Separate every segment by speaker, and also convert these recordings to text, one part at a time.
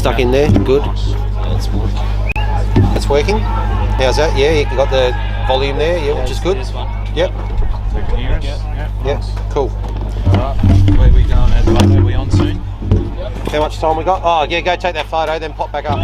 Speaker 1: stuck in there. Good.
Speaker 2: That's working.
Speaker 1: That's working. How's that? Yeah, you got the volume there, yeah, which is good. Yep.
Speaker 2: So you can hear us?
Speaker 1: Yep. Cool.
Speaker 2: Alright. Where are we going, Adelaide? Are we on soon?
Speaker 1: How much time we got? Oh, yeah, go take that photo, then pop back up.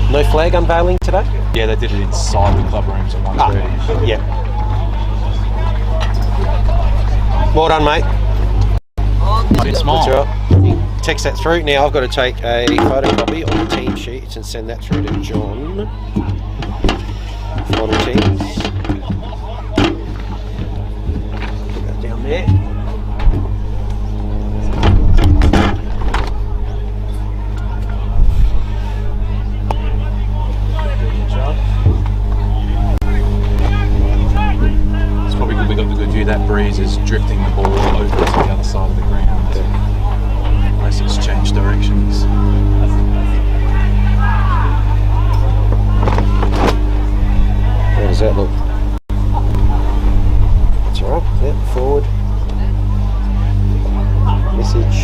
Speaker 1: No flag unveiling today?
Speaker 2: Yeah, they did it inside the club rooms at 1:30.
Speaker 1: Yeah. Well done, mate.
Speaker 2: Smile.
Speaker 1: That's right. Text that through. Now I've got to take a photocopy of the team sheets and send that through to John. Final teams. Put that down there.
Speaker 2: We got the good view. That breeze is drifting the ball over to the other side of the ground, unless it's changed directions.
Speaker 1: How does that look? That's all right. Yep, forward. Message.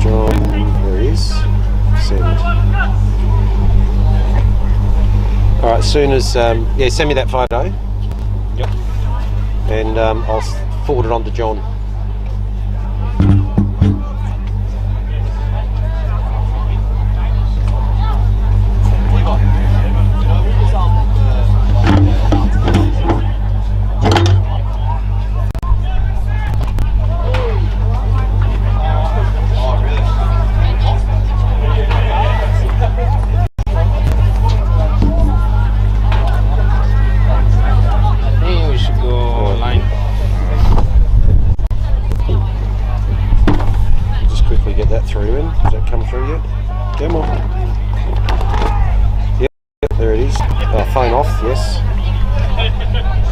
Speaker 1: John, there he is. Send. Alright, as soon as, yeah, send me that photo.
Speaker 2: Yep.
Speaker 1: And I'll forward it on to John.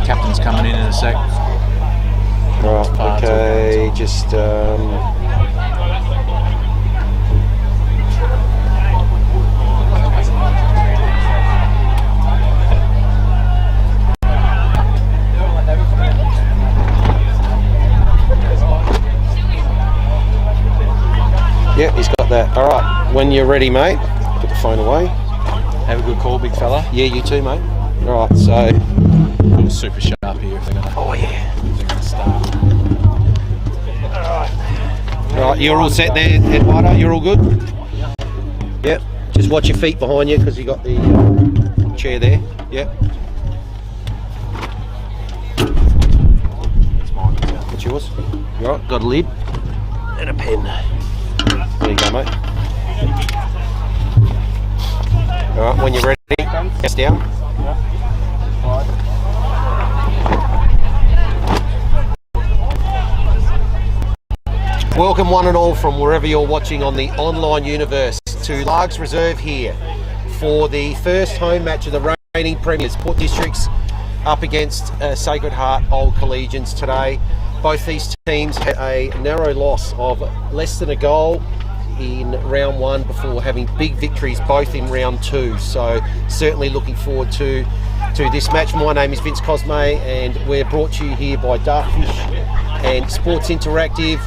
Speaker 2: Captain's coming in a sec.
Speaker 1: Right, okay, just yeah, he's got that. Alright, when you're ready, mate, put the phone away.
Speaker 2: Have a good call, big fella.
Speaker 1: Yeah, you too, mate. Alright, so
Speaker 2: super sharp here if they're gonna.
Speaker 1: Oh yeah.
Speaker 2: If they're gonna start.
Speaker 1: Alright, you're all set there, Eduardo? You're all good? Yep. Just watch your feet behind you because you got the chair there. Yep. What's yours? You alright? Got a lid and a pen. There you go, mate. Alright, when you're ready, press down. Welcome one and all from wherever you're watching on the online universe to Largs Reserve here for the first home match of the reigning premiers, Port Districts up against Sacred Heart Old Collegians today. Both these teams had a narrow loss of less than a goal in round one before having big victories both in round two. So certainly looking forward to this match. My name is Vince Cosme and we're brought to you here by Dartfish and Sports Interactive.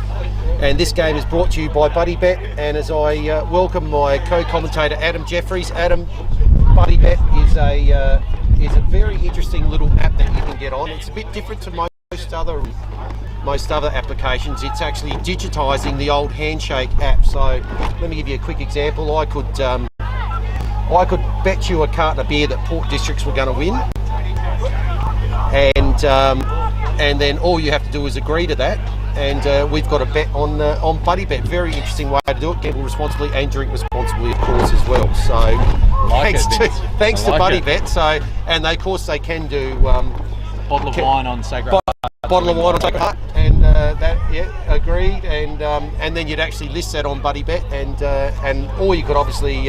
Speaker 1: And this game is brought to you by BuddyBet. And as I welcome my co-commentator Adam Jeffries. Adam, BuddyBet is a very interesting little app that you can get on. It's a bit different to most other applications. It's actually digitising the old handshake app. So let me give you a quick example. I could bet you a carton of beer that Port Districts were going to win, and then all you have to do is agree to that. And we've got a bet on BuddyBet. Very interesting way to do it. Gamble responsibly and drink responsibly, of course, as well. So thanks to
Speaker 2: like
Speaker 1: Buddy
Speaker 2: it.
Speaker 1: Bet. So, and they, of course, they can do
Speaker 2: Bottle of wine on Sacred Heart.
Speaker 1: bottle of wine on Sacred Heart, and agreed. And then you'd actually list that on Buddy Bet, and or you could obviously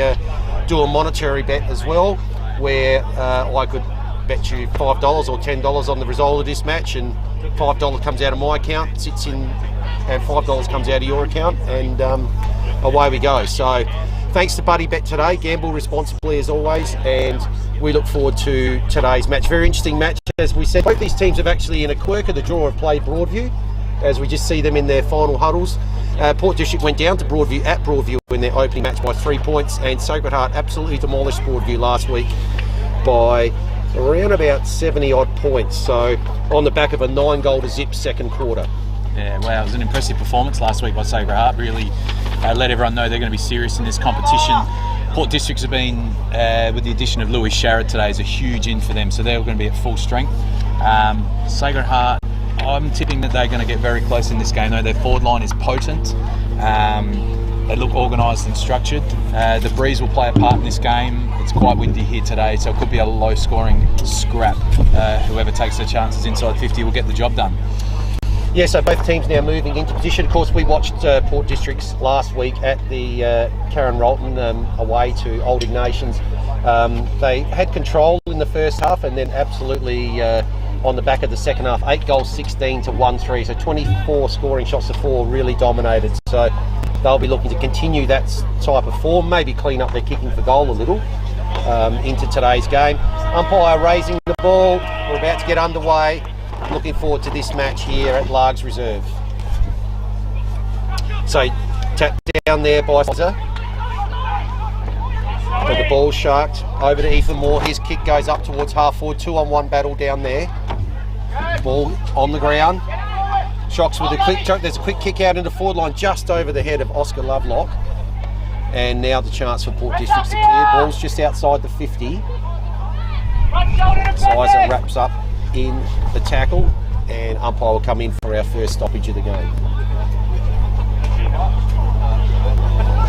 Speaker 1: do a monetary bet as well, where I could bet you $5 or $10 on the result of this match, and $5 comes out of my account, sits in, and $5 comes out of your account, and away we go. So thanks to Buddy Bet today. Gamble responsibly as always, and we look forward to today's match. Very interesting match, as we said. Both these teams have actually, in a quirk of the draw, have played Broadview, as we just see them in their final huddles. Port District went down to Broadview at Broadview in their opening match by 3 points, and Sacred Heart absolutely demolished Broadview last week by around about 70 odd points. So on the back of a 9-goal to zip second quarter.
Speaker 2: Yeah, wow, it was an impressive performance last week by Sacred Heart. Really let everyone know they're going to be serious in this competition. Port Districts have been, with the addition of Louis Sharrett today, is a huge in for them, so they're going to be at full strength. Sacred Heart, I'm tipping that they're going to get very close in this game, though. Their forward line is potent. They look organised and structured. The breeze will play a part in this game. It's quite windy here today, so it could be a low-scoring scrap. Whoever takes their chances inside 50 will get the job done.
Speaker 1: Yeah, so both teams now moving into position. Of course, we watched Port Districts last week at the Karen Rolton away to Old Ignatians. They had control in the first half, and then absolutely on the back of the second half, 8 goals, 16 to 1-3. So 24 scoring shots to 4, really dominated. So they'll be looking to continue that type of form, maybe clean up their kicking for goal a little into today's game. Umpire raising the ball. We're about to get underway. Looking forward to this match here at Largs Reserve. So tap down there by Pfizer. But the ball sharked over to Ethan Moore. His kick goes up towards half forward. 2-on-1 battle down there. Ball on the ground. Shocks with a quick choke. There's a quick kick out into forward line just over the head of Oscar Lovelock. And now the chance for Port Districts to clear. Ball's just outside the 50. Sizer wraps up in the tackle, and umpire will come in for our first stoppage of the game.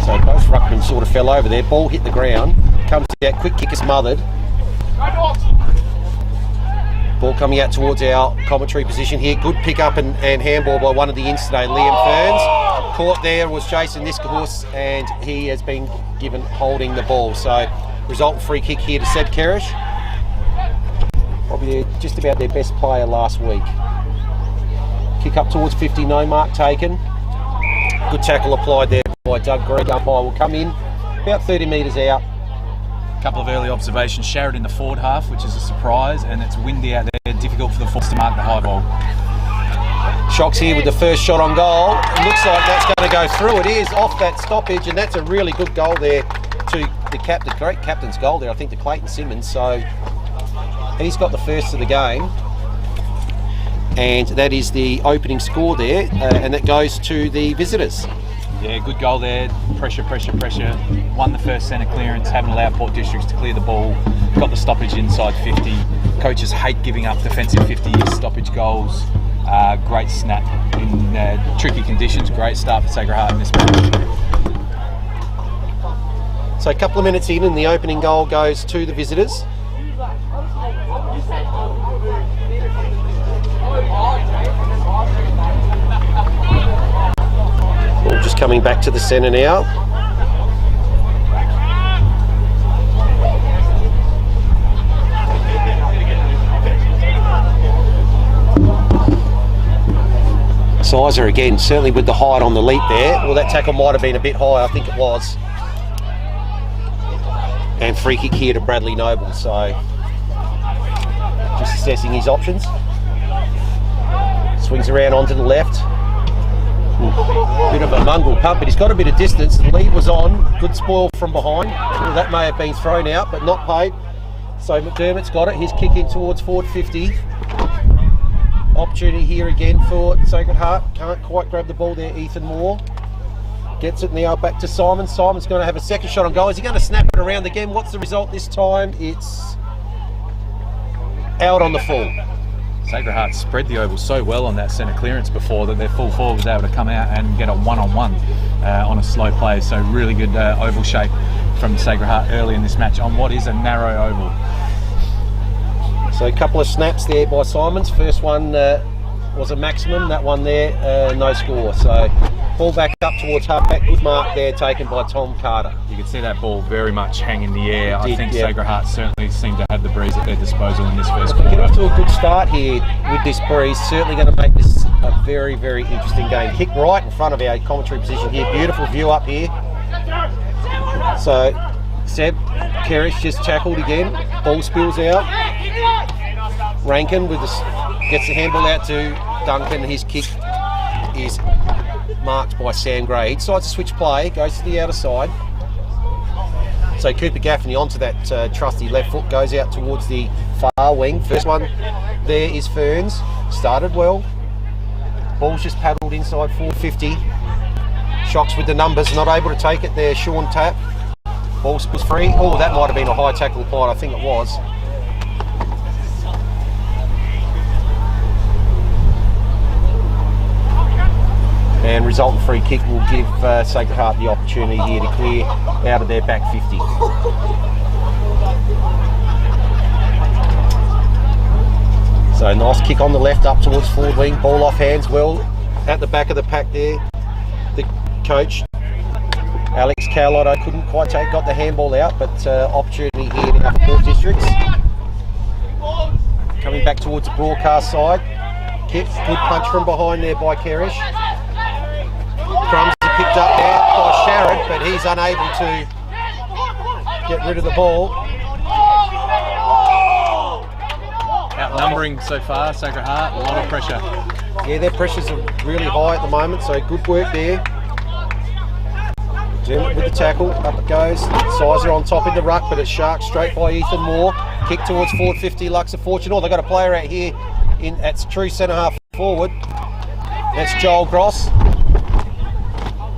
Speaker 1: So both ruckmen sort of fell over there. Ball hit the ground, comes out, quick kick is smothered. Ball coming out towards our commentary position here. Good pick up and handball by one of the ins today, Liam Ferns. Caught there was Jason Niskahus, and he has been given holding the ball. So result free kick here to Sed Kerish. Probably just about their best player last week. Kick up towards 50, no mark taken. Good tackle applied there by Doug Greig. Umpire will come in about 30 metres out.
Speaker 2: A couple of early observations. Sharrett in the forward half, which is a surprise, and it's windy out there. Difficult for the forwards to mark the high ball.
Speaker 1: Shocks here with the first shot on goal. It looks like that's going to go through. It is off that stoppage, and that's a really good goal there to the great captain's goal there, I think, to Clayton Simmons. So he's got the first of the game, and that is the opening score there, and that goes to the visitors.
Speaker 2: Yeah, good goal there. Pressure. Won the first centre clearance, haven't allowed Port Districts to clear the ball. Got the stoppage inside 50. Coaches hate giving up defensive 50 stoppage goals. Great snap in tricky conditions. Great start for Sacred Heart in this match.
Speaker 1: So a couple of minutes in, and the opening goal goes to the visitors. Ball just coming back to the centre now. Sizer again, certainly with the height on the leap there. Well, that tackle might have been a bit high, I think it was. And free kick here to Bradley Noble, so just assessing his options. Swings around onto the left. Bit of a mongrel pump, but he's got a bit of distance. The lead was on. Good spoil from behind. Well, that may have been thrown out, but not paid. So McDermott's got it. He's kicking towards forward 50. Opportunity here again for Sacred Heart. Can't quite grab the ball there, Ethan Moore. Gets it now back to Simon. Simon's going to have a second shot on goal. Is he going to snap it around again? What's the result this time? It's out on the full.
Speaker 2: Sacred Heart spread the oval so well on that centre clearance before that their full forward was able to come out and get a one-on-one on a slow play. So really good oval shape from Sacred Heart early in this match on what is a narrow oval.
Speaker 1: So a couple of snaps there by Simons. First one was a maximum, that one there, no score. So ball back up towards halfback, good mark there taken by Tom Carter.
Speaker 2: You can see that ball very much hang in the air. I think
Speaker 1: yeah.
Speaker 2: Sacred Heart certainly seemed to have the breeze at their disposal in this first
Speaker 1: If we get off
Speaker 2: quarter.
Speaker 1: to a good start here with this breeze, certainly going to make this a very, very interesting game. Kick right in front of our commentary position here. Beautiful view up here. So Seb Kerrish just tackled again. Ball spills out. Rankin gets the handball out to Duncan. His kick is marked by Sam Gray. He decides to switch play, goes to the outer side. So Cooper Gaffney onto that trusty left foot, goes out towards the far wing. First one there is Ferns. Started well. Ball's just paddled inside 450. Shocks with the numbers, not able to take it there. Sean Tapp. Ball spills free. Oh, that might have been a high tackle applied. I think it was. And resultant free kick will give Sacred Heart the opportunity here to clear out of their back 50. So nice kick on the left up towards forward wing. Ball off hands well at the back of the pack there. The coach, Alex Carlotto, couldn't quite got the handball out, but opportunity here now for Port Districts. Coming back towards the broadcast side. Kick, good punch from behind there by Kerrish. Crumbs are picked up there by Sharrod, but he's unable to get rid of the ball.
Speaker 2: Outnumbering so far, Sacred Heart, a lot of pressure.
Speaker 1: Yeah, their pressures are really high at the moment, so good work there. Jim with the tackle, up it goes. Sizer on top in the ruck, but it's sharked straight by Ethan Moore. Kick towards forward 50, Luxor Fortune. Oh, they've got a player out here at true centre half forward. That's Joel Gross.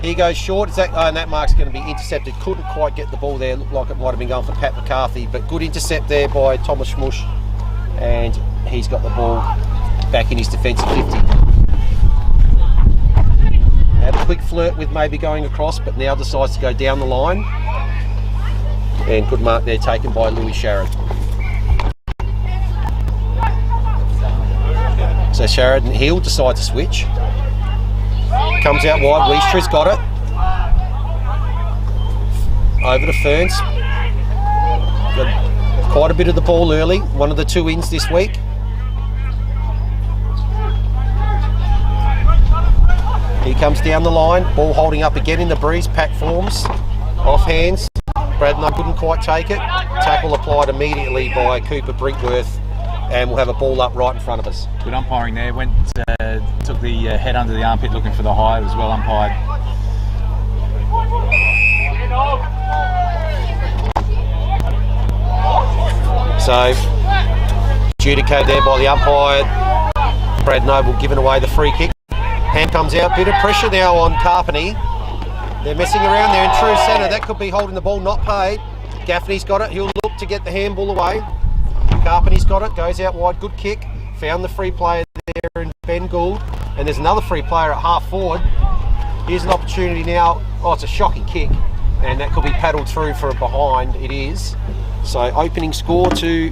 Speaker 1: He goes short, and that mark's going to be intercepted. Couldn't quite get the ball there, looked like it might have been going for Pat McCarthy, but good intercept there by Thomas Schmush, and he's got the ball back in his defensive 50. Had a quick flirt with maybe going across, but now decides to go down the line, and good mark there taken by Louis Sharrod. So Sharrod and Hill decide to switch. Comes out wide, Weestra's got it. Over to Ferns. Got quite a bit of the ball early, one of the two ins this week. He comes down the line, ball holding up again in the breeze, pack forms, off hands. Bradno couldn't quite take it. Tackle applied immediately by Cooper Brinkworth, and we'll have a ball up right in front of us.
Speaker 2: Good umpiring there, took the head under the armpit looking for the high, it was well umpired.
Speaker 1: So, adjudicated there by the umpire. Brad Noble giving away the free kick. Hand comes out, bit of pressure now on Carpeney. They're messing around there in true centre. That could be holding the ball, not paid. Gaffney's got it, he'll look to get the handball away. Carpeney's got it, goes out wide, good kick. Found the free player there in Ben Gould. And there's another free player at half forward. Here's an opportunity now. Oh, it's a shocking kick. And that could be paddled through for a behind. It is. So opening score to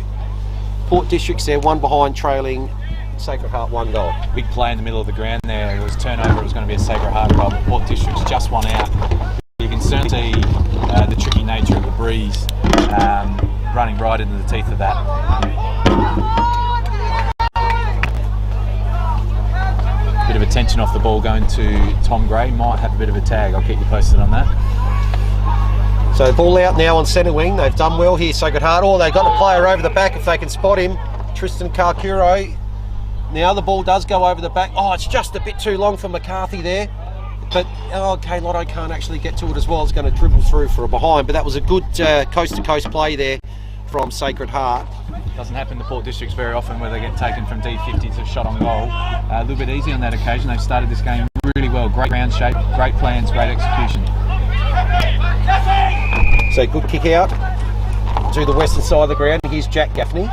Speaker 1: Port Districts there, one behind, trailing Sacred Heart 1 goal.
Speaker 2: Big play in the middle of the ground there. It was turnover, it was going to be a Sacred Heart goal, but Port Districts just one out. You can certainly see the tricky nature of the breeze running right into the teeth of that. Bit of attention off the ball going to Tom Gray, might have a bit of a tag. I'll keep you posted on that.
Speaker 1: So ball out now on centre wing. They've done well here, Sacred Heart. Oh, they've got a player over the back if they can spot him. Tristan Karkuro. Now the ball does go over the back. Oh, it's just a bit too long for McCarthy there. But, okay, Lotto can't actually get to it as well. It's going to dribble through for a behind. But that was a good coast-to-coast play there from Sacred Heart.
Speaker 2: Doesn't happen to Port Districts very often where they get taken from D50 to shot on goal. A little bit easy on that occasion. They've started this game really well. Great round shape, great plans, great execution.
Speaker 1: So good kick out to the western side of the ground. Here's Jack Gaffney.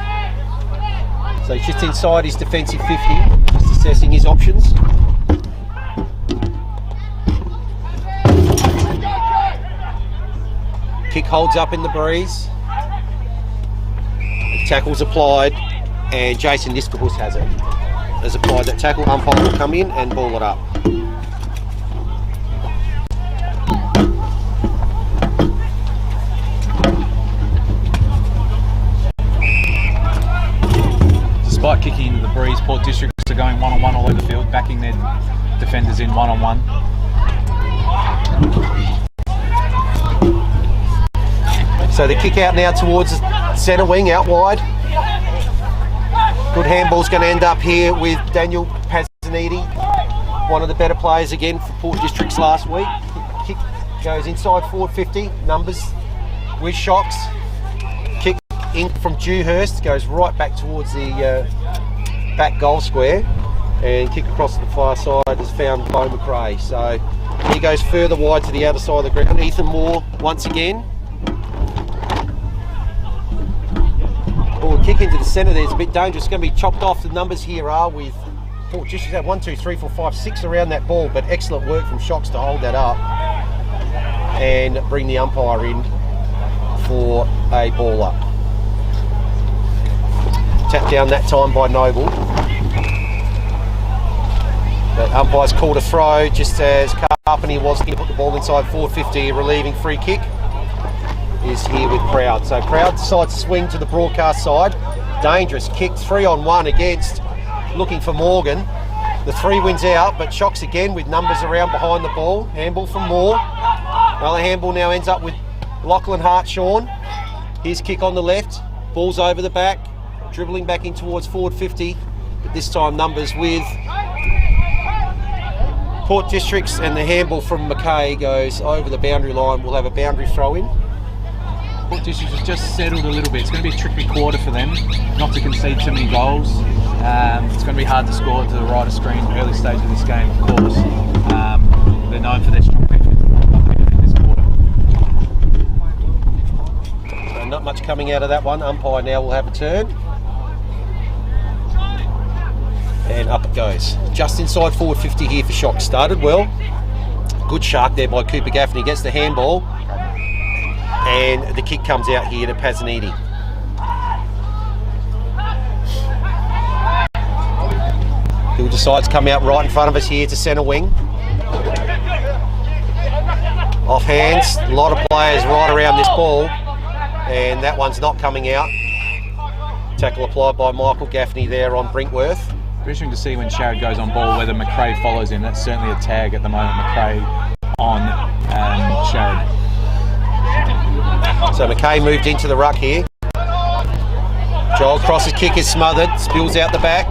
Speaker 1: So he's just inside his defensive 50, just assessing his options. Kick holds up in the breeze. Tackle's applied, and Jason Niskelhus has applied that tackle. Umpire will come in and ball it up.
Speaker 2: Despite kicking into the breeze, Port Districts are going one-on-one all over the field, backing their defenders in one-on-one.
Speaker 1: So the kick out now towards the centre wing, out wide. Good handball's going to end up here with Daniel Pazaniti, one of the better players again for Port Districts last week. Kick goes inside forward 50, numbers with Shocks. Kick in from Dewhurst, goes right back towards the back goal square, and kick across the far side is found by McRae. So he goes further wide to the outer side of the ground. Ethan Moore once again. Kick into the centre there is a bit dangerous. It's going to be chopped off. The numbers here are with Port Districts have 1, 2, 3, 4, 5, 6 around that ball, but excellent work from Shocks to hold that up and bring the umpire in for a ball up. Tapped down that time by Noble. But umpire's called a throw just as Carpenter was going to put the ball inside forward 50, relieving free kick. Is here with Proud. So Proud decides to swing to the broadcast side. Dangerous kick, 3-on-1 against, looking for Morgan. The 3 wins out, but Shocks again with numbers around behind the ball. Handball from Moore. Another handball now ends up with Lachlan Hartshawn. His kick on the left. Ball's over the back. Dribbling back in towards forward 50. But this time numbers with Port Districts, and the handball from McKay goes over the boundary line. We'll have a boundary throw in.
Speaker 2: Port Districts has just settled a little bit. It's going to be a tricky quarter for them, not to concede too many goals. It's going to be hard to score to the right of screen early stage of this game, of course. They're known for their strong defense in this quarter.
Speaker 1: So not much coming out of that one. Umpire now will have a turn. And up it goes. Just inside forward 50 here for Shocks. Started well. Good shark there by Cooper Gaffney. Gets the handball. And the kick comes out here to Pazaniti. He'll decide to come out right in front of us here to centre wing. Off hands, a lot of players right around this ball, and that one's not coming out. Tackle applied by Michael Gaffney there on Brinkworth.
Speaker 2: Interesting to see when Sharrod goes on ball whether McRae follows him. That's certainly a tag at the moment, McRae on Sharrod.
Speaker 1: So McKay moved into the ruck here. Joel Cross's kick is smothered, spills out the back.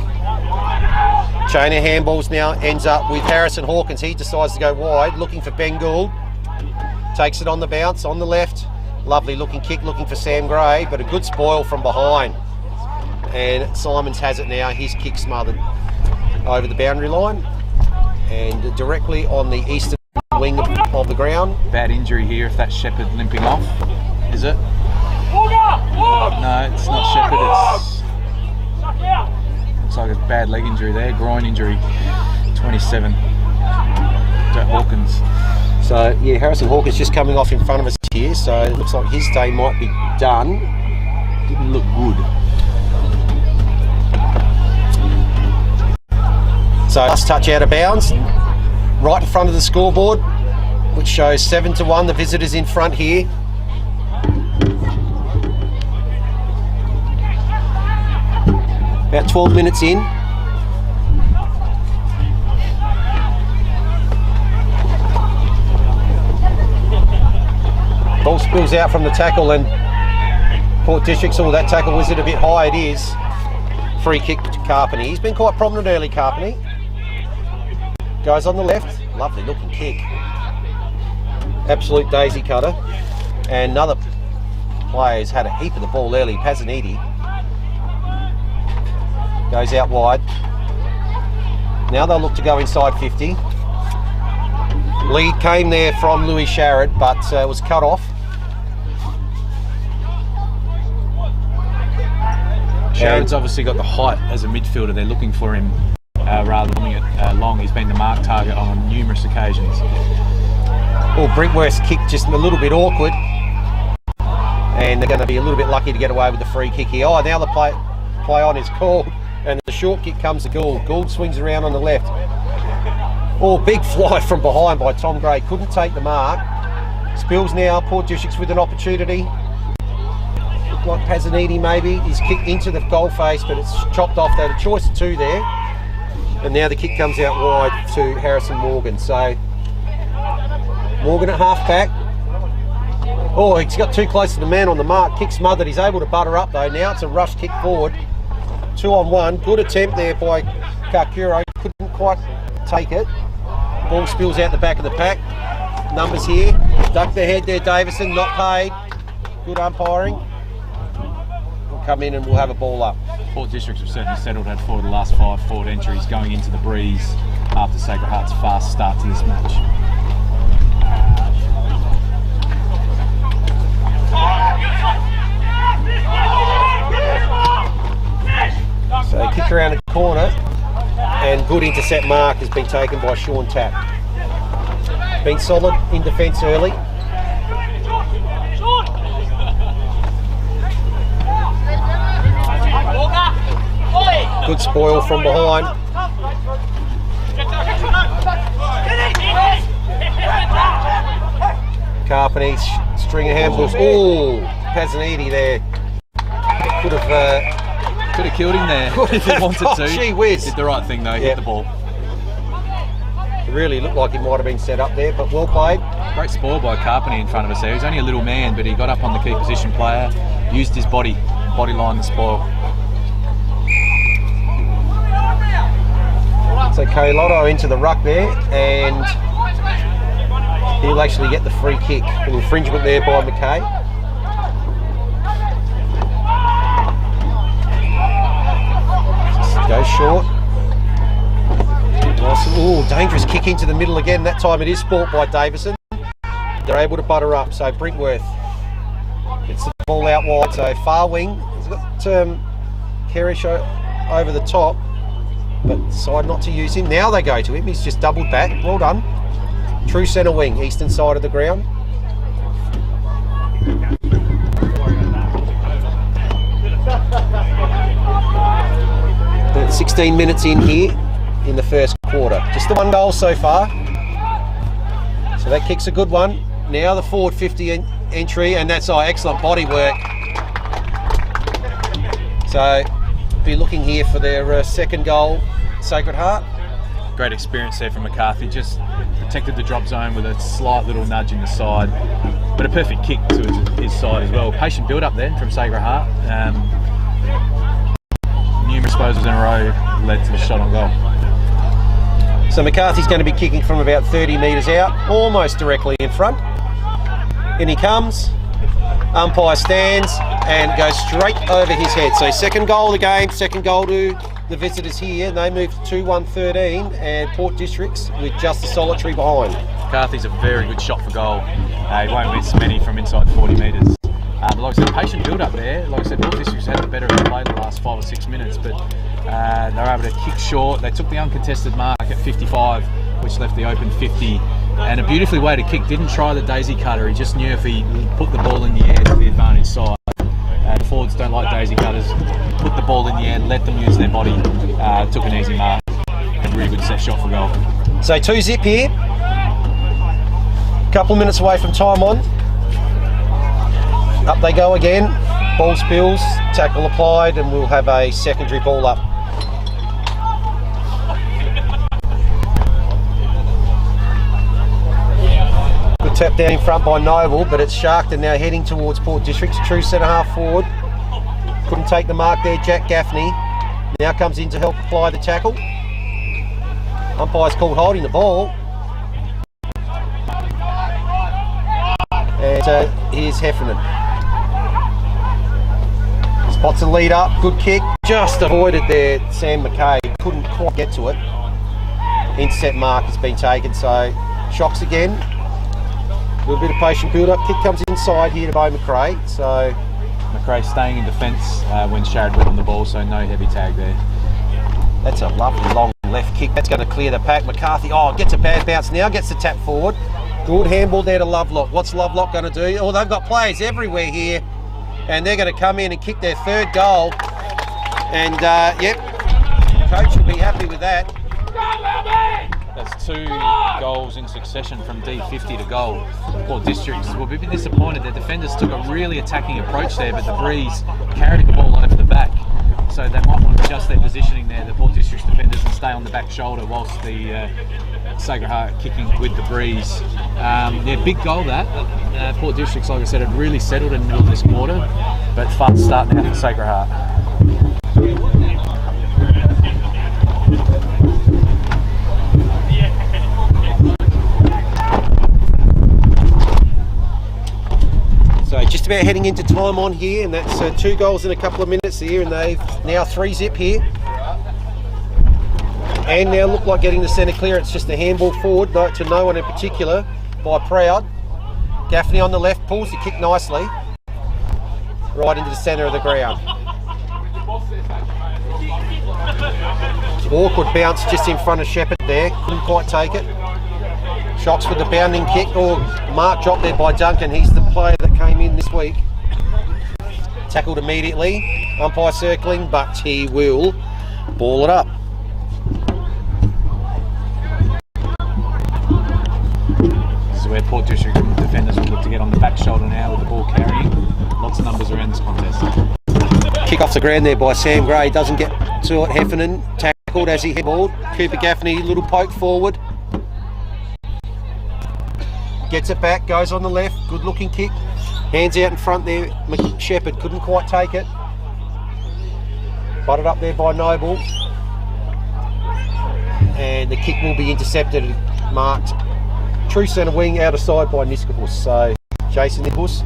Speaker 1: Chain of handballs now ends up with Harrison Hawkins. He decides to go wide, looking for Ben Gould. Takes it on the bounce, on the left. Lovely looking kick, looking for Sam Gray, but a good spoil from behind. And Simons has it now, his kick smothered over the boundary line and directly on the eastern wing of the ground.
Speaker 2: Bad injury here if that's Shepherd limping off, is it? No, it's not Shepherd, looks like a bad leg injury there, groin injury, 27, Jack Hawkins.
Speaker 1: So yeah, Harrison Hawkins just coming off in front of us here, so it looks like his day might be done. Didn't look good. So last touch out of bounds, right in front of the scoreboard, which shows 7-1, the visitors in front here. About 12 minutes in. Ball spills out from the tackle and Port Districts, oh, that tackle was it a bit high, it is. Free kick to Carpenter. He's been quite prominent early, Carpenter. Goes on the left, lovely looking kick. Absolute daisy cutter. And another player's had a heap of the ball early, Pazaniti. Goes out wide. Now they'll look to go inside 50. Lead came there from Louis Sharrod, but was cut off.
Speaker 2: Sharrod's obviously got the height as a midfielder. They're looking for him rather than it long. He's been the mark target on numerous occasions.
Speaker 1: Oh, Brinkworth's kick just a little bit awkward. and they're going to be a little bit lucky to get away with the free kick here. Oh, now the play on is called, and the short kick comes to Gould. Gould swings around on the left. Oh, big fly from behind by Tom Gray. Couldn't take the mark. Spills now. Port Districts with an opportunity. Looked like Pazzaniti maybe. He's kicked into the goal face, but it's chopped off. They had a choice of two there. And now the kick comes out wide to Harrison Morgan. So Morgan at half back. Oh, he's got too close to the man on the mark. Kick smothered. He's able to butter up though. Now it's a rush kick forward. 2-on-1. Good attempt there by Kakuro. Couldn't quite take it. Ball spills out the back of the pack. Numbers here. Duck the head there, Davison. Not paid. Good umpiring. We'll come in and we'll have a ball up.
Speaker 2: Port Districts have certainly settled, had 4 of the last 5 forward entries going into the breeze after Sacred Heart's fast start to this match.
Speaker 1: So kick around the corner, and good intercept mark has been taken by Sean Tapp. Been solid in defence early. Good spoil from behind. Carpenter, string of handballs. Oh, Pazzaniti there. Could have
Speaker 2: killed him there if he wanted to.
Speaker 1: Gee whiz.
Speaker 2: Did the right thing though, hit the ball.
Speaker 1: It really looked like he might have been set up there, but well played.
Speaker 2: Great spoil by Carpenter in front of us there. He was only a little man, but he got up on the key position player, used his body line to spoil. So
Speaker 1: Lotto into the ruck there, and he'll actually get the free kick. An infringement there by McKay. Just goes short. Nice. Oh, dangerous kick into the middle again. That time it is sport by Davison. They're able to butter up. So Brinkworth gets the ball out wide. So far wing. He's got Kerish over the top, but decide not to use him. Now they go to him. He's just doubled back. Well done. True centre wing, eastern side of the ground. 16 minutes in here in the first quarter. Just the one goal so far. So that kick's a good one. Now the forward 50 entry, and that's excellent body work. So be looking here for their second goal, Sacred Heart.
Speaker 2: Great experience there from McCarthy. Just protected the drop zone with a slight little nudge in the side, but a perfect kick to his side as well. Patient build up then from Sacred Heart. Numerous disposals in a row led to the shot on goal.
Speaker 1: So McCarthy's going to be kicking from about 30 metres out, almost directly in front. In he comes, umpire stands and goes straight over his head. So second goal of the game, second goal to the visitors here. They move to 2-1-13 and Port Districts with just the solitary behind.
Speaker 2: McCarthy's a very good shot for goal. He won't miss many from inside 40 metres. But like I said, patient build up there. Like I said, Port Districts had the better of the play the last 5 or 6 minutes, but they were able to kick short. They took the uncontested mark at 55, which left the open 50. And a beautifully weighted kick. Didn't try the daisy cutter. He just knew if he put the ball in the air to the advantage side. The forwards don't like daisy cutters. Put the ball in the air, let them use their body. Took an easy mark. A really good set shot for goal.
Speaker 1: So 2-zip here. Couple of minutes away from time on. Up they go again. Ball spills, tackle applied, and we'll have a secondary ball up. Good tap down in front by Noble, but it's sharked and now heading towards Port Districts. True centre half forward. Couldn't take the mark there, Jack Gaffney. Now comes in to help apply the tackle. Umpire's called holding the ball. And here's Heffernan. Spots a lead up, good kick. Just avoided there, Sam McKay. Couldn't quite get to it. Intercept mark has been taken, so shocks again. A little bit of patient build-up. Kick comes inside here to Bo McRae. So
Speaker 2: McRae staying in defence when Sharrod went on the ball, so no heavy tag there.
Speaker 1: That's a lovely long left kick. That's going to clear the pack. McCarthy, gets a bad bounce now, gets the tap forward. Good handball there to Lovelock. What's Lovelock going to do? Oh, they've got players everywhere here. and they're going to come in and kick their third goal. And yep, coach will be happy with that.
Speaker 2: That's 2 goals in succession from D50 to goal. Port Districts will be disappointed. Their defenders took a really attacking approach there, but the Breeze carried the ball over the back. So they might want to adjust their positioning there, the Port Districts defenders, and stay on the back shoulder whilst the Sacred Heart kicking with the Breeze. Yeah, big goal that. Port Districts, like I said, had really settled in the middle of this quarter, but fast start now for Sacred Heart.
Speaker 1: So just about heading into time on here, and that's 2 goals in a couple of minutes here, and they've now 3-zip here. And now look like getting the centre clearance, just a handball forward to no one in particular by Proud. Gaffney on the left pulls the kick nicely right into the centre of the ground. Awkward bounce just in front of Shepherd there, couldn't quite take it. Shocks with the bounding kick, or mark drop there by Duncan. He's the player that came in this week. Tackled immediately, umpire circling, but he will ball it up.
Speaker 2: This is where Port District defenders will look to get on the back shoulder now with the ball carrying. Lots of numbers around this contest.
Speaker 1: Kick off the ground there by Sam Gray, doesn't get to it. Heffernan tackled as he headballed. Cooper Gaffney, little poke forward. Gets it back, goes on the left, good looking kick. Hands out in front there, Shepherd couldn't quite take it. Butted up there by Noble. And the kick will be intercepted, marked true centre wing out of side by Niskabus. So Jason Niskabus.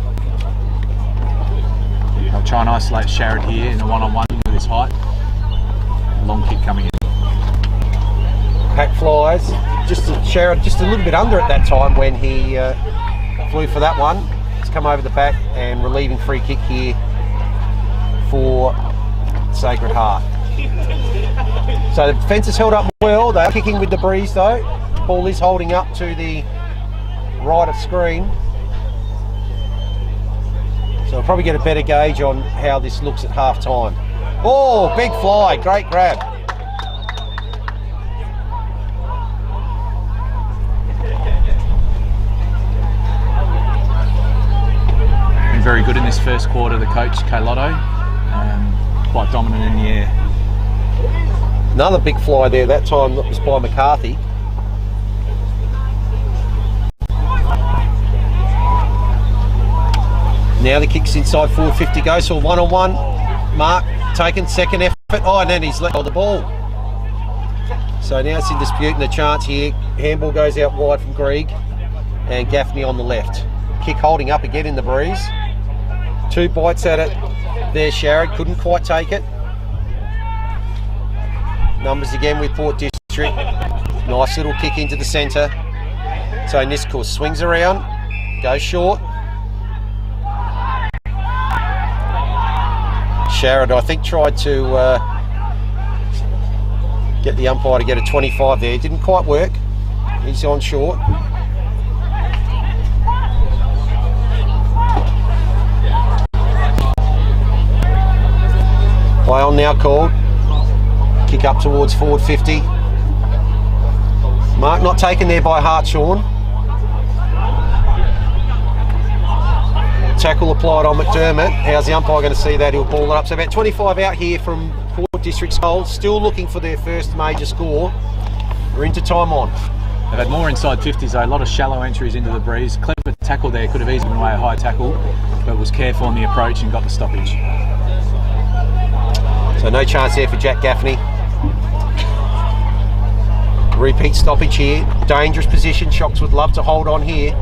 Speaker 2: They'll try and isolate Sharrod here in a one-on-one with his height. Long kick coming in.
Speaker 1: Pack flies, Sharrod just a little bit under at that time when he flew for that one. He's come over the back and relieving free kick here for Sacred Heart. So the defence has held up well. They're kicking with the Breeze though. Ball is holding up to the right of screen. So we'll probably get a better gauge on how this looks at half time. Oh, big fly, great grab.
Speaker 2: Been very good in this first quarter, the coach, Kaylotto. Quite dominant in the air.
Speaker 1: Another big fly there, that time that was by McCarthy. Now the kick's inside forward 50 goes, so one-on-one. Mark taken, second effort. Oh, and then he's let go of the ball. So now it's in dispute and a chance here. Handball goes out wide from Grieg and Gaffney on the left. Kick holding up again in the Breeze. 2 bites at it. There, Sharrod couldn't quite take it. Numbers again with Port District. Nice little kick into the centre. So Niskabus swings around, goes short. Sharrod, I think, tried to get the umpire to get a 25 there. Didn't quite work. He's on short. Play on now called. Kick up towards forward 50. Mark not taken there by Hartshorn. Tackle applied on McDermott. How's the umpire going to see that? He'll ball it up. So about 25 out here from Port District's goal. Still looking for their first major score. We're into time on.
Speaker 2: They've had more inside 50s though, a lot of shallow entries into the Breeze. Clever tackle there, could have easily been away a high tackle, but was careful in the approach and got the stoppage.
Speaker 1: So no chance there for Jack Gaffney. Repeat stoppage here. Dangerous position. Shocks would love to hold on here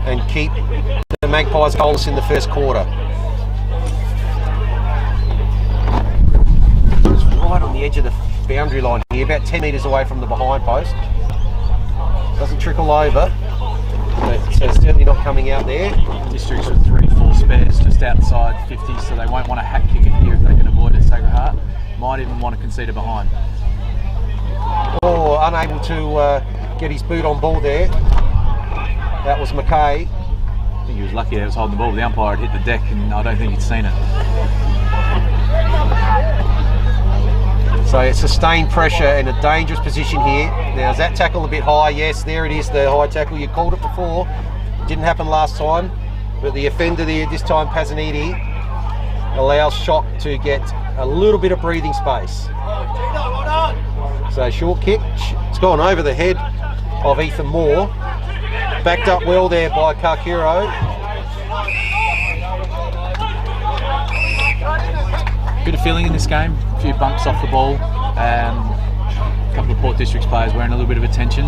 Speaker 1: and keep the Magpies goalless in the first quarter. It's right on the edge of the boundary line here, about 10 metres away from the behind post. Doesn't trickle over, but certainly not coming out there.
Speaker 2: Districts with 3 full spares just outside 50, so they won't want to hack kick it here if they can avoid it. Sacred Heart might even want to concede it behind.
Speaker 1: Oh, unable to get his boot on ball there. That was McKay.
Speaker 2: think he was lucky that he was holding the ball. The umpire had hit the deck, and I don't think he'd seen it.
Speaker 1: So it's sustained pressure and a dangerous position here. Now, is that tackle a bit high? Yes, there it is, the high tackle. You called it before. Didn't happen last time. But the offender there, this time Pasaniti, allows Shock to get a little bit of breathing space. So short kick. It's gone over the head of Ethan Moore. Backed up well there by Kakiro.
Speaker 2: Bit of feeling in this game, a few bumps off the ball, a couple of Port Districts players wearing a little bit of attention.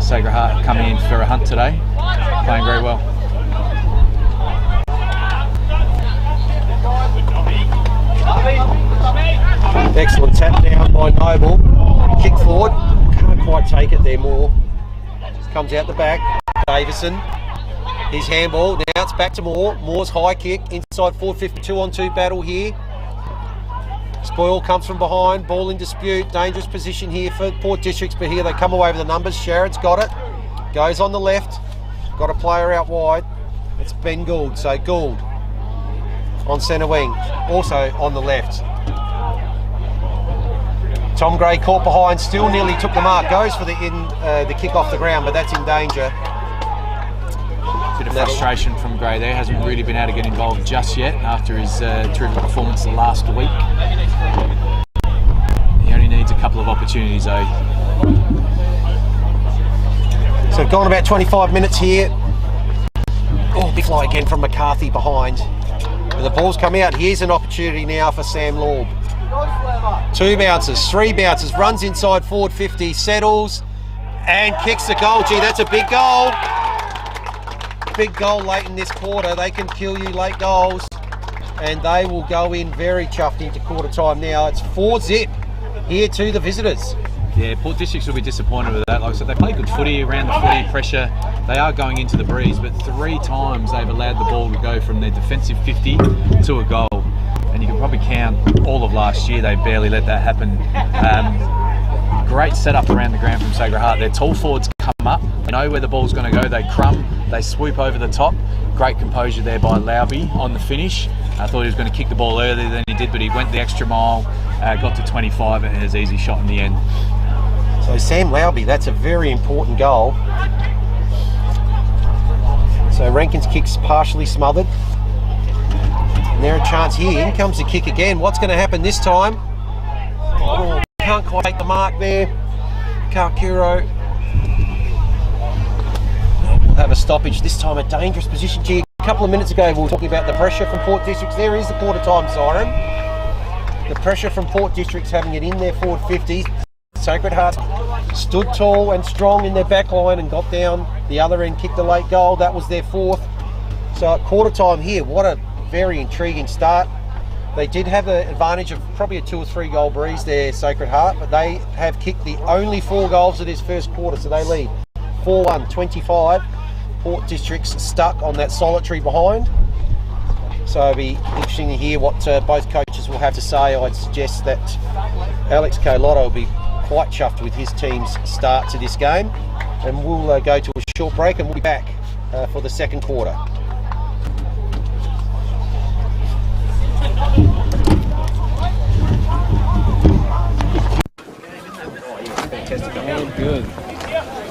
Speaker 2: Sacred Heart coming in for a hunt today, playing very well.
Speaker 1: Excellent tap down by Noble. Kick forward, can't quite take it there, Moore. Comes out the back, Davison. His handball, now it's back to Moore. Moore's high kick, inside 452 on 2 battle here. Spoil comes from behind, ball in dispute, dangerous position here for Port Districts, but here they come away with the numbers. Sharon's got it, goes on the left, got a player out wide. It's Ben Gould, so Gould on centre wing, also on the left. Tom Gray caught behind, still nearly took the mark, goes for the kick off the ground, but that's in danger.
Speaker 2: Bit of frustration from Gray there, hasn't really been able to get involved just yet after his terrific performance last week. He only needs a couple of opportunities though.
Speaker 1: So gone about 25 minutes here. Oh, big fly again from McCarthy behind. And the ball's come out. Here's an opportunity now for Sam Lorb. 2 bounces, 3 bounces, runs inside forward 50, settles and kicks the goal. Gee, that's a big goal. Big goal late in this quarter. They can kill you late goals, and they will go in very chuffed into quarter time now. It's 4-0 here to the visitors.
Speaker 2: Yeah, Port Districts will be disappointed with that. Like I said, they play good footy around the footy, pressure. They are going into the breeze, but 3 times they've allowed the ball to go from their defensive 50 to a goal. And you can probably count all of last year, they barely let that happen. Great setup around the ground from Sacred Heart. Their tall forwards come up, they know where the ball's going to go, they crumb, they swoop over the top. Great composure there by Lauby on the finish. I thought he was going to kick the ball earlier than he did, but he went the extra mile, got to 25 and has easy shot in the end.
Speaker 1: So Sam Lauby, that's a very important goal. So Rankin's kick's partially smothered. And there a chance here. In comes the kick again. What's going to happen this time? Oh, can't quite take the mark there. Kakiro will have a stoppage. This time a dangerous position. Gee, a couple of minutes ago we were talking about the pressure from Port Districts. There is the quarter time siren. The pressure from Port Districts having it in their forward 50s. Sacred Heart stood tall and strong in their back line and got down the other end, kicked a late goal. That was their 4th. So at quarter time here, what a very intriguing start. They did have the advantage of probably a 2 or 3 goal breeze there, Sacred Heart, but they have kicked the only 4 goals of this first quarter, so they lead 4-1, 25. Port Districts stuck on that solitary behind. So it'll be interesting to hear what both coaches will have to say. I'd suggest that Alex Colotto will be quite chuffed with his team's start to this game. And we'll go to a short break and we'll be back for the second quarter. Fantastic.
Speaker 3: Oh, good.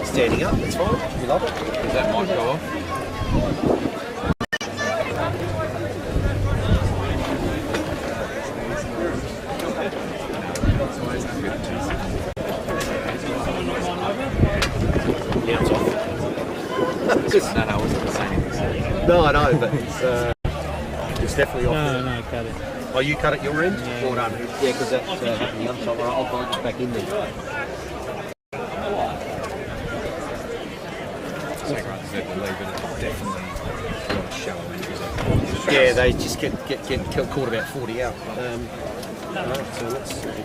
Speaker 1: Standing up, that's fine. We love it.
Speaker 2: Does that mic go off?
Speaker 1: Now it's off.
Speaker 2: No, I wasn't saying anything.
Speaker 1: No, I know, but it's definitely off.
Speaker 3: No, cut it.
Speaker 1: Oh, you cut it your end?
Speaker 3: Yeah.
Speaker 1: Well done. Yeah, because that's happening on top. I'll find it back in there. Yeah, they just get caught about 40 out. Right, so let's go to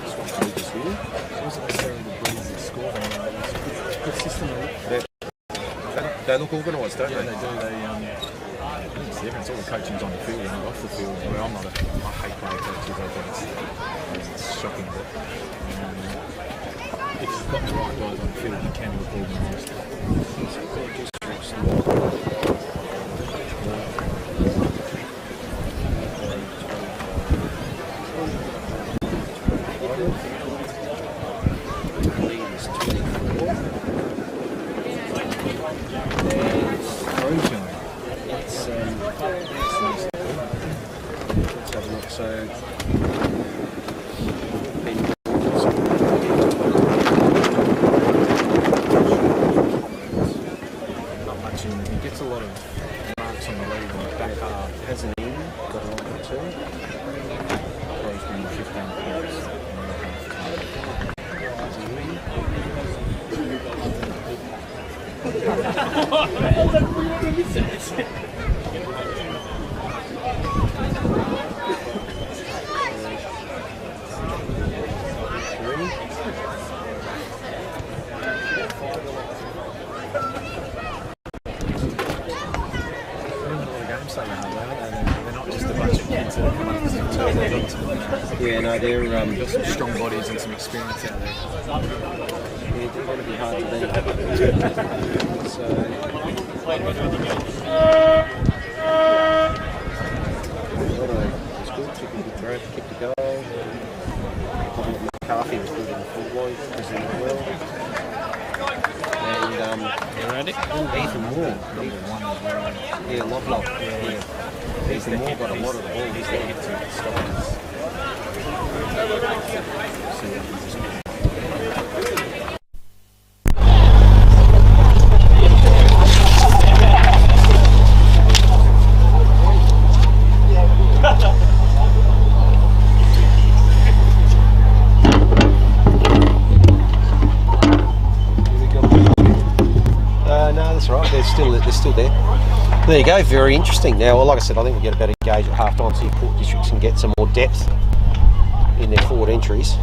Speaker 1: swap pages here. They look organised, don't they?
Speaker 2: They do. I think it's the difference. All the coaching's on the field and off the field. Where I'm not I hate playing coaches. I think it's shocking. But if you've got the right guys on the field, you can look organised.
Speaker 1: So
Speaker 3: not much in. He gets a lot of marks on the lead in the back half.
Speaker 1: hasn't he got a lot of too?
Speaker 3: He's been 15 points. They're not just a bunch of kids that come up and turn their into them.
Speaker 1: Yeah, no, they're
Speaker 3: Got some strong bodies and some experience out there.
Speaker 1: yeah, they're going to be hard to beat. So it's good. Took a good throw, kicked a goal. McCarthy was good in the football, was in the well. And Ethan Moore. Yeah, Lovelock. Yeah. Ethan Moore got a lot of the ball. He's there to stop us. No, that's right. They're still there. There you go. Very interesting. Now, well, like I said, I think we get a better gauge at half time, so your Port Districts can get some more depth in their forward entries.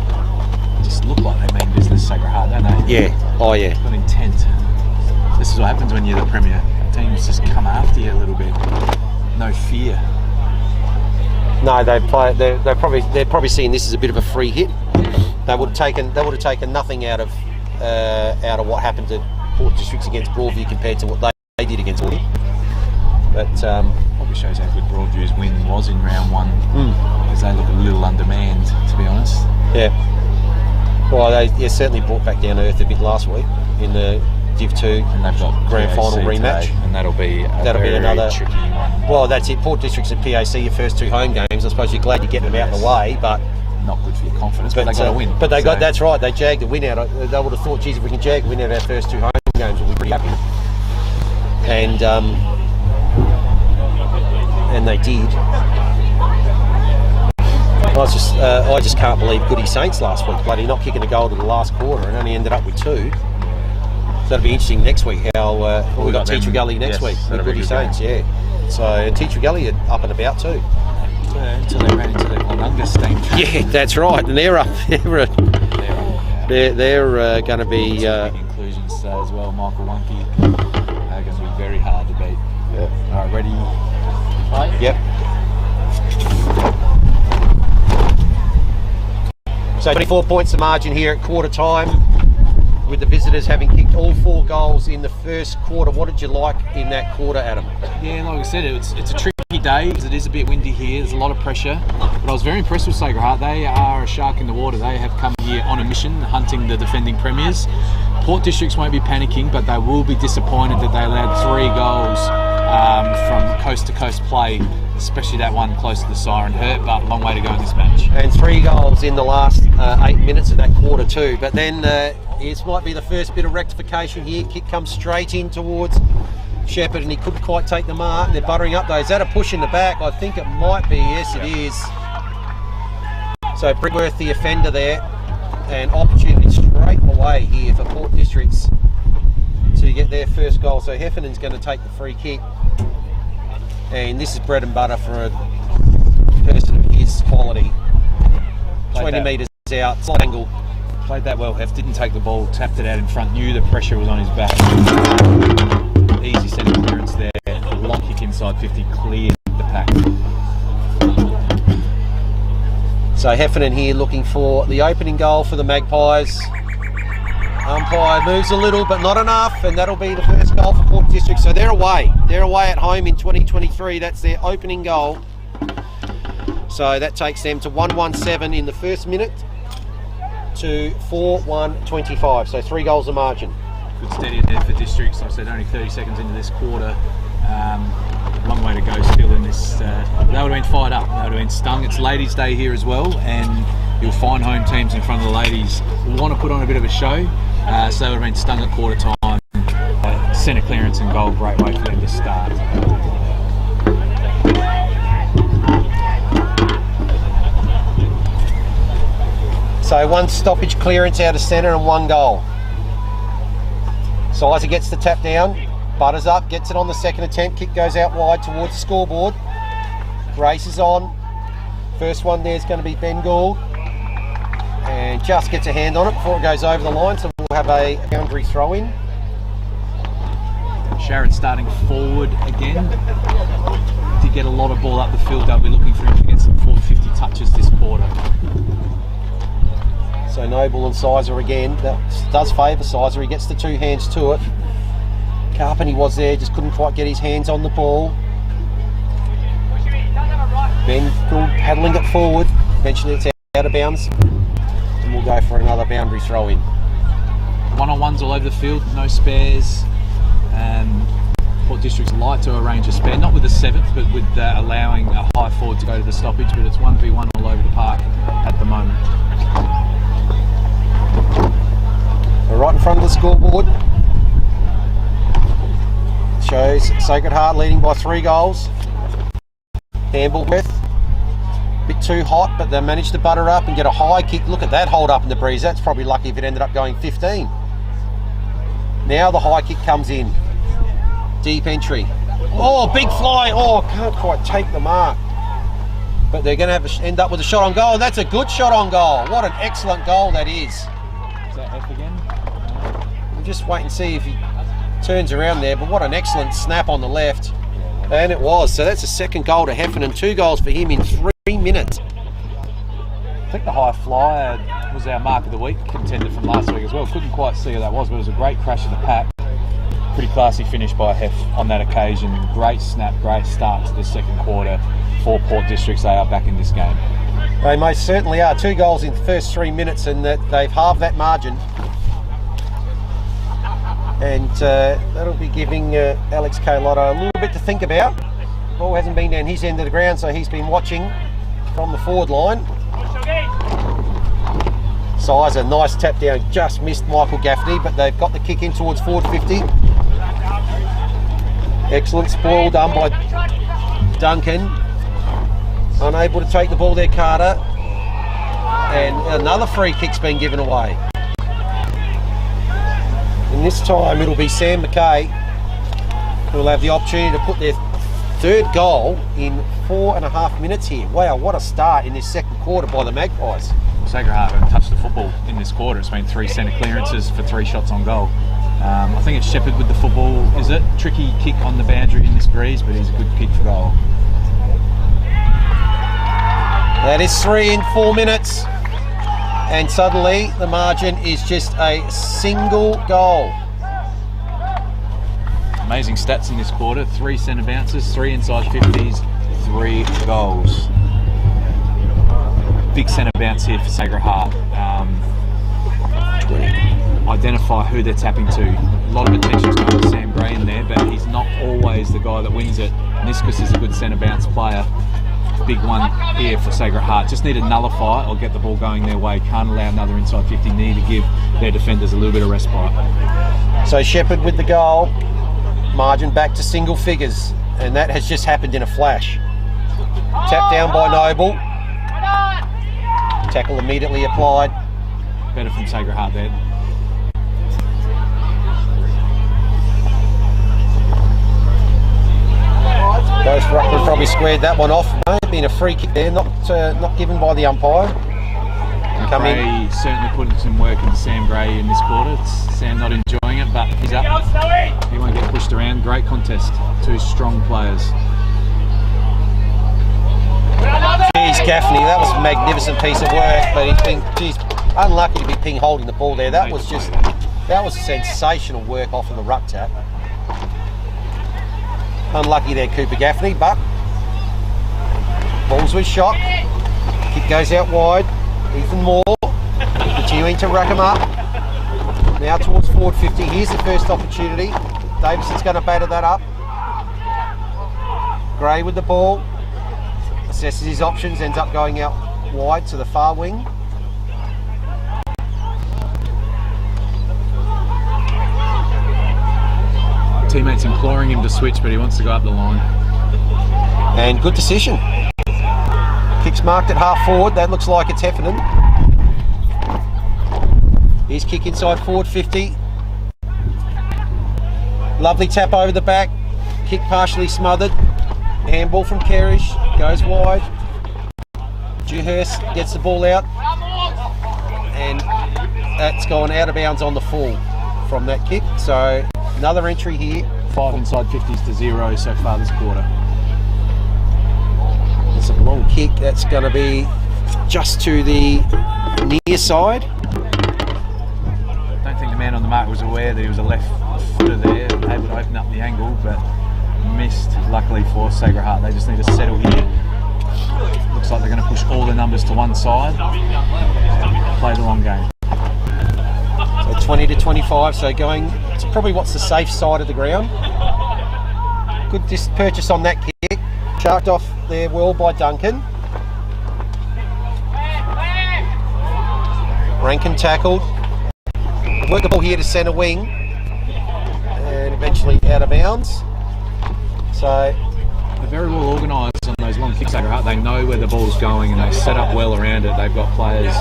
Speaker 2: Just look like they mean business, Sacred Heart, don't they?
Speaker 1: Yeah. Oh, yeah.
Speaker 2: Got intent. This is what happens when you're the Premier. Teams just come after you a little bit. No fear.
Speaker 1: No, they're probably seeing this as a bit of a free hit. They would have taken nothing out of what happened to Port Districts against Broadview compared to what they did against Footy. But
Speaker 2: Probably shows how good Broadview's win was in round one, because they look a little undermanned, to be honest.
Speaker 1: yeah, well, they certainly brought back down to earth a bit last week in the Div 2
Speaker 2: And they've got
Speaker 1: grand
Speaker 2: PAC
Speaker 1: final rematch.
Speaker 2: today, and that'll be
Speaker 1: another
Speaker 2: tricky one.
Speaker 1: Well, that's it. Port Districts and PAC, your first two home games. I suppose you're glad you get them out of the way, but
Speaker 2: Not good for your confidence, but they got to win.
Speaker 1: But they
Speaker 2: so.
Speaker 1: that's right. They jagged the win out. They would have thought, geez, if we can jag the win out of our first two home games, we'll be pretty happy. And they did. I just can't believe Goody Saints last week, bloody not kicking a goal to the last quarter and only ended up with two. So that'll be interesting next week how we've got Teacher Gully next week with Goody Saints, yeah. So and Teacher Gully are up and about too.
Speaker 2: Until they ran into the Onunga steam train.
Speaker 1: Yeah, that's right, and they're up. They're going to be.
Speaker 2: Big inclusions today as well. Michael Wunke. They're going to be very hard to beat.
Speaker 1: Yeah.
Speaker 2: All right, ready?
Speaker 1: Yep. So 24 points the margin here at quarter time, with the visitors having kicked all 4 goals in the first quarter. What did you like in that quarter, Adam?
Speaker 2: Yeah, like I said, it's a tricky day because it is a bit windy here. There's a lot of pressure, but I was very impressed with Sacred Heart. They are a shark in the water. They have come here on a mission, hunting the defending premiers. Port Districts won't be panicking, but they will be disappointed that they allowed 3 goals from coast to coast play, especially that one close to the siren. Hurt, but long way to go in this match.
Speaker 1: And 3 goals in the last 8 minutes of that quarter too. But then it might be the first bit of rectification here. Kick comes straight in towards Shepherd and he couldn't quite take the mark. They're buttering up though. Is that a push in the back? I think it might be. Yes, it is. So Brickworth the offender there, and opportunity straight away here for Port Districts to get their first goal. So Heffernan's going to take the free kick, and this is bread and butter for a person of his quality. 20 metres out, slight angle.
Speaker 2: Played that well, Heff. Didn't take the ball, tapped it out in front, knew the pressure was on his back. Easy centre clearance there. Long kick inside 50, cleared the pack.
Speaker 1: So Heffernan here looking for the opening goal for the Magpies. Umpire moves a little, but not enough, and that'll be the first goal for Port District. So they're away. They're away at home in 2023. That's their opening goal. So that takes them to 1-1-7 in the first minute to 4-1-25. So 3 goals the margin.
Speaker 2: Good steady ahead for Districts. Like I said, only 30 seconds into this quarter. long way to go still in this. They would have been fired up. They would have been stung. It's Ladies' Day here as well, and you'll find home teams in front of the ladies will want to put on a bit of a show. So they would have been stung at quarter time. Centre clearance and goal, great way for them to start.
Speaker 1: So one stoppage clearance out of centre and one goal. Sizer gets the tap down, butters up, gets it on the second attempt, kick goes out wide towards the scoreboard. Races on. First one there's going to be Ben Gould. And just gets a hand on it before it goes over the line, so we'll have a boundary throw in.
Speaker 2: Sharrett starting forward again. To get a lot of ball up the field, they'll be looking for him to get some 450 touches this quarter.
Speaker 1: So Noble and Sizer again. That does favour Sizer. He gets the two hands to it. Carpenter was there, just couldn't quite get his hands on the ball. Ben Gould paddling it forward. Eventually it's out of bounds. And we'll go for another boundary throw in.
Speaker 2: One-on-ones all over the field, no spares. Port District's like to arrange a spare, not with the seventh, but with allowing a high forward to go to the stoppage, but it's 1v1 all over the park at the moment.
Speaker 1: We're right in front of the scoreboard. Shows Sacred Heart leading by 3 goals. Hamblewith, a bit too hot, but they managed to butter up and get a high kick. Look at that hold up in the breeze. That's probably lucky if it ended up going 15. Now the high kick comes in. Deep entry. Oh, big fly. Oh, can't quite take the mark. But they're going to have end up with a shot on goal, and that's a good shot on goal. What an excellent goal that is.
Speaker 2: Is that F again?
Speaker 1: We'll just wait and see if he turns around there, but what an excellent snap on the left. And it was. So that's a second goal to Heffernan, 2 goals for him in 3 minutes.
Speaker 2: I think the high flyer was our mark of the week contender from last week as well. Couldn't quite see who that was, but it was a great crash of the pack. Pretty classy finish by Hef on that occasion. Great snap, great start to the second quarter for Port Districts. They are back in this game.
Speaker 1: They most certainly are. 2 goals in the first 3 minutes, and that they've halved that margin. And that'll be giving Alex Carlotta a little bit to think about. Ball hasn't been down his end of the ground, so he's been watching from the forward line. Sizer, nice tap down, just missed Michael Gaffney, but they've got the kick in towards forward 50. Excellent spoil done by Duncan. Unable to take the ball there, Carter. And another free kick's been given away. And this time it'll be Sam McKay who'll have the opportunity to put their 3rd goal in 4.5 minutes here. Wow, what a start in this second quarter by the Magpies.
Speaker 2: Sacred Heart haven't touched the football in this quarter. It's been 3 centre clearances for 3 shots on goal. I think it's Shepherd with the football, is it? Tricky kick on the boundary in this breeze, but he's a good kick for goal.
Speaker 1: That is 3 in 4 minutes. And suddenly the margin is just a single goal.
Speaker 2: Amazing stats in this quarter. 3 centre bounces, 3 inside 50s, 3 goals. Big centre bounce here for Sacred Heart. Identify who they're tapping to. A lot of attention's going to Sam Gray in there, but he's not always the guy that wins it. Niskus is a good centre bounce player. Big one here for Sacred Heart. Just need to nullify or get the ball going their way. Can't allow another inside 50. Need to give their defenders a little bit of respite.
Speaker 1: So Shepherd with the goal. Margin back to single figures. And that has just happened in a flash. Tap down by Noble. Tackle immediately applied.
Speaker 2: Better from Sacred Heart there.
Speaker 1: Those Ruckman probably squared that one off. May have been a free kick there, not given by the umpire. Come
Speaker 2: Gray
Speaker 1: in.
Speaker 2: certainly putting some work into Sam Gray in this quarter. Sam not enjoying it, but he's up. He won't get pushed around. Great contest. 2 strong players.
Speaker 1: Geez, Gaffney, that was a magnificent piece of work, but he's been, unlucky to be ping holding the ball there. That was sensational work off of the ruck tap. Unlucky there, Cooper Gaffney, but balls with shot. Kick goes out wide. Ethan Moore continuing to rack him up. Now towards forward 50. Here's the first opportunity. Davison's going to batter that up. Gray with the ball, assesses his options, ends up going out wide to the far wing.
Speaker 2: Teammates imploring him to switch, but he wants to go up the line.
Speaker 1: And good decision. Kick's marked at half forward. That looks like it's Heffernan. His kick inside forward 50. Lovely tap over the back. Kick partially smothered. Handball from Kerrish. Goes wide. Dewhurst gets the ball out. And that's gone out of bounds on the full from that kick. So another entry here.
Speaker 2: 5 inside 50s to 0 so far this quarter.
Speaker 1: It's a long kick. That's going to be just to the near side.
Speaker 2: I don't think the man on the mark was aware that he was a left footer there, able to open up the angle, but missed, luckily for Sacred Heart. They just need to settle here. Looks like they're going to push all the numbers to one side. Play the long game.
Speaker 1: So 20 to 25, so going to probably what's the safe side of the ground. Good purchase on that kick. Sharked off there well by Duncan. Rankin tackled. Work the ball here to centre wing. And eventually out of bounds. So
Speaker 2: they're very well organised on those long kicks. They know where the ball's going and they set up well around it. They've got players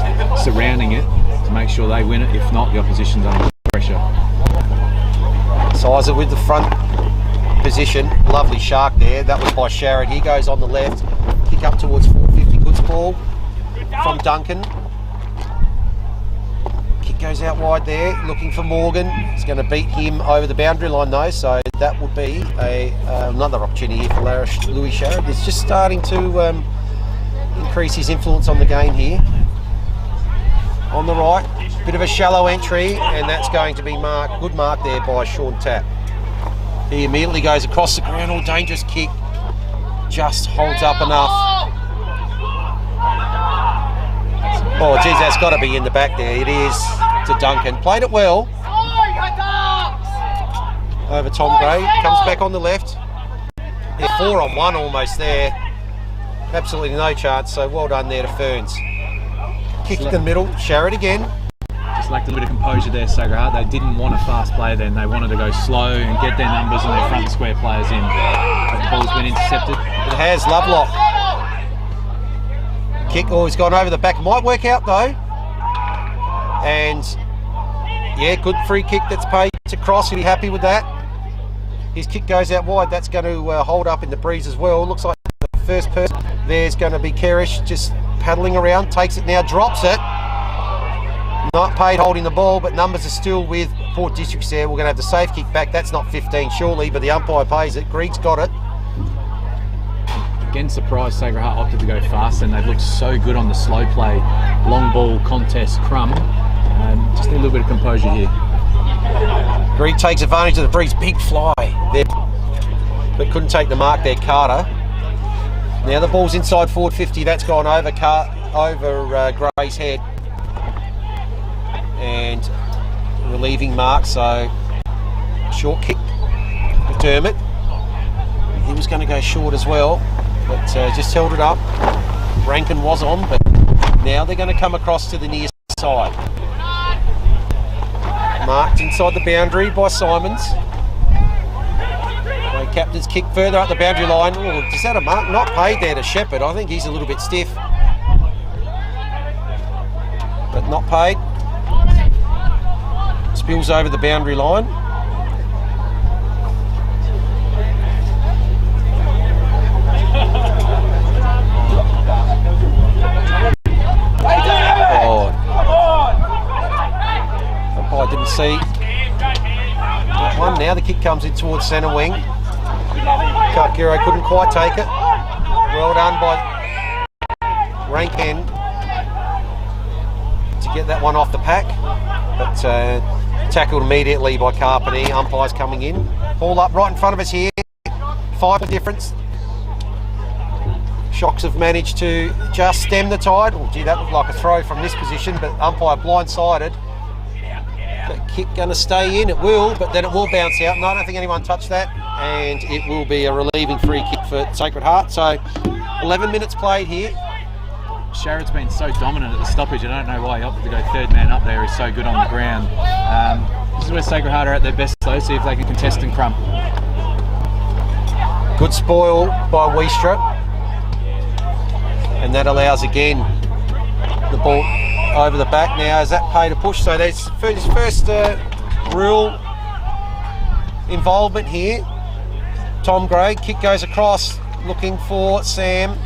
Speaker 2: surrounding it to make sure they win it. If not, the opposition's under pressure.
Speaker 1: Sizer with the front position. Lovely shark there. That was by Sharrett. He goes on the left. Kick up towards 450. Good ball from Duncan. Kick goes out wide there. Looking for Morgan. He's going to beat him over the boundary line though. So that would be another opportunity here for Louis Sharrett. He's just starting to increase his influence on the game here. On the right. Bit of a shallow entry. And that's going to be marked. Good mark there by Sean Tapp. He immediately goes across the ground, all dangerous kick, just holds up enough. Oh geez, that's got to be in the back there. It is to Duncan. Played it well. Over Tom Gray, comes back on the left. They're 4-on-1 almost there. Absolutely no chance, so well done there to Ferns. Kick in the middle, Sharrett again.
Speaker 2: Just lacked a bit of composure there, Sacred Heart. They didn't want a fast play then. They wanted to go slow and get their numbers and their front square players in. But the ball's been intercepted.
Speaker 1: It has, Lovelock. Kick, he's gone over the back. Might work out though. And yeah, good free kick that's paid to Cross. He'll be happy with that. His kick goes out wide. That's going to hold up in the breeze as well. Looks like the first person there's going to be Kerrish, just paddling around. Takes it now, drops it. Not paid holding the ball, but numbers are still with Port Districts there. We're going to have the safe kick back. That's not 15 surely, but the umpire pays it. Greig's got it.
Speaker 2: Again, surprised Sacred Heart opted to go fast, and they've looked so good on the slow play, long ball contest crumb. Just need a little bit of composure here.
Speaker 1: Greig takes advantage of the breeze. Big fly there, but couldn't take the mark there, Carter. Now the ball's inside forward 50. That's gone over Gray's head. And relieving mark, so short kick for Dermott. He was going to go short as well, but just held it up. Rankin was on, but now they're going to come across to the near side. Marked inside the boundary by Simons. The captain's kick further up the boundary line. Oh, is that a mark? Not paid there to Shepherd. I think he's a little bit stiff, but not paid. Spills over the boundary line. Oh. I didn't see that one. Now the kick comes in towards centre wing. Kakiro couldn't quite take it. Well done by Rankin to get that one off the pack. But tackled immediately by Carpenter. Umpires coming in. Ball up right in front of us here. 5 difference. Shocks have managed to just stem the tide. Oh, gee, that looked like a throw from this position, but umpire blindsided. That kick going to stay in? It will, but then it will bounce out. No, I don't think anyone touched that. And it will be a relieving free kick for Sacred Heart. So 11 minutes played here.
Speaker 2: Sharrett's been so dominant at the stoppage. I don't know why he opted to go third man up there. He's so good on the ground. This is where Sacred Heart are at their best though. See if they can contest and crump.
Speaker 1: Good spoil by Wiestra. And that allows again the ball over the back. Now is that pay to push? So there's his first real involvement here. Tom Gray, kick goes across, looking for Sam.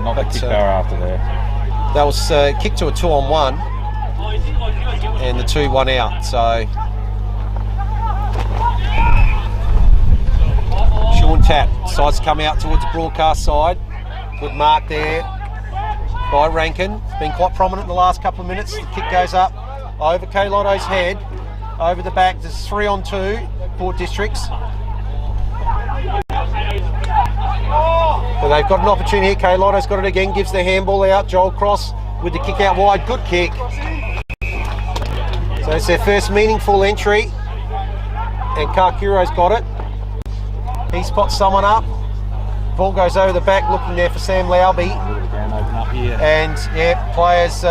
Speaker 2: Not the kick they were after there.
Speaker 1: That was kick to a 2-on-1, and the 2-1 out. So Sean Tapp decides to come out towards the broadcast side. Good mark there by Rankin. It's been quite prominent in the last couple of minutes. The kick goes up over Kay Lotto's head, over the back. There's 3-on-2, Port Districts. Well, they've got an opportunity here. Kay Lotto's got it again, gives the handball out. Joel Cross with the kick out wide. Good kick. So it's their first meaningful entry. And Karkuro's got it. He spots someone up. Ball goes over the back, looking there for Sam Laube. And yeah, players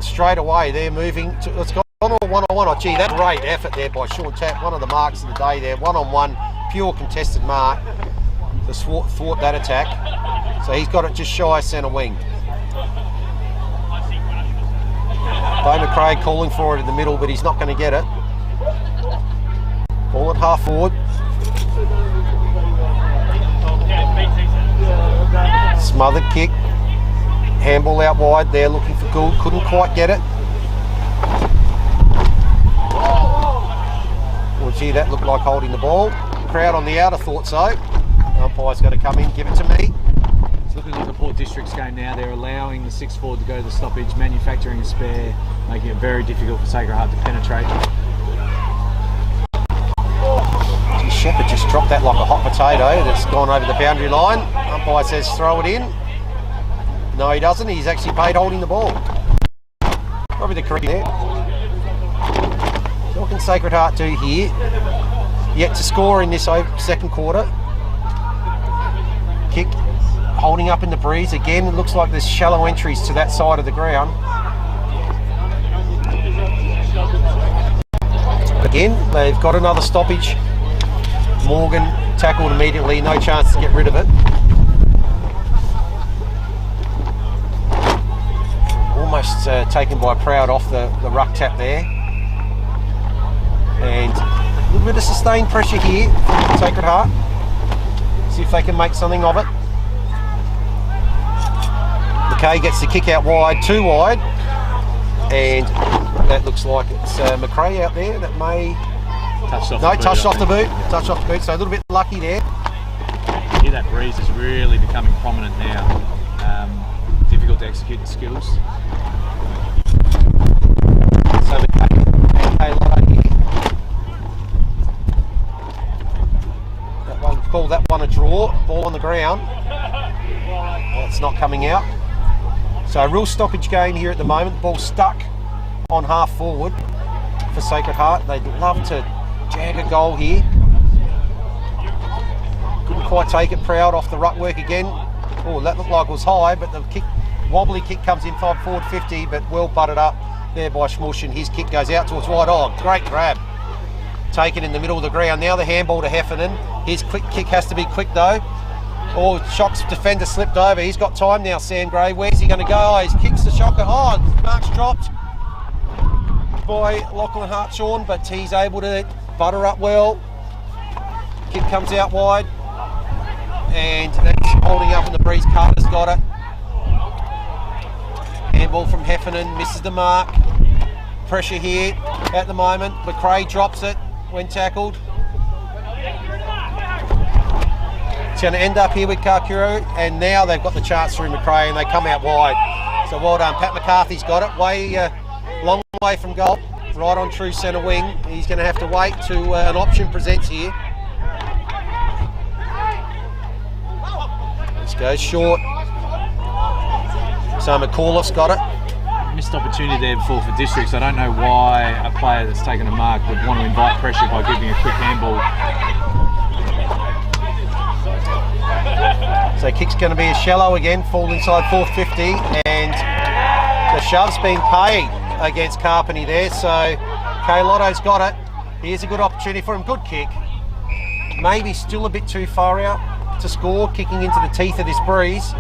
Speaker 1: straight away, they're moving to, let's go on a one-on-one. Oh gee, that great effort there by Sean Tapp, one of the marks of the day there, one-on-one, pure contested mark to thwart that attack. So he's got it just shy of centre wing. Bo McRae calling for it in the middle, but he's not going to get it. Ball at half forward. Smothered kick. Handball out wide there, looking for Gould. Couldn't quite get it. Well, gee, that looked like holding the ball. Crowd on the outer thought so. Umpire's got to come in, give it to me.
Speaker 2: It's looking like the Port Districts game now. They're allowing the 6 forward to go to the stoppage, manufacturing a spare, making it very difficult for Sacred Heart to penetrate.
Speaker 1: Shepherd just dropped that like a hot potato that's gone over the boundary line. Umpire says throw it in. No, he doesn't. He's actually paid holding the ball. Probably the correct there. What can Sacred Heart do here? Yet to score in this second quarter. Kick holding up in the breeze. Again, it looks like there's shallow entries to that side of the ground. Again, they've got another stoppage. Morgan tackled immediately, no chance to get rid of it. Almost taken by Proud off the ruck tap there. And a little bit of sustained pressure here from Sacred Heart. See if they can make something of it. McKay gets the kick out wide, too wide. And that looks like it's McRae out there that may... touched off the boot. Touched off the boot, so a little bit lucky there.
Speaker 2: Yeah, that breeze is really becoming prominent now. Difficult to execute the skills.
Speaker 1: So McKay Lotto here. Call that one a draw. Ball on the ground. That's not coming out. So a real stoppage game here at the moment. The ball's stuck on half forward for Sacred Heart. They'd love to jag a goal here. Couldn't quite take it. Proud off the ruck work again. Oh, that looked like it was high, but the wobbly kick comes in 5 forward 50, but well butted up there by Schmush, and his kick goes out towards wide. Oh, great grab. Taken in the middle of the ground. Now the handball to Heffernan. His quick kick has to be quick though. Oh, Shock's defender slipped over. He's got time now, Sam Gray. Where's he going to go? Oh, he kicks the Shocker. Oh, mark's dropped by Lachlan Hartshorn, but he's able to butter up well. Kick comes out wide, and that's holding up in the breeze. Carter's got it. Handball from Heffernan, misses the mark. Pressure here at the moment. McRae drops it when tackled. It's going to end up here with Karkuro, and now they've got the chance through McRae, and they come out wide. So well done. Pat McCarthy's got it. Long way from goal. Right on true centre wing. He's going to have to wait till an option presents here. This goes short. So McAuliffe's got it.
Speaker 2: missed opportunity there before for Districts. I don't know why a player that's taken a mark would want to invite pressure by giving a quick handball.
Speaker 1: So kick's going to be a shallow again, fall inside 450, and the shove's been paid against Carpenty there, so K Lotto's got it. Here's a good opportunity for him, good kick. Maybe still a bit too far out to score, kicking into the teeth of this breeze.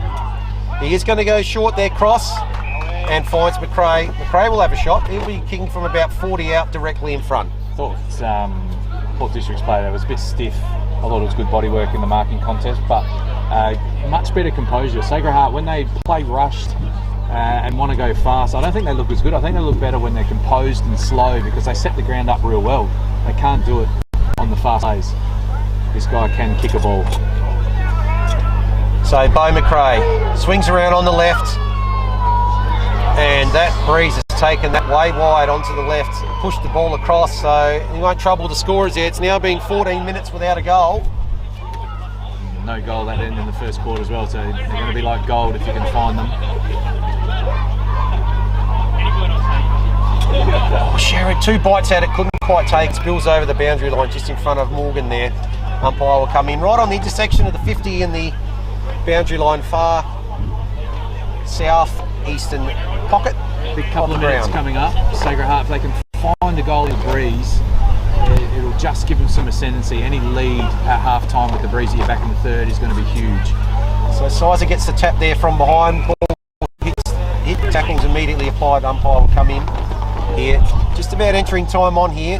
Speaker 1: He is going to go short there, cross, and finds McRae. McRae will have a shot. He'll be kicking from about 40 out directly in front.
Speaker 2: Thought Port District's player there was a bit stiff. I thought it was good body work in the marking contest, but much better composure. Sacred Heart, when they play rushed and want to go fast, I don't think they look as good. I think they look better when they're composed and slow because they set the ground up real well. They can't do it on the fast plays. This guy can kick a ball.
Speaker 1: So Beau McRae swings around on the left, and that breeze has taken that way wide onto the left, pushed the ball across, so he won't trouble the scorers there. It's now been 14 minutes without a goal.
Speaker 2: No goal that end in the first quarter as well, so they're going to be like gold if you can find them.
Speaker 1: Oh, Sherrod, 2 bites at it, couldn't quite take. Spills over the boundary line just in front of Morgan there. Umpire will come in right on the intersection of the 50 and the boundary line, far south eastern pocket.
Speaker 2: Big couple of minutes coming up. Sacred Heart, if they can find a goal in the breeze, it'll just give them some ascendancy. Any lead at half time with the breeze at your back in the third is going to be huge.
Speaker 1: So Sizer gets the tap there from behind. Ball hit, tackles immediately applied. Umpire will come in here. Just about entering time on here.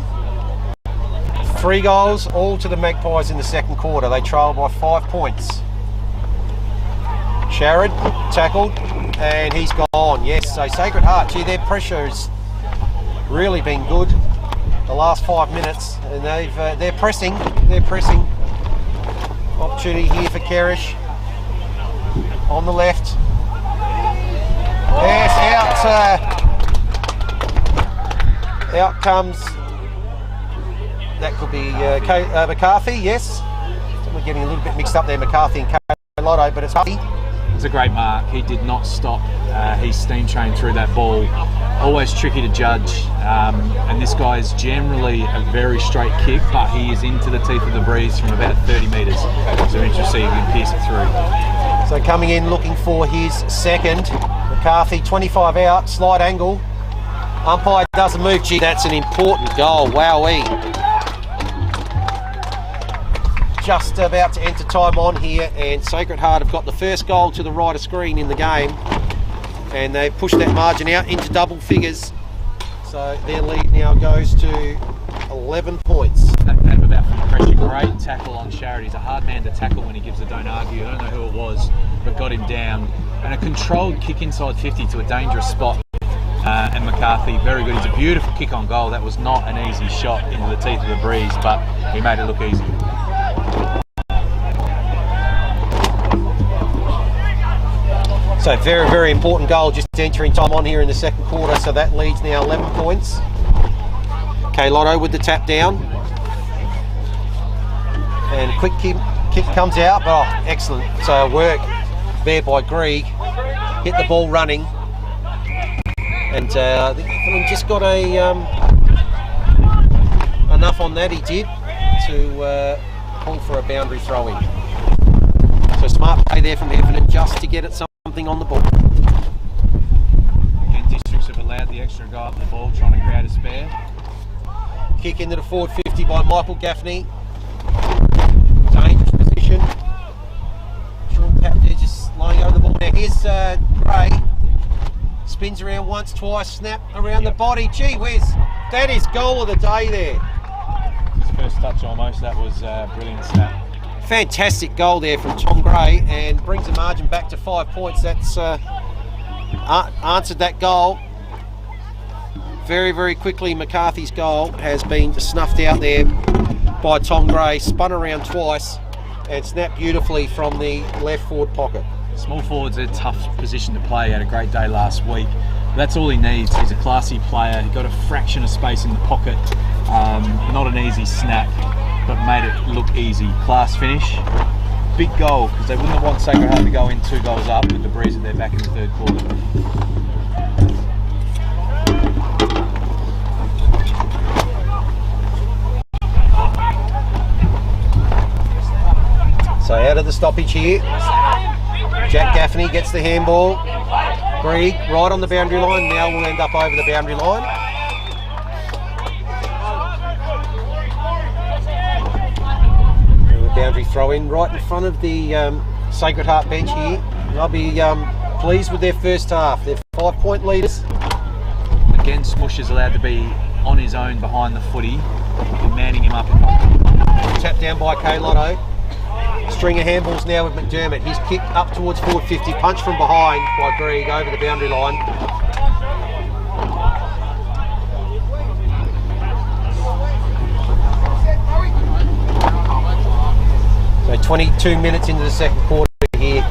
Speaker 1: 3 goals, all to the Magpies in the second quarter. They trail by 5 points. Sherrod tackled, and he's gone. Yes, so Sacred Heart, gee, their pressure has really been good the last 5 minutes, and they're pressing. Opportunity here for Kerrish on the left. Yes, out comes. That could be McCarthy. Yes, we're getting a little bit mixed up there, McCarthy and K Lotto, but it's Huffy.
Speaker 2: It's a great mark. He did not stop his steam train through that ball. Always tricky to judge, and this guy is generally a very straight kick, but he is into the teeth of the breeze from about 30 metres. So interesting, he can pierce it through.
Speaker 1: So coming in looking for his second, McCarthy, 25 out, slight angle. Umpire doesn't move. Gee, that's an important goal. Wowee. Just about to enter time on here, and Sacred Heart have got the first goal to the right of screen in the game, and they've pushed that margin out into double figures, so their lead now goes to 11 points.
Speaker 2: That came about from pressure. Great tackle on Sherrod. He's a hard man to tackle when he gives a don't argue. I don't know who it was, but got him down, and a controlled kick inside 50 to a dangerous spot. And McCarthy, very good. He's a beautiful kick on goal. That was not an easy shot into the teeth of the breeze, but he made it look easy.
Speaker 1: So very, very important goal just entering time on here in the second quarter. So that leads now 11 points. K Lotto with the tap down. And a quick kick comes out. Oh, excellent. So work there by Grieg. Hit the ball running. And I think Fulham just got enough on that, he did, to call for a boundary throw-in. So smart play there from Heffernan just to get it something on the ball.
Speaker 2: Again, Districts have allowed the extra guy up the ball, trying to create a spare.
Speaker 1: Kick into the forward 50 by Michael Gaffney. Dangerous position. Sean Pat there just lying over the ball. Now here's Gray. Spins around once, twice, snap around the body. Gee whiz, that is goal of the day there.
Speaker 2: His first touch almost, that was brilliant snap.
Speaker 1: Fantastic goal there from Tom Gray, and brings the margin back to 5 points. That's answered that goal very, very quickly. McCarthy's goal has been snuffed out there by Tom Gray, spun around twice and snapped beautifully from the left forward pocket.
Speaker 2: Small forwards are a tough position to play. He had a great day last week. That's all he needs. He's a classy player. He got a fraction of space in the pocket. Not an easy snap, but made it look easy. Class finish. Big goal, because they wouldn't have want Sacred Heart to go in 2 goals up with the breeze at their back in the third quarter.
Speaker 1: the stoppage here. Jack Gaffney gets the handball. Greig right on the boundary line. Now we'll end up over the boundary line. Boundary throw in right in front of the Sacred Heart bench here. They'll be pleased with their first half. They're 5-point leaders.
Speaker 2: Again, Smush is allowed to be on his own behind the footy and manning him up.
Speaker 1: Tapped down by K Lotto. String of handballs now with McDermott. His kick up towards forward 50. Punch from behind by Greig over the boundary line. So 22 minutes into the second quarter here.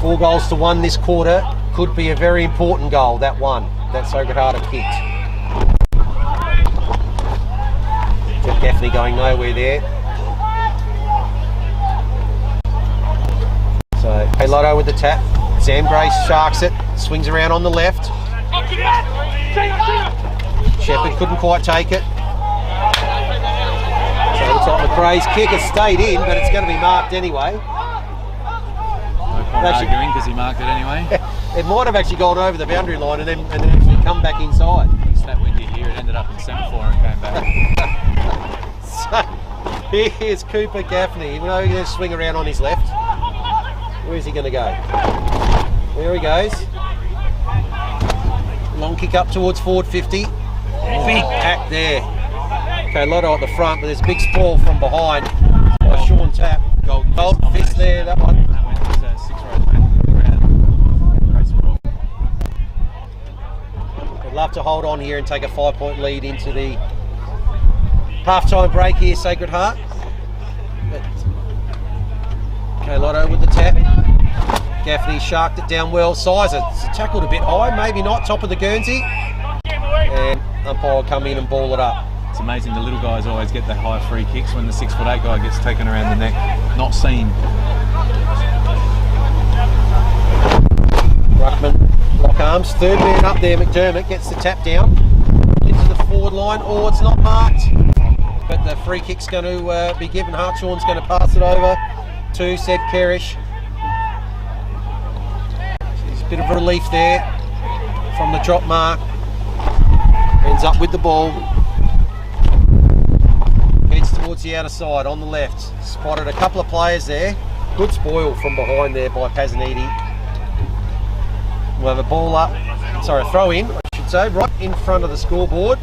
Speaker 1: 4 goals to 1 this quarter. Could be a very important goal, that one. That Sacred Heart have kicked. Jack Gaffney going nowhere there. So Lotto with the tap. Sam Grace sharks it. Swings around on the left. Shepherd couldn't quite take it. So it looks like McRae's kick has stayed in, but it's going to be marked anyway.
Speaker 2: No point arguing because he marked it anyway.
Speaker 1: It might have actually gone over the boundary line and then actually come back inside.
Speaker 2: It's that windy here. It ended up in semaphore and came back.
Speaker 1: So here's Cooper Gaffney. You know, he's going to swing around on his left. Where's he going to go? There he goes. Long kick up towards forward 50. Big pack there. Okay, Lotto at the front, but there's a big sprawl from behind by Sean Tapp. Golden fist there, that one.
Speaker 2: That went 6 rows back in the crowd. Great sprawl.
Speaker 1: I'd love to hold on here and take a 5-point lead into the half-time break here, Sacred Heart. Okay, Lotto with the tap. Gaffney sharked it down well. Sizer, it's tackled a bit high, maybe not. Top of the Guernsey. And umpire will come in and ball it up.
Speaker 2: It's amazing the little guys always get the high free kicks when the 6'8" guy gets taken around the neck. Not seen.
Speaker 1: Ruckman, lock arms. Third man up there, McDermott gets the tap down. Into the forward line. Oh, it's not marked. But the free kick's going to be given. Hartshorn's going to pass it over to Seb Kerish. There's a bit of relief there from the drop mark. Ends up with the ball. Heads towards the outer side on the left. Spotted a couple of players there. Good spoil from behind there by Pazaniti. We'll have a ball up. Sorry, a throw in, I should say, right in front of the scoreboard.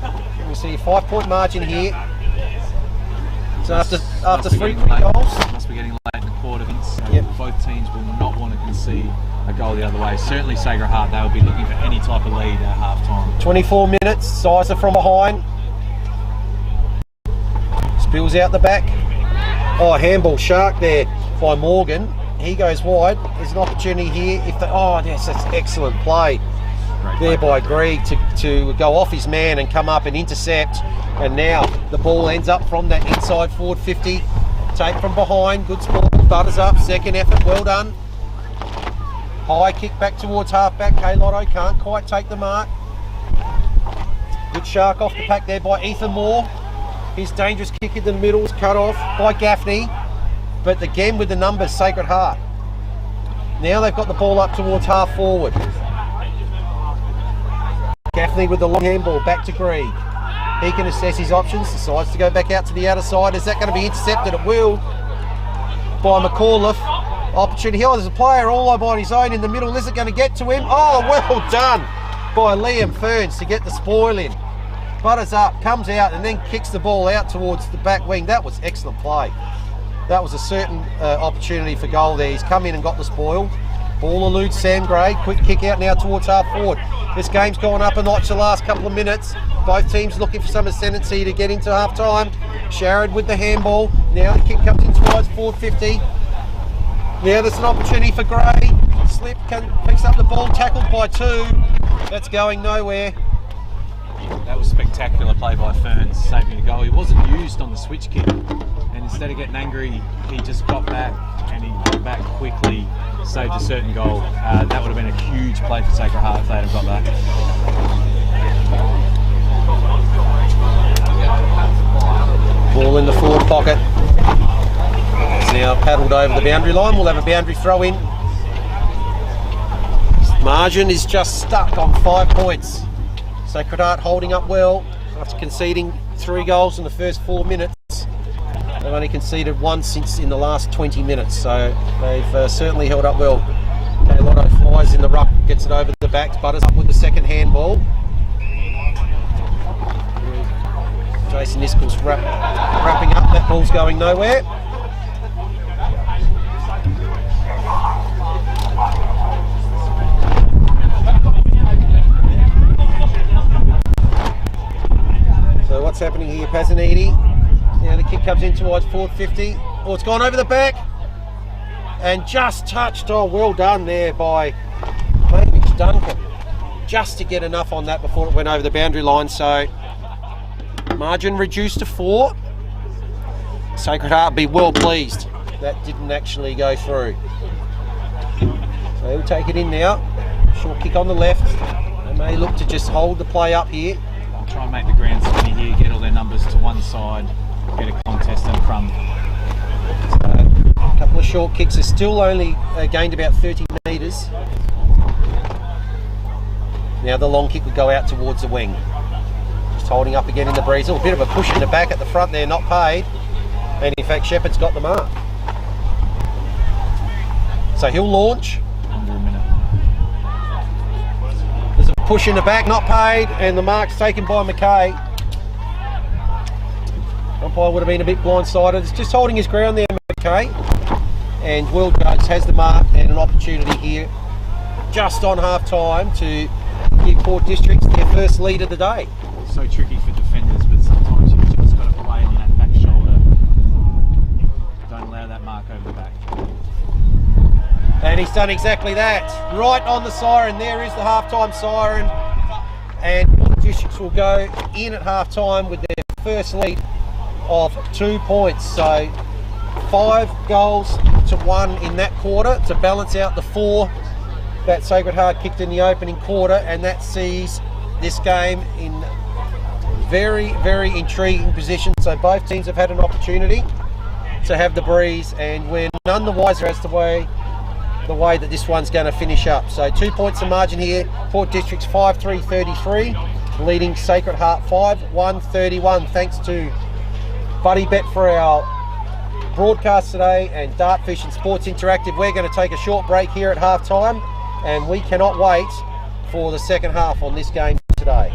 Speaker 1: We see a 5-point margin here. So after 3 quick goals.
Speaker 2: Must be getting late in the quarter, Vince.
Speaker 1: Yep.
Speaker 2: Both teams will not want to concede a goal the other way. Certainly Sacred Heart, they'll be looking for any type of lead at half time.
Speaker 1: 24 minutes, Sizer from behind. Spills out the back. Oh, handball shark there by Morgan. He goes wide. There's an opportunity here. Yes, that's excellent play there by Greig to go off his man and come up and intercept. And now the ball ends up from that inside forward 50. Take from behind. Good sport. Butters up. Second effort. Well done. High kick back towards halfback. K Lotto can't quite take the mark. Good shark off the pack there by Ethan Moore. His dangerous kick in the middle is cut off by Gaffney. But again with the numbers, Sacred Heart. Now they've got the ball up towards half forward. Gaffney with the long handball back to Greig. He can assess his options, decides to go back out to the outer side. Is that going to be intercepted? It will. By McAuliffe. Opportunity. Oh, there's a player all on his own in the middle. Is it going to get to him? Oh, well done by Liam Ferns to get the spoil in. Butters up, comes out and then kicks the ball out towards the back wing. That was excellent play. That was a certain opportunity for goal there. He's come in and got the spoil. Ball eludes Sam Gray. Quick kick out now towards half forward. This game's gone up a notch the last couple of minutes. Both teams looking for some ascendancy to get into half time. Sharrod with the handball. Now the kick comes in towards forward 50. Now there's an opportunity for Gray. Slip, picks up the ball, tackled by 2. That's going nowhere.
Speaker 2: That was spectacular play by Ferns, saving a goal. He wasn't used on the switch kick, and instead of getting angry, he just got back and he got back quickly, saved a certain goal. That would have been a huge play for Sacred Heart if they'd have got that. Ball
Speaker 1: in the forward pocket. It's now now paddled over the boundary line. We'll have a boundary throw in. Margin is just stuck on 5 points. Sacred Heart holding up well after conceding 3 goals in the first 4 minutes. They've only conceded 1 since in the last 20 minutes, so they've certainly held up well. Okay, Lotto flies in the ruck, gets it over the back, butters up with the second handball. Jason Nichols wrapping up, that ball's going nowhere. So what's happening here, Pasaniti? Now the kick comes in towards forward 50. Oh, it's gone over the back and just touched. Oh, well done there by Hamish Duncan, just to get enough on that before it went over the boundary line. So margin reduced to 4. Sacred Heart be well pleased that didn't actually go through. So he'll take it in now. Short kick on the left. They may look to just hold the play up here.
Speaker 2: Try and make the ground skinny here, get all their numbers to one side, get a contest and crumb.
Speaker 1: So, a couple of short kicks are still only gained about 30 metres. Now the long kick would go out towards the wing. Just holding up again in the breeze. A bit of a push in the back at the front there, not paid. And in fact, Shepherd's got the mark. So he'll launch.
Speaker 2: Under a minute.
Speaker 1: There's a push in the back, not paid, and the mark's taken by McKay. Umpire would have been a bit blindsided. It's just holding his ground there, McKay. And Will Judge has the mark and an opportunity here just on half time to give Port Districts their first lead of the day.
Speaker 2: So tricky for defenders, but sometimes you've just got to play on that back shoulder. Don't allow that mark over the back.
Speaker 1: And he's done exactly that. Right on the siren. There is the half-time siren. And Port Districts will go in at half-time with their first lead of 2 points. So 5 goals to 1 in that quarter to balance out the 4 that Sacred Heart kicked in the opening quarter, and that sees this game in very, very intriguing position. So both teams have had an opportunity to have the breeze, and we're none the wiser as to the way that this one's going to finish up. So 2 points of margin here. Port Districts 5-3-33, leading Sacred Heart 5-1-31. Thanks to Buddy Bet for our broadcast today and Dartfish and Sports Interactive. We're going to take a short break here at half time, and we cannot wait for the second half on this game today.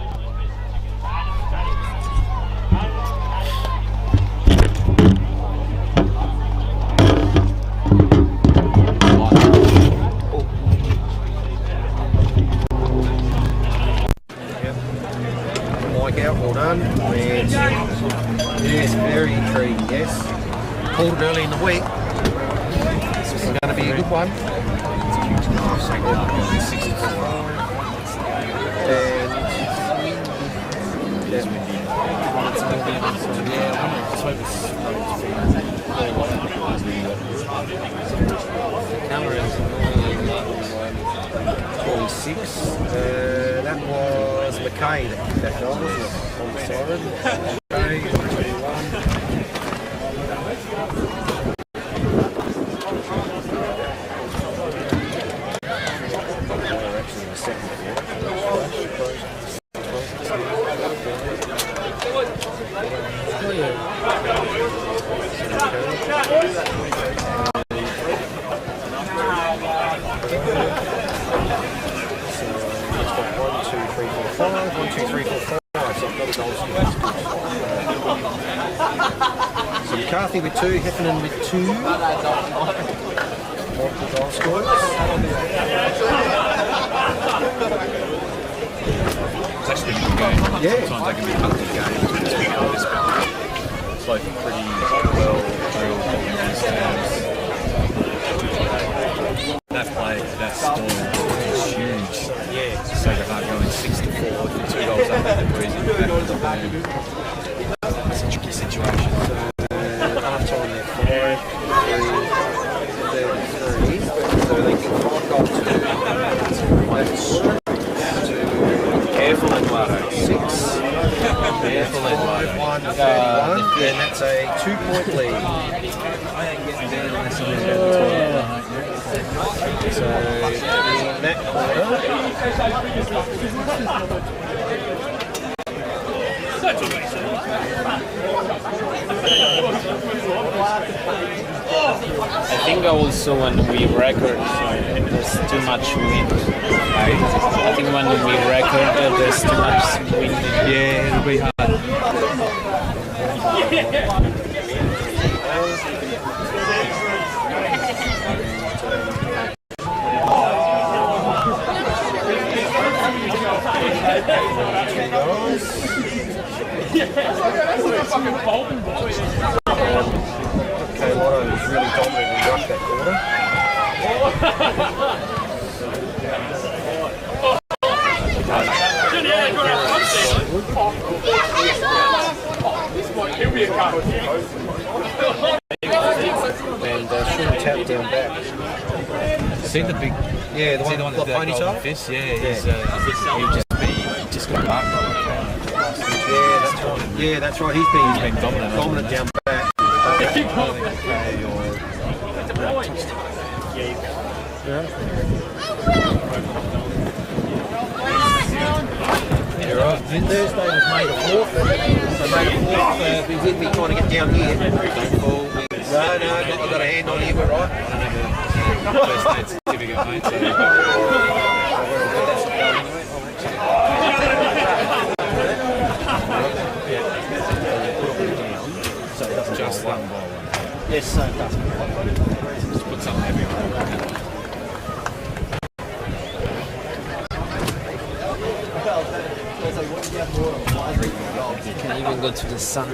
Speaker 1: Mike out, well done. And yes, very intriguing, yes. Called it early in the week. This is going to be a good one. That was McKay that kicked that goal, wasn't it? On the siren. McCarthy with 2, Heffernan with 2. Multiple goal scorers.
Speaker 2: It's actually been a good game.
Speaker 1: Yeah.
Speaker 2: Sometimes they can be ugly games. It's both pretty well drilled these teams. That play, that score is huge. Yeah. Sacred Heart going 6-4 with 2 goals up at the breeze in the back of the boom. It's a tricky situation.
Speaker 1: Half-time there, 5-3-33. So they kick 5 goals to
Speaker 2: Careful, Eduardo.
Speaker 1: 6. Careful, Eduardo. 1-31. And that's a 2-point lead.
Speaker 3: I ain't getting down unless
Speaker 4: I think also when we record, there's too much wind. I think when we record, there's too much wind.
Speaker 2: Yeah, it'll be hard.
Speaker 1: Okay, Lotto was really dominant and rushed that corner. And shouldn't tap down back.
Speaker 2: See the big,
Speaker 1: Yeah, the
Speaker 2: see
Speaker 1: one
Speaker 2: the one
Speaker 1: with
Speaker 2: with
Speaker 1: the
Speaker 2: the
Speaker 1: ponytail?
Speaker 2: golden fist? Yeah, he'll just got marked.
Speaker 1: Yeah, that's right. He's been
Speaker 2: dominant
Speaker 1: down back.
Speaker 2: You're right.
Speaker 1: Thursday was made a fourth. So made a fourth. He's with me trying to get down here.
Speaker 2: Don't fall.
Speaker 1: No, I've got a hand on you, we're right.
Speaker 2: First mate certificate, mate.
Speaker 1: So it doesn't
Speaker 2: Just
Speaker 1: go
Speaker 2: one
Speaker 1: away.
Speaker 2: ball.
Speaker 1: Yes, so it doesn't.
Speaker 2: Just put something heavy on it.
Speaker 4: You can even go to the sun.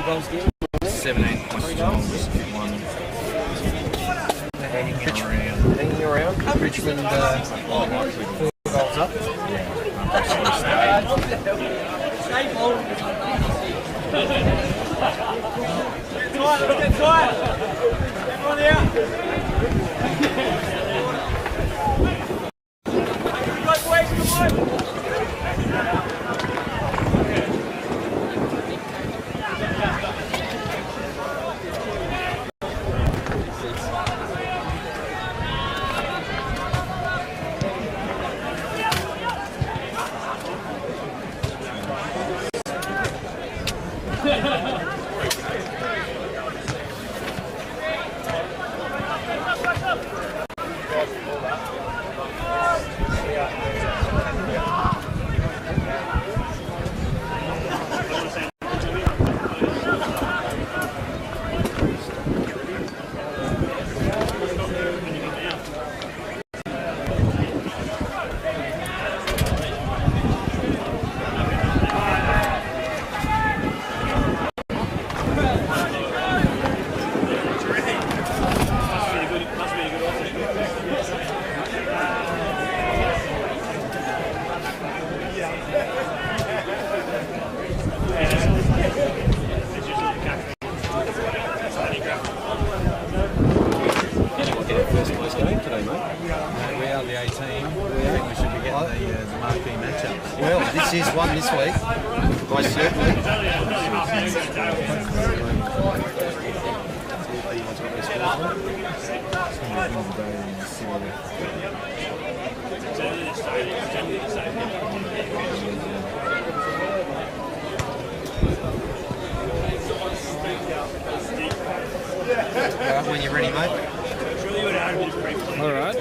Speaker 3: goals again?
Speaker 2: 17 points. One.
Speaker 1: Hanging around. Richmond 4 goals up. Well, this is one this week, most certainly. When you're ready, mate.
Speaker 3: All right.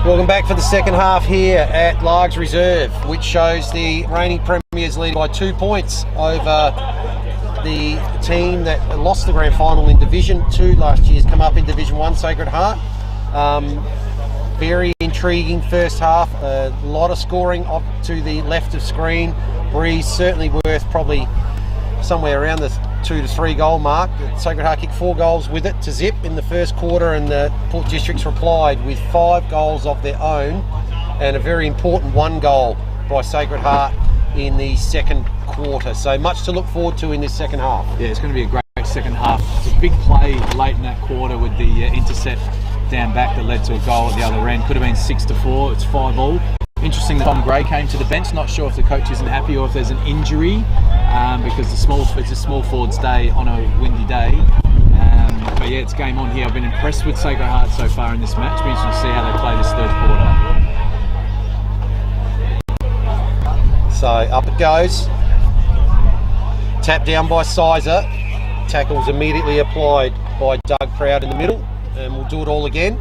Speaker 1: Welcome back for the second half here at Largs Reserve, which shows the reigning premiers lead by 2 points over the team that lost the grand final in Division 2 last year, has come up in Division 1, Sacred Heart. Very intriguing first half, a lot of scoring up to the left of screen. Breeze certainly worth probably somewhere around the 2 to 3 goal mark. Sacred Heart kicked 4 goals with it to zip in the first quarter, and the Port Districts replied with 5 goals of their own and a very important 1 goal by Sacred Heart in the second quarter. So much to look forward to in this second half.
Speaker 2: Yeah, it's going to be a great second half. It's a big play late in that quarter with the intercept down back that led to a goal at the other end. Could have been 6-4. It's 5-all. Interesting that Tom Gray came to the bench. Not sure if the coach isn't happy or if there's an injury, because it's a small forwards day on a windy day. But yeah, it's game on here. I've been impressed with Sacred Heart so far in this match. Be interesting to see how they play this third quarter.
Speaker 1: So up it goes. Tap down by Sizer. Tackles immediately applied by Doug Proud in the middle, and we'll do it all again.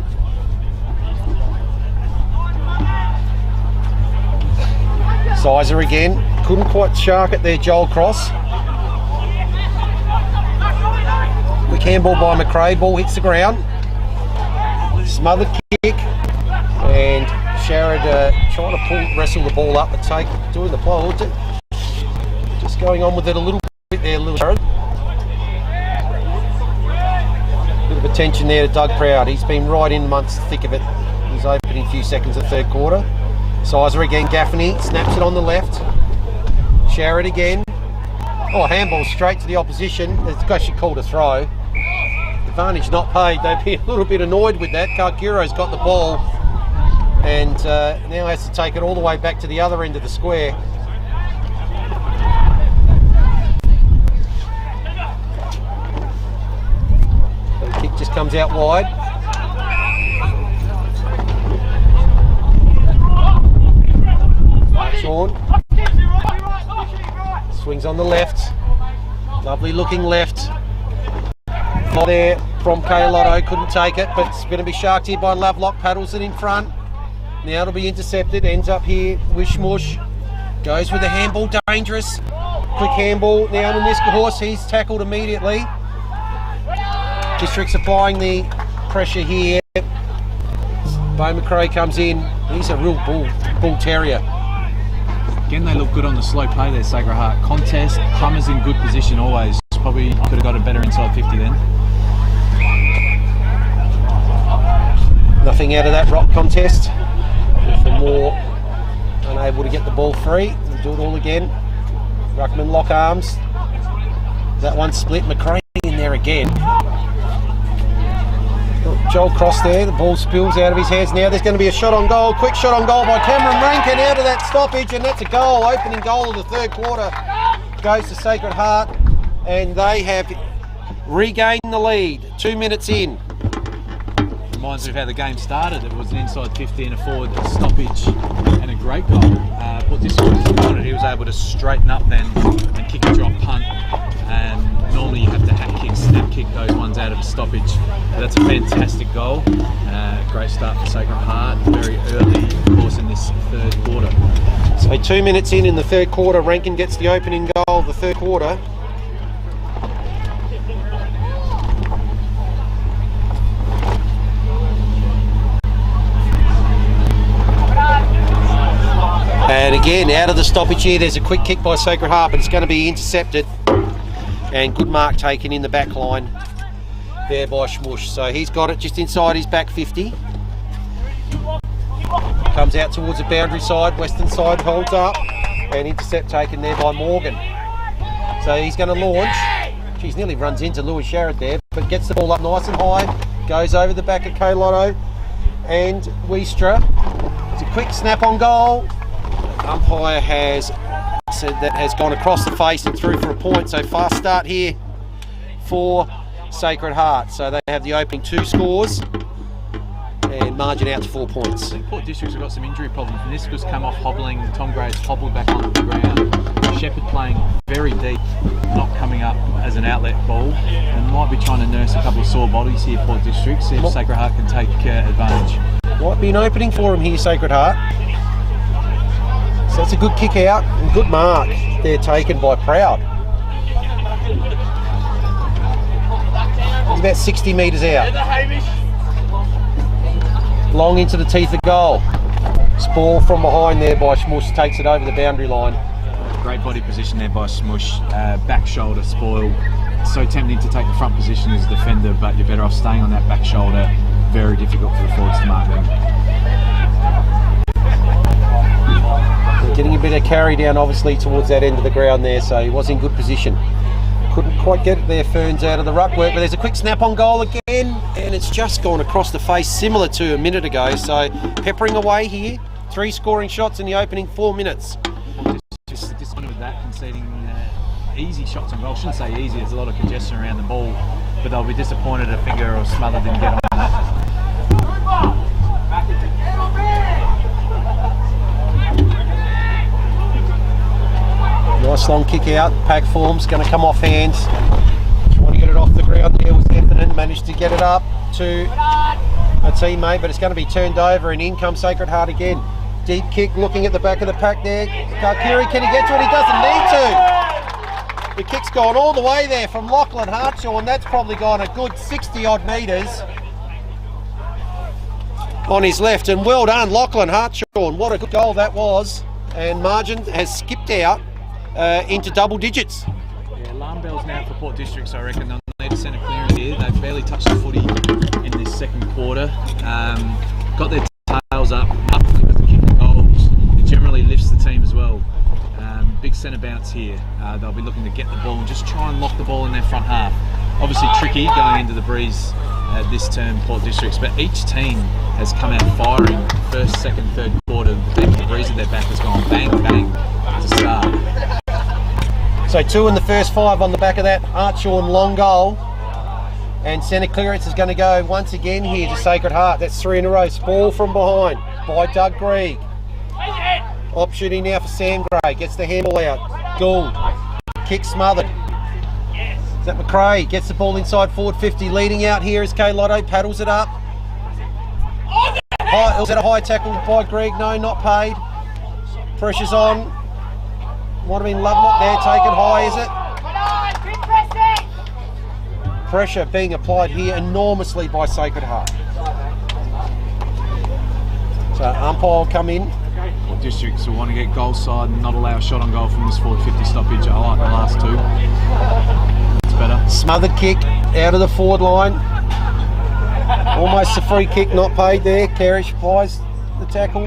Speaker 1: Sizer again, couldn't quite shark it there, Joel Cross. Quick handball by McRae, ball hits the ground. Smothered kick, and Sharrod trying to wrestle the ball up and doing the play. Just going on with it a little bit there, little Sharrod. Bit of attention there to Doug Proud. He's been right in amongst the thick of it. He's opening a few seconds of third quarter. Sizer again, Gaffney snaps it on the left. Sharrod again. Oh, handball straight to the opposition. It's actually called a throw. Advantage not paid. They'd be a little bit annoyed with that. Karkuro's got the ball and now has to take it all the way back to the other end of the square. The kick just comes out wide. Sean swings on the left, lovely looking left. Not there from Kaylotto, couldn't take it, but it's going to be sharked here by Lovelock. Paddles it in front. Now it'll be intercepted, ends up here. Wishmush goes with the handball, dangerous. Quick handball now to Niska Horse, he's tackled immediately. Districts applying the pressure here. Bo McRae comes in. He's a real bull terrier.
Speaker 2: Again, they look good on the slow play there, Sacred Heart. Contest, Plummer's in good position always. Probably could have got a better inside 50 then.
Speaker 1: Nothing out of that rock contest. For more, unable to get the ball free. We'll do it all again. Ruckman lock arms. That one split. McRae in there again. Joel Cross there. The ball spills out of his hands now. There's going to be a shot on goal. Quick shot on goal by Cameron Rankin out of that stoppage, and that's a goal. Opening goal of the third quarter goes to Sacred Heart, and they have regained the lead. 2 minutes in.
Speaker 2: Reminds me of how the game started. It was an inside 50 and a forward stoppage and a great goal. Port District was he was able to straighten up then and kick a drop punt. Normally you have to hack kick, snap kick those ones out of a stoppage. But that's a fantastic goal. Great start for Sacred Heart. Very early, of course, in this third quarter.
Speaker 1: So 2 minutes in the third quarter, Rankin gets the opening goal of the third quarter. And again, out of the stoppage here, there's a quick kick by Sacred Heart, but it's going to be intercepted. And good mark taken in the back line there by Schmush. So he's got it just inside his back 50. Comes out towards the boundary side, western side, holds up. And intercept taken there by Morgan. So he's going to launch. Geez, nearly runs into Lewis Sharrett there, but gets the ball up nice and high. Goes over the back of K-Lotto and Wiestra. It's a quick snap on goal. Umpire has said that has gone across the face and through for a point. So fast start here for Sacred Heart. So they have the opening 2 scores and margin out to 4 points.
Speaker 2: I think Port Districts have got some injury problems. Niskus come off hobbling. Tom Gray's hobbled back onto the ground. Shepherd playing very deep, not coming up as an outlet ball, and might be trying to nurse a couple of sore bodies here, Port Districts. See if Sacred Heart can take advantage.
Speaker 1: Might be an opening for him here, Sacred Heart. So that's a good kick out and good mark there taken by Proud. He's about 60 metres out. Long into the teeth of goal. Ball from behind there by Smush, takes it over the boundary line.
Speaker 2: Great body position there by Smush. Back shoulder spoil. So tempting to take the front position as a defender, but you're better off staying on that back shoulder. Very difficult for the forwards to mark them. Getting a bit of carry down obviously towards that end of the ground there, so he was in good position. Couldn't quite get it there, Ferns, out of the ruck work, but there's a quick snap on goal again, and it's just gone across the face, similar to a minute ago. So peppering away here, 3 scoring shots in the opening 4 minutes. Just disappointed with that, conceding easy shots on goal. Shouldn't say easy, there's a lot of congestion around the ball, but they'll be disappointed a finger or smother didn't get on that.
Speaker 1: Nice long kick out, pack form's going to come off hands. Trying to get it off the ground there was Heffernan, managed to get it up to a teammate, but it's going to be turned over and in comes Sacred Heart again. Deep kick looking at the back of the pack there. Karkiri, can he get to it? He doesn't need to. The kick's gone all the way there from Lachlan Hartshaw, and that's probably gone a good 60 odd metres on his left, and well done Lachlan Hartshaw, and what a good goal that was. And margin has skipped out into double digits.
Speaker 2: Yeah, alarm bells now for Port Districts, I reckon. They'll need a centre clearance here. They've barely touched the footy in this second quarter. Got their tails up because the kick goals. It generally lifts the team as well. Big centre bounce here. They'll be looking to get the ball and just try and lock the ball in their front half. Obviously tricky going into the breeze this term, Port Districts, but each team has come out firing first, second, third quarter. The team with the breeze at their back has gone bang, bang to start.
Speaker 1: So 2 in the first 5 on the back of that Artshaw and long goal. And centre clearance is going to go once again here to Sacred Heart. That's 3 in a row. Ball from behind by Doug Grieg. Opportunity now for Sam Gray. Gets the handball out. Gould. Kick smothered. Is that McRae? Gets the ball inside forward 50. Leading out here is K-Lotto. Paddles it up. High, was that a high tackle by Grieg? No, not paid. Pressure's on. Might have been Lovelock there, taken high, is it? pressure being applied here enormously by Sacred Heart. So umpire will come in.
Speaker 2: Port Districts will want to get goal side and not allow a shot on goal from this forward 50 stoppage. I like the last two. It's better.
Speaker 1: Smothered kick out of the forward line. Almost a free kick, not paid there. Carish applies the tackle.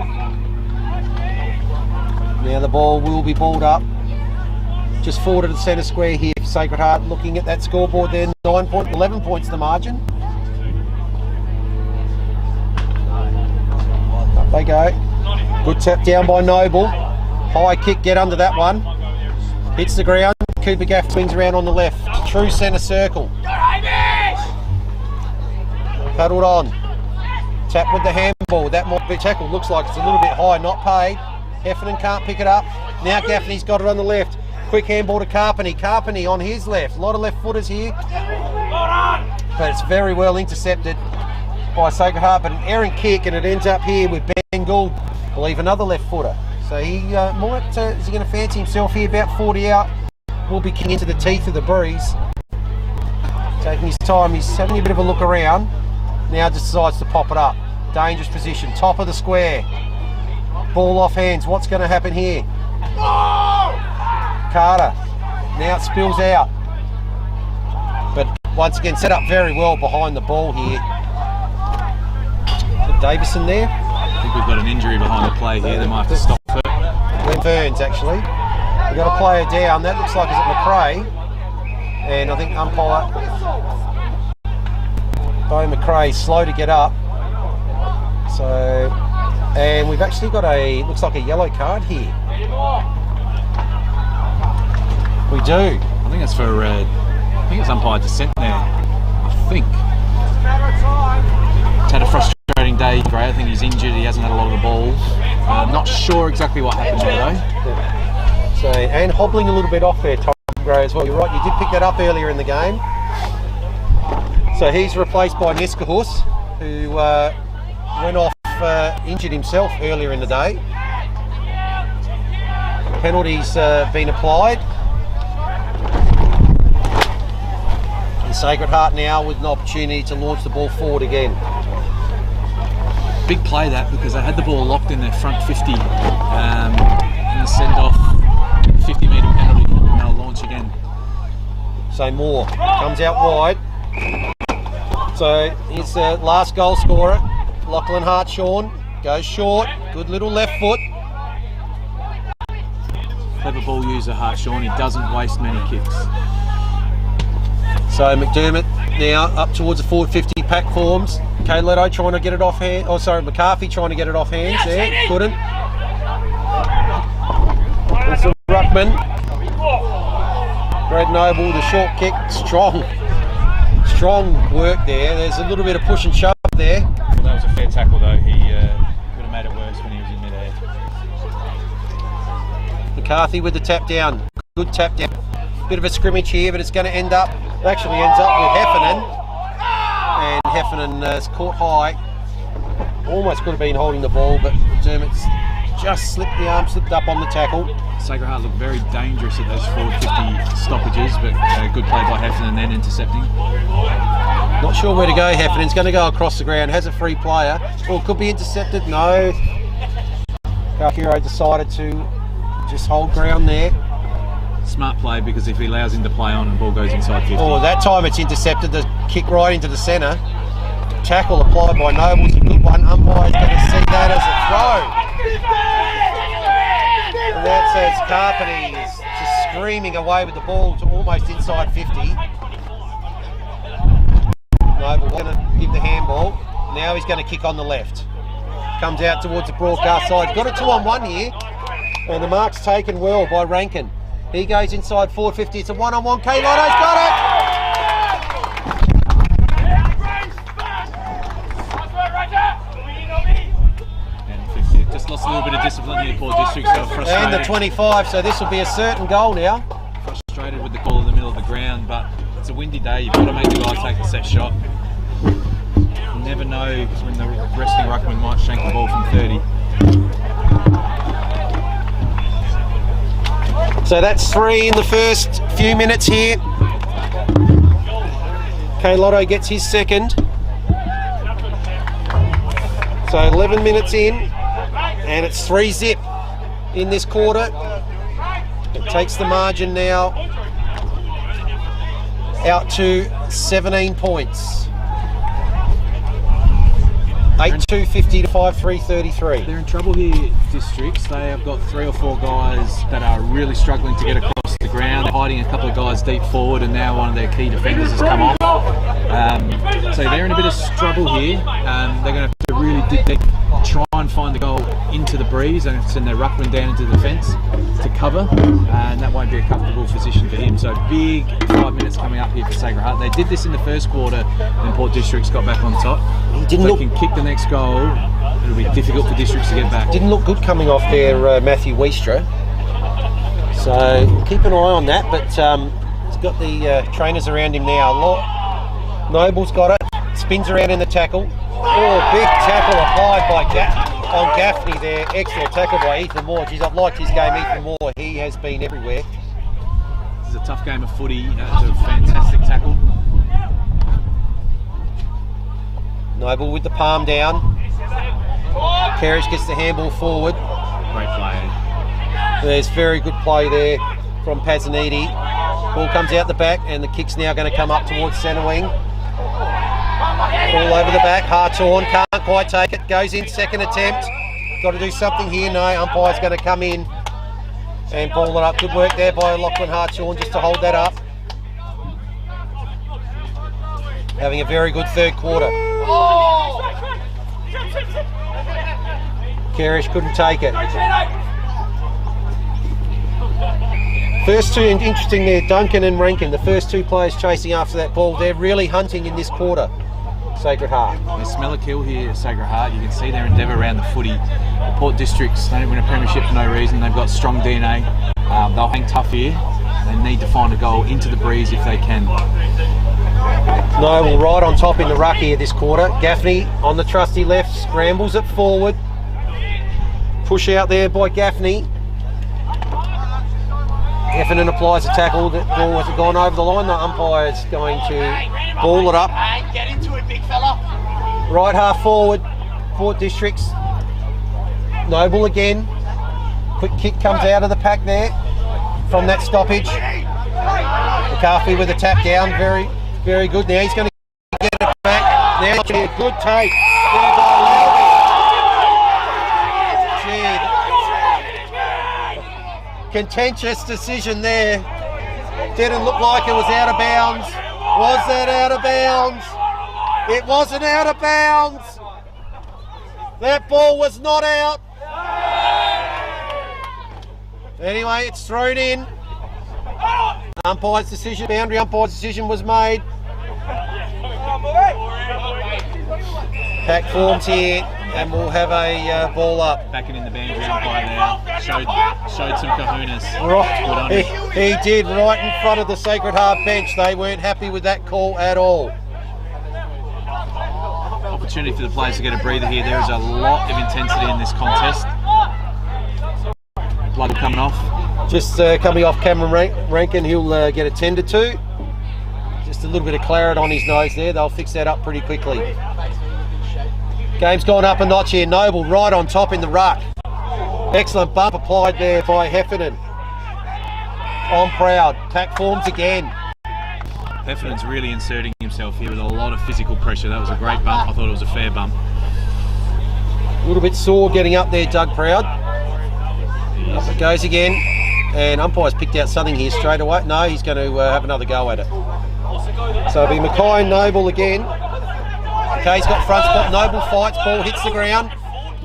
Speaker 1: Now the ball will be balled up. Just forward of the centre square here for Sacred Heart. Looking at that scoreboard there, 11 points the margin. Up they go. Good tap down by Noble. High kick, get under that one. Hits the ground. Cooper Gaff swings around on the left. True centre circle. Paddled on. Tap with the handball. That might be tackle. Looks like it's a little bit high, not paid. Heffernan can't pick it up. Now Gaffney's got it on the left. Quick handball to Carpeney. Carpeney on his left. A lot of left footers here. But it's very well intercepted by Sacred Heart. But an errant kick, and it ends up here with Ben Gould. I believe another left footer. So he might, is he going to fancy himself here? About 40 out. Will be kicking into the teeth of the breeze. Taking his time. He's having a bit of a look around. Now just decides to pop it up. Dangerous position. Top of the square. Ball off hands. What's going to happen here? Carter. Now it spills out. But once again, set up very well behind the ball here. Davison there.
Speaker 2: I think we've got an injury behind the play here. They might have to stop it.
Speaker 1: Glenn Burns, actually. We've got a player down. That looks like is it McRae. And I think umpire Bo McRae slow to get up. So, and we've actually got looks like a yellow card here. We do.
Speaker 2: I think it's for, I think it's umpire dissent there. I think. He's had a frustrating day, Gray. I think he's injured. He hasn't had a lot of the ball. Not sure exactly what happened there, though.
Speaker 1: So, and hobbling a little bit off there, Tom Gray, as well. You're right, you did pick that up earlier in the game. So he's replaced by Niskahus, who went off injured himself earlier in the day. Penalty's been applied. And Sacred Heart now with an opportunity to launch the ball forward again.
Speaker 2: Big play that, because they had the ball locked in their front 50 in the send-off 50-metre penalty, and they'll launch again.
Speaker 1: So Moore comes out wide. So he's the last goal scorer, Lachlan Hartshawn, goes short, good little left foot.
Speaker 2: Clever ball user Hartshawn, he doesn't waste many kicks.
Speaker 1: So McDermott now up towards the forward 50, pack forms. Leto trying to get it off hand. Oh, sorry, McCarthy trying to get it off hands there. Couldn't. It's a ruckman. Brad Noble, the short kick, strong work there. There's a little bit of push and shove there.
Speaker 2: Well, that was a fair tackle though. He could have made it worse when he was in mid-air.
Speaker 1: McCarthy with the tap down. Good tap down. Bit of a scrimmage here, but it's going to end up, it actually ends up with Heffernan. And Heffernan is caught high. Almost could have been holding the ball, but McDermott's just slipped up on the tackle.
Speaker 2: Sacred Heart looked very dangerous at those 450 stoppages, but good play by Heffernan then intercepting.
Speaker 1: Not sure where to go, Heffernan's going to go across the ground, has a free player. Well, could be intercepted, no. Kakiro decided to just hold ground there.
Speaker 2: Smart play, because if he allows him to play on and the ball goes inside 50.
Speaker 1: Oh, that time it's intercepted, the kick right into the centre. Tackle applied by Noble's a good one. Umpire's going to see that as a throw. And that says Carpeney is just screaming away with the ball to almost inside 50. Noble going to give the handball. Now he's going to kick on the left. Comes out towards the broadcast side. He's got a 2-on-1 here. And the mark's taken well by Rankin. He goes inside 450. It's a 1-on-1. K-Lotto's got it!
Speaker 2: Just lost a little bit of discipline here, Port District, so frustrated.
Speaker 1: And the 25, so this will be a certain goal now.
Speaker 2: Frustrated with the ball in the middle of the ground, but it's a windy day. You've got to make the guy take the set shot. You never know when the resting ruckman might shank the ball from 30.
Speaker 1: So that's 3 in the first few minutes here. Okay, Lotto gets his second. So 11 minutes in, and it's 3-0 in this quarter. It takes the margin now out to 17 points. 8-2-50 to 5-3-33.
Speaker 2: They're in trouble here, Districts. They have got 3 or 4 guys that are really struggling to get across the ground. They're hiding a couple of guys deep forward, and now one of their key defenders has come off. So they're in a bit of trouble here. They're going to have to really dig deep, try and find the goal into the breeze. They're going to have to send their ruckman down into the fence to cover, and that won't be a comfortable position for him. So big 5 minutes coming up here for Sacred Heart. They did this in the first quarter, and Port Districts got back on top.
Speaker 1: He didn't
Speaker 2: If they can kick the next goal, it'll be difficult for Districts to get back.
Speaker 1: Didn't look good coming off there, Matthew Wiestra. So keep an eye on that, but he's got the trainers around him now. Noble's got it, spins around in the tackle. Oh, big tackle applied by on Gaffney there. Excellent tackle by Ethan Moore. Geez, I've liked his game, Ethan Moore. He has been everywhere.
Speaker 2: This is a tough game of footy. That was a fantastic tackle.
Speaker 1: Noble with the palm down. Kerridge gets the handball forward.
Speaker 2: Great play.
Speaker 1: There's very good play there from Pazzaniti. Ball comes out the back, and the kick's now going to come up towards centre wing. Ball over the back, Hartorn can't quite take it, goes in, second attempt. Got to do something here, no, umpire's going to come in and ball it up. Good work there by Lachlan Hartorn just to hold that up. Having a very good third quarter. Kerridge couldn't take it. First two, interesting there, Duncan and Rankin, the first 2 players chasing after that ball. They're really hunting in this quarter, Sacred Heart.
Speaker 2: They smell a kill here at Sacred Heart. You can see their endeavour around the footy. The Port Districts, they don't win a premiership for no reason. They've got strong DNA. They'll hang tough here. They need to find a goal into the breeze if they can.
Speaker 1: Noble right on top in the ruck here this quarter. Gaffney on the trusty left, scrambles it forward. Push out there by Gaffney. Heffernan applies a tackle. That ball hasn't gone over the line. The umpire's going to ball it up.
Speaker 5: Get into it, big fella.
Speaker 1: Right half forward, Port Districts. Noble again. Quick kick comes out of the pack there from that stoppage. McCarthy with a tap down. Very, very good. Now he's going to get it back. Now it's going to be a good take. Contentious decision there. Didn't look like it was out of bounds. Was that out of bounds? It wasn't out of bounds. That ball was not out. Anyway, it's thrown in. Umpire's decision, boundary umpire's decision was made. Pack forms here, and we'll have a ball up.
Speaker 2: Backing in the boundary umpire there. Showed some kahunas.
Speaker 1: Right, he did right in front of the Sacred Heart bench. They weren't happy with that call at all.
Speaker 2: Opportunity for the players to get a breather here. There is a lot of intensity in this contest. Blood coming off.
Speaker 1: Just coming off Cameron Rankin, he'll get attended to. Just a little bit of claret on his nose there. They'll fix that up pretty quickly. Game's gone up a notch here. Noble right on top in the ruck. Excellent bump applied there by Heffernan. On Proud. Pack forms again.
Speaker 2: Heffernan's really inserting himself here with a lot of physical pressure. That was a great bump. I thought it was a fair bump.
Speaker 1: A little bit sore getting up there, Doug Proud. Up it goes again. And umpire's picked out something here straight away. No, he's going to have another go at it. So it'll be Mackay and Noble again. Okay, he's got front spot. Noble fights, ball hits the ground.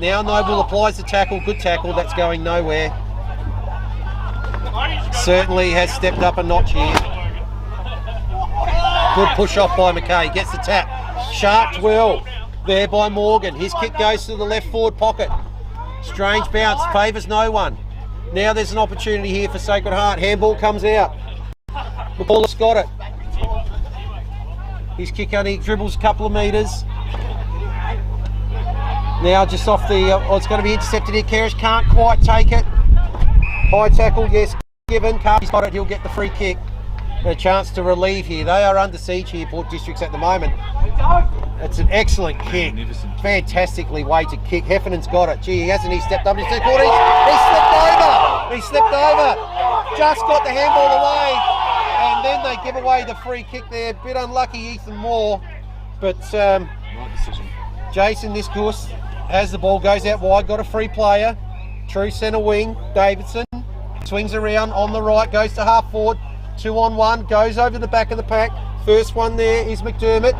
Speaker 1: Now Noble applies the tackle. Good tackle, that's going nowhere. Certainly has stepped up a notch here. Good push off by Mackay, gets the tap. Sharp will there by Morgan. His kick goes to the left forward pocket. Strange bounce, favours no one. Now there's an opportunity here for Sacred Heart. Handball comes out. McCullough's got it. His kick only dribbles a couple of metres. Now just off the, it's going to be intercepted here. Kerridge can't quite take it. High tackle, yes, given. Carby's got it, he'll get the free kick. a chance to relieve here. They are under siege here, Port Districts, at the moment. It's an excellent kick.
Speaker 2: Magnificent.
Speaker 1: Fantastically weighted kick. Heffernan's got it. Gee, he stepped up into the quarter. He slipped over. He slipped over. Just got the handball away. And then they give away the free kick there. Bit unlucky, Ethan Moore. But
Speaker 2: Right decision.
Speaker 1: Jason Niskus has the ball, goes out wide, got a free player. True centre wing, Davidson. Swings around on the right, goes to half forward. 2-on-1, goes over the back of the pack. First one there is McDermott.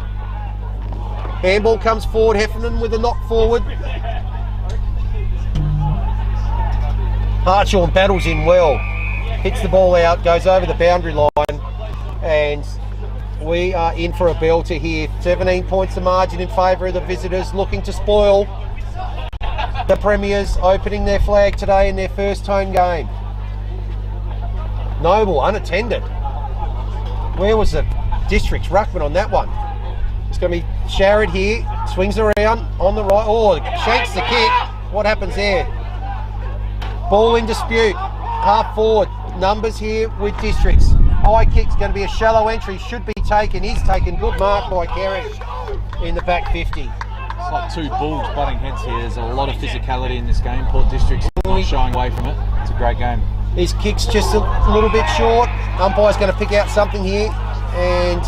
Speaker 1: Handball comes forward, Heffernan with a knock forward. Hartshorn battles in well. Hits the ball out, goes over the boundary line. And we are in for a belter here. 17 points of margin in favour of the visitors, looking to spoil the Premiers, opening their flag today in their first home game. Noble unattended. Where was the District's ruckman on that one? It's going to be Sharrod here, swings around on the right. Oh, shanks the kick. What happens there? Ball in dispute. Half forward. Numbers here with Districts. High kick's going to be a shallow entry. Should be taken. Is taken. Good mark by Kerrish in the back 50.
Speaker 2: It's like two bulls butting heads here. There's a lot of physicality in this game. Port District's not shying away from it. It's a great game.
Speaker 1: His kick's just a little bit short. Umpire's going to pick out something here. And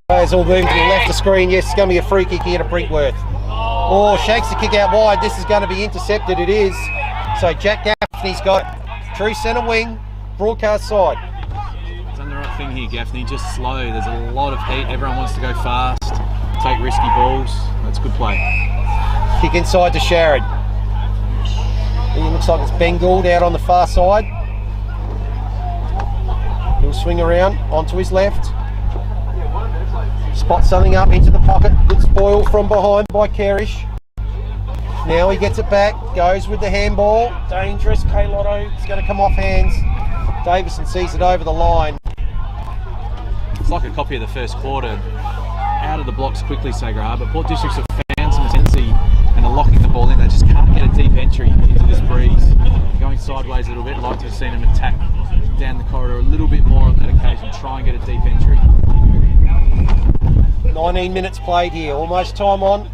Speaker 1: players all moving to the left of the screen. Yes, it's going to be a free kick here to Brinkworth. Oh, shanks the kick out wide. This is going to be intercepted. It is. So Jack Gaffney's got it. True centre wing, broadcast side.
Speaker 2: He's done the right thing here, Gaffney. Just slow. There's a lot of heat. Everyone wants to go fast, take risky balls. That's good play.
Speaker 1: Kick inside to Sharrod. It looks like it's Ben Gould out on the far side. He'll swing around onto his left. Spot something up into the pocket. Good spoil from behind by Kerrish. Now he gets it back. Goes with the handball. Dangerous. K Lotto is going to come off hands. Davison sees it over the line.
Speaker 2: It's like a copy of the first quarter. Out of the blocks quickly, Sacred Heart, but Port Districts have found some tendency and are locking the ball in. They just can't get a deep entry into this breeze. Going sideways a little bit. Like to have seen them attack down the corridor a little bit more on that occasion. Try and get a deep entry.
Speaker 1: 19 minutes played here. Almost time on.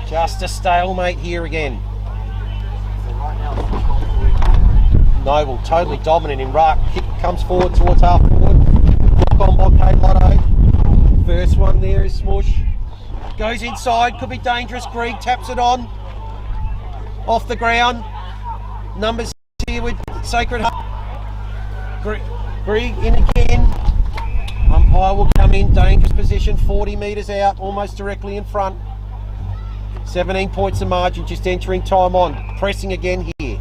Speaker 1: Just a stalemate here again. Noble totally dominant in ruck. Kick comes forward towards half forward. Knock on by K Lotto. First one there is Smush. Goes inside, could be dangerous. Grieg taps it on. Off the ground. Numbers here with Sacred Heart. Grieg in again. Umpire will come in. Dangerous position. 40 metres out. Almost directly in front. 17 points of margin. Just entering time on. Pressing again here.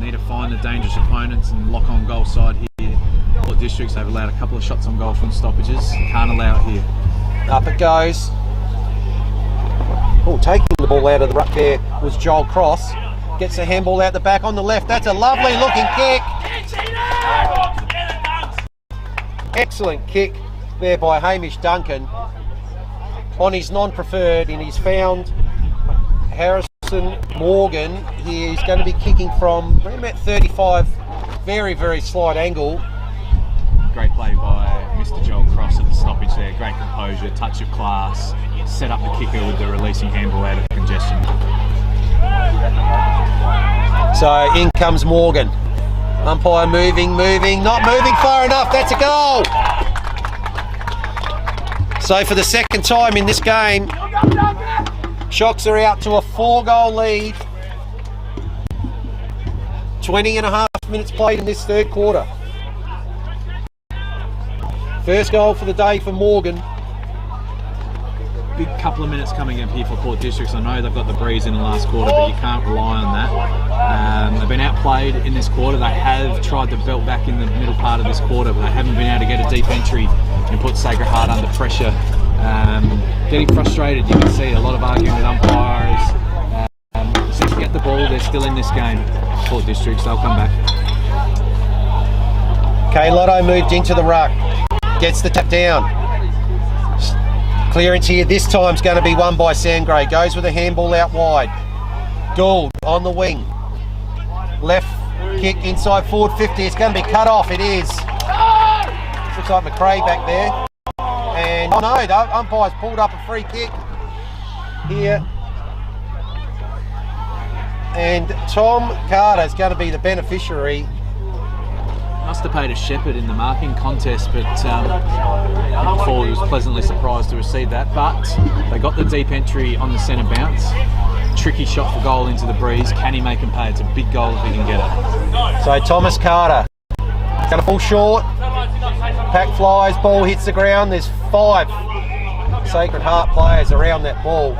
Speaker 2: Need to find the dangerous opponents and lock on goal side here. Port Districts, they've allowed a couple of shots on goal from stoppages. Can't allow it here.
Speaker 1: Up it goes. Oh, taking the ball out of the ruck there was Joel Cross. Gets the handball out the back on the left. That's a lovely looking kick. Excellent kick there by Hamish Duncan. On his non-preferred, and he's found Harrison Morgan. He's going to be kicking from around about 35. Very, very slight angle.
Speaker 2: Great play by Mr. Joel Cross at the stoppage there. Great composure, touch of class. Set up the kicker with the releasing handball out of congestion.
Speaker 1: So in comes Morgan. Umpire moving, not moving far enough. That's a goal. So for the second time in this game, Shocks are out to a 4-goal lead. 20 and a half minutes played in this third quarter. First goal for the day for Morgan.
Speaker 2: Big couple of minutes coming up here for Port Districts. I know they've got the breeze in the last quarter, but you can't rely on that. They've been outplayed in this quarter. They have tried to belt back in the middle part of this quarter, but they haven't been able to get a deep entry and put Sacred Heart under pressure. Getting frustrated, you can see a lot of arguing with umpires. Since they get the ball, they're still in this game. Port Districts, they'll come back.
Speaker 1: K Lotto moved into the ruck. Gets the tap down. Clearance here this time's going to be won by Sangray. Goes with a handball out wide. Gould on the wing. Left Kick inside forward 50. It's going to be cut off. It is. Looks like McRae back there. And oh no, the umpire's pulled up a free kick here. And Tom Carter is going to be the beneficiary.
Speaker 2: Must have paid a shepherd in the marking contest, but Foley was pleasantly surprised to receive that. But they got the deep entry on the centre bounce. Tricky shot for goal into the breeze. Can he make him pay? It's a big goal if he can get it.
Speaker 1: So Thomas Carter going to fall short. Pack flies, ball hits the ground. There's 5 Sacred Heart players around that ball.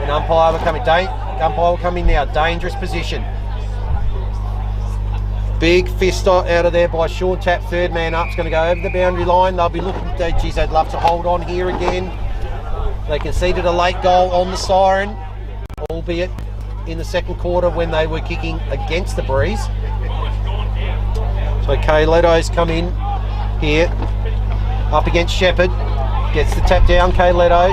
Speaker 1: And umpire will come in now. Dangerous position. Big fist out of there by Sean Tapp. Third man up's going to go over the boundary line. They'll be looking, geez, they'd love to hold on here again. They conceded a late goal on the siren, albeit in the second quarter when they were kicking against the breeze. So Kay Leto's come in here, up against Shepherd. Gets the tap down, Kay Leto.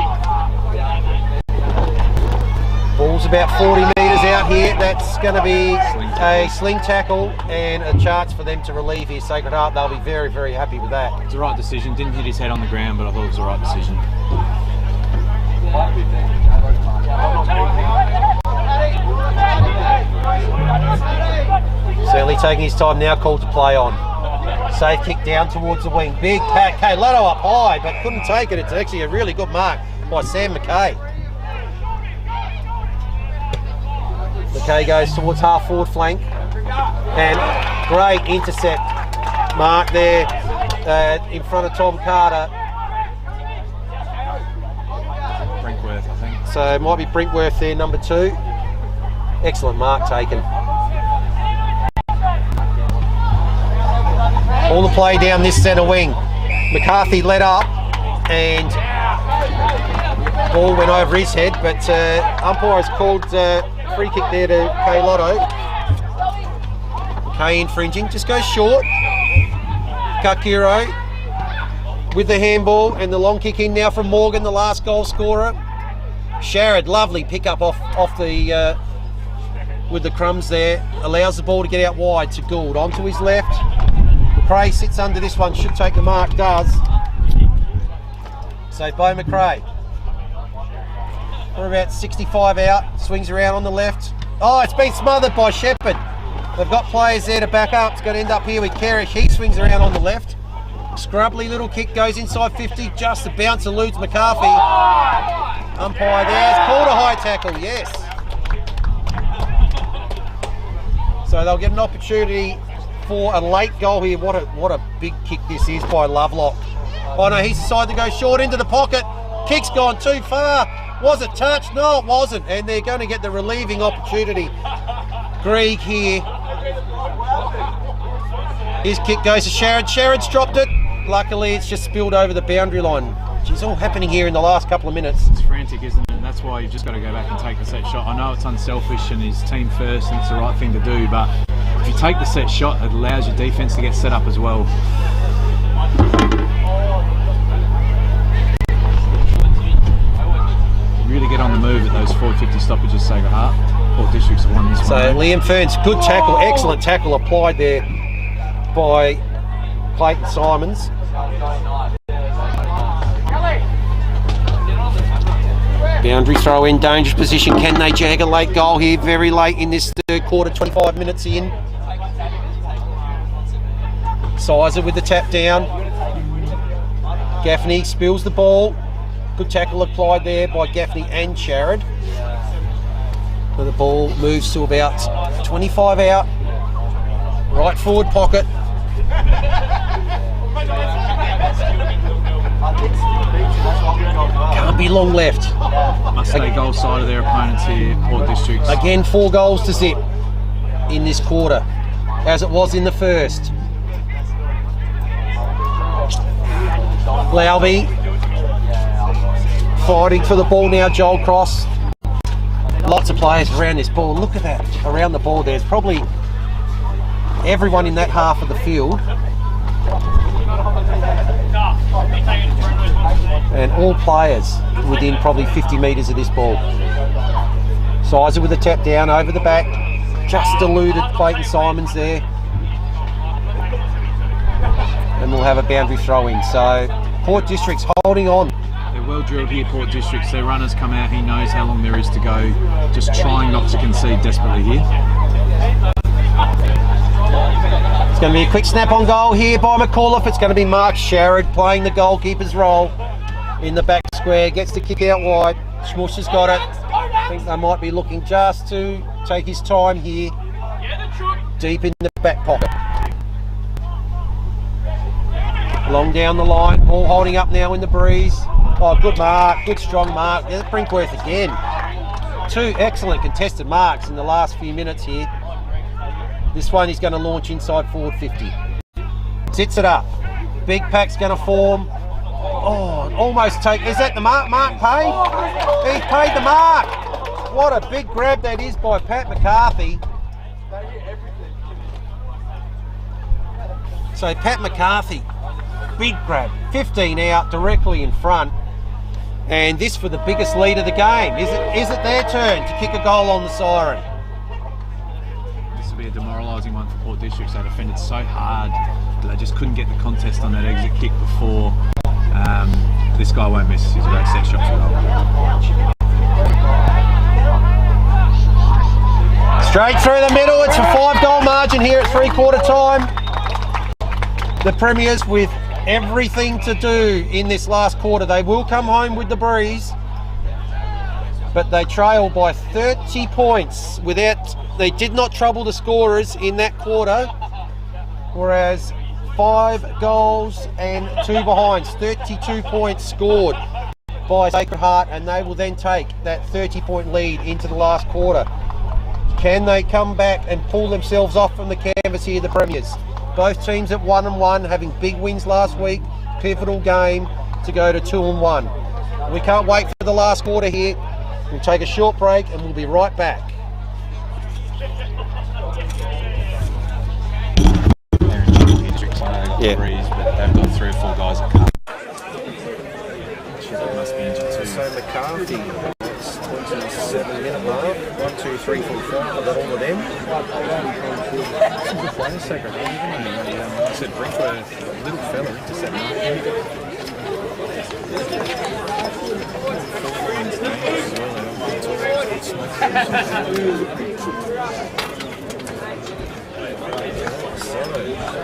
Speaker 1: Ball's about 40 metres out here. That's going to be a sling tackle and a chance for them to relieve here. Sacred Heart, they'll be very, very happy with that.
Speaker 2: It's the right decision. Didn't hit his head on the ground, but I thought it was the right decision.
Speaker 1: Certainly taking his time now, called to play on. Safe kick down towards the wing. Big pack. Kay Leto up high, but couldn't take it. It's actually a really good mark by Sam McKay. McKay goes towards half forward flank. And great intercept mark there in front of Tom Carter.
Speaker 2: Brinkworth, I think.
Speaker 1: So it might be Brinkworth there, number 2. Excellent mark taken. All the play down this centre wing. McCarthy led up and ball went over his head, but umpire's called free kick there to Kay Lotto. Kay infringing, just goes short. Kakiro with the handball and the long kick in now from Morgan, the last goal scorer. Sharrod, lovely pick up off the with the crumbs there, allows the ball to get out wide to Gould onto his left. McRae sits under this one, should take the mark, does. So Bo McRae. We're about 65 out, swings around on the left. Oh, it's been smothered by Shepherd. They've got players there to back up. It's going to end up here with Kerrish. He swings around on the left. Scrubbly little kick goes inside 50, just the bounce eludes McCarthy. Umpire there, it's called a high tackle, yes. So they'll get an opportunity for a late goal here. What a big kick this is by Lovelock. Oh no, he's decided to go short into the pocket. Kick's gone too far. Was it touched? No, it wasn't. And they're going to get the relieving opportunity. Grieg here. His kick goes to Sharrod. Sharrod's dropped it. Luckily, it's just spilled over the boundary line. It's all happening here in the last couple of minutes.
Speaker 2: It's frantic, isn't it? And that's why you've just got to go back and take the set shot. I know it's unselfish and his team first and it's the right thing to do, but if you take the set shot, it allows your defence to get set up as well. Really get on the move at those 450 stoppages, Sacred Heart. Port Districts have won this one.
Speaker 1: So Liam Ferns, good tackle, excellent tackle applied there by Clayton Simons. Boundary throw in, dangerous position. Can they jag a late goal here? Very late in this third quarter, 25 minutes in. Sizer with the tap down. Gaffney spills the ball. Good tackle applied there by Gaffney and Sharrod. So the ball moves to about 25 out. Right forward pocket. Can't be long left.
Speaker 2: Must stay goal side of their opponents here, Port Districts.
Speaker 1: Again, 4 goals to zip in this quarter, as it was in the first. Laube fighting for the ball now, Joel Cross. Lots of players around this ball. Look at that, around the ball. There's probably everyone in that half of the field. And all players within probably 50 metres of this ball. Sizer with a tap down over the back. just eluded Clayton Simons there. And we'll have a boundary throw in. So Port District's holding on.
Speaker 2: They're well drilled here, Port Districts. Their runners come out, he knows how long there is to go. Just trying not to concede desperately here.
Speaker 1: It's going to be a quick snap on goal here by McAuliffe. It's going to be Mark Sherrod playing the goalkeeper's role in the back square. Gets the kick out wide. Schmush has got it. I think they might be looking just to take his time here. Deep in the back pocket. Long down the line. Ball holding up now in the breeze. Oh, good mark. Good strong mark. Yeah, Brinkworth again. Two excellent contested marks in the last few minutes here. This one he's going to launch inside forward 50. Sits it up. Big pack's going to form. Oh, almost take. Is that the mark? Mark paid? He's paid the mark. What a big grab that is by Pat McCarthy. So Pat McCarthy, big grab. 15 out, directly in front. And this for the biggest lead of the game. Is it their turn to kick a goal on the siren?
Speaker 2: This will be a demoralising one for Port Districts. They defended so hard that they just couldn't get the contest on that exit kick before. This guy won't miss. He's a great set shot for goal.
Speaker 1: Straight through the middle. It's a 5-goal margin here at 3/4 time. The Premiers with everything to do in this last quarter. They will come home with the breeze, but they trail by 30 points they did not trouble the scorers in that quarter, whereas 5 goals and 2 behinds, 32 points scored by Sacred Heart, and they will then take that 30-point lead into the last quarter. Can they come back and pull themselves off from the canvas here, the Premiers? Both teams at 1-1, having big wins last week. Pivotal game to go to 2-1. We can't wait for the last quarter here. We'll take a short break and we'll be right back.
Speaker 2: Yeah. Breeze, but they've got 3 or 4 guys that can't. Must be injured too.
Speaker 1: So McCarthy, it's 27-minute mark. 1, 2, 3, 4, 5. I've got all of them.
Speaker 3: Some good players, Sacred Heart. I said Brinkworth, little fella, intercept mark.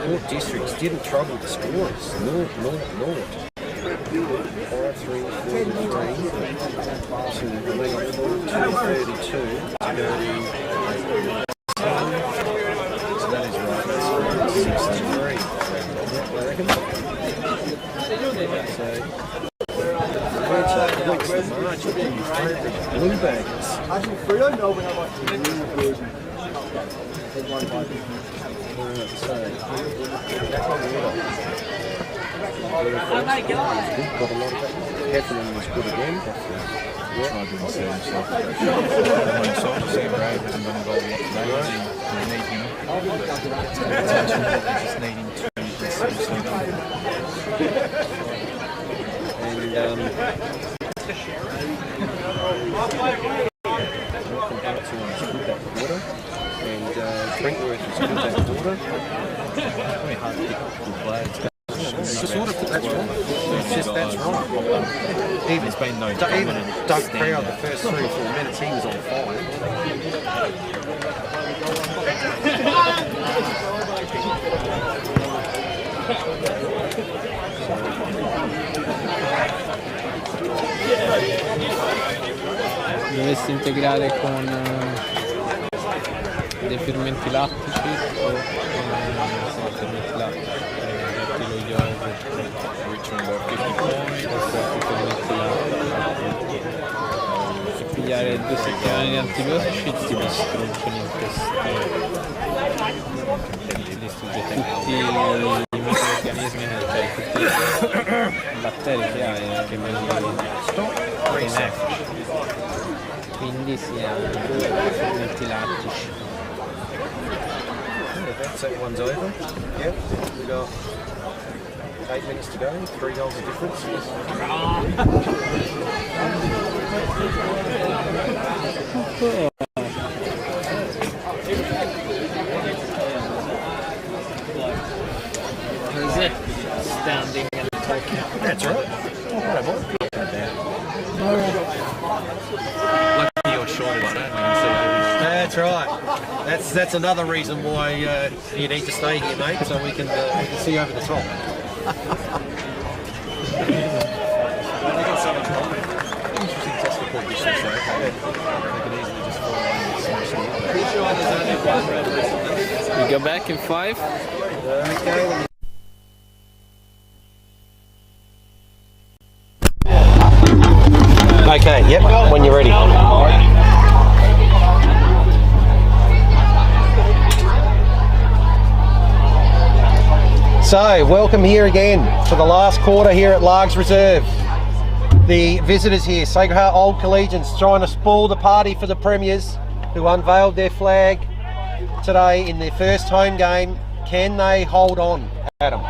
Speaker 1: Port Districts didn't trouble the scorers. Naught. 5, 3, 4, 15. So they got 42 to go to. So that is right. That's 63. I reckon. So what's the margin for your favourite blue baggers?
Speaker 5: Actually, Freo know when I like to
Speaker 1: So that one got a lot of that. Heffernan was good again.
Speaker 3: Tried to insert himself. Sam Brave hasn't got involved yet today. They need him. Attention, they just need him to insert himself.
Speaker 1: And Brinkworth is good that quarter.
Speaker 3: Very hard to pick good players.
Speaker 1: That's wrong. It's just that's wrong. Even
Speaker 3: There's been no
Speaker 1: Doug
Speaker 3: dominant
Speaker 1: Proud, the first 3 or 4 minutes, he was on fire.
Speaker 4: Dovessi integrare con dei fermenti lattici o fermenti lattici, lo yogurt,
Speaker 3: Richmond got 50 points.
Speaker 4: fermenti lattici, e pigliare 2 settimane di antibiotici ti distruggono l'intestino, tutti i microrganismi, cioè tutti i batteri che hai che vengono benefici. Quindi si hanno fermenti lattici.
Speaker 1: That one's over. Yep, we got 8 minutes to go. 3 goals of difference.
Speaker 4: like standing and talking.
Speaker 1: That's right.
Speaker 2: Lucky you're shorter like that.
Speaker 1: That's right. That's another reason why you need to stay here, mate, so we can see over the top.
Speaker 3: Interesting test for Port District, though. They could easily just fall and smash it.
Speaker 4: We go back in 5.
Speaker 1: Okay. Okay, yep, when you're ready. So, welcome here again for the last quarter here at Largs Reserve. The visitors here, Sacred Heart Old Collegians, trying to spoil the party for the Premiers, who unveiled their flag today in their first home game. Can they hold on, Adam?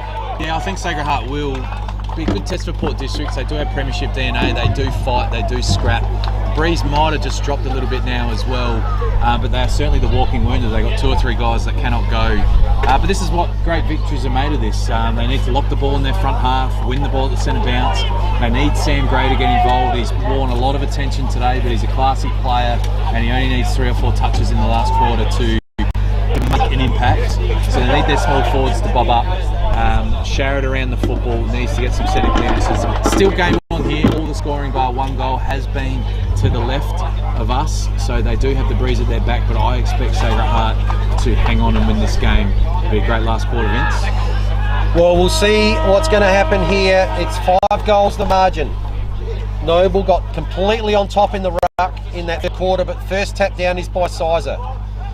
Speaker 2: Yeah, I think Sacred Heart will be a good test for Port Districts. They do have premiership DNA, they do fight, they do scrap. Breeze might have just dropped a little bit now as well, but they are certainly the walking wounded. They've got 2 or 3 guys that cannot go. But this is what great victories are made of this. They need to lock the ball in their front half, win the ball at the centre bounce. They need Sam Gray to get involved. He's worn a lot of attention today, but he's a classy player and he only needs 3 or 4 touches in the last quarter to make an impact. So they need their small forwards to bob up. Sharrett around the football, needs to get some set of clearances. Still game on here, all the scoring by 1 goal has been to the left of us, so they do have the breeze at their back, but I expect Sacred Heart to hang on and win this game. It'll be a great last quarter, Vince.
Speaker 1: Well, we'll see what's going to happen here. It's 5 goals the margin. Noble got completely on top in the ruck in that third quarter, but first tap down is by Sizer.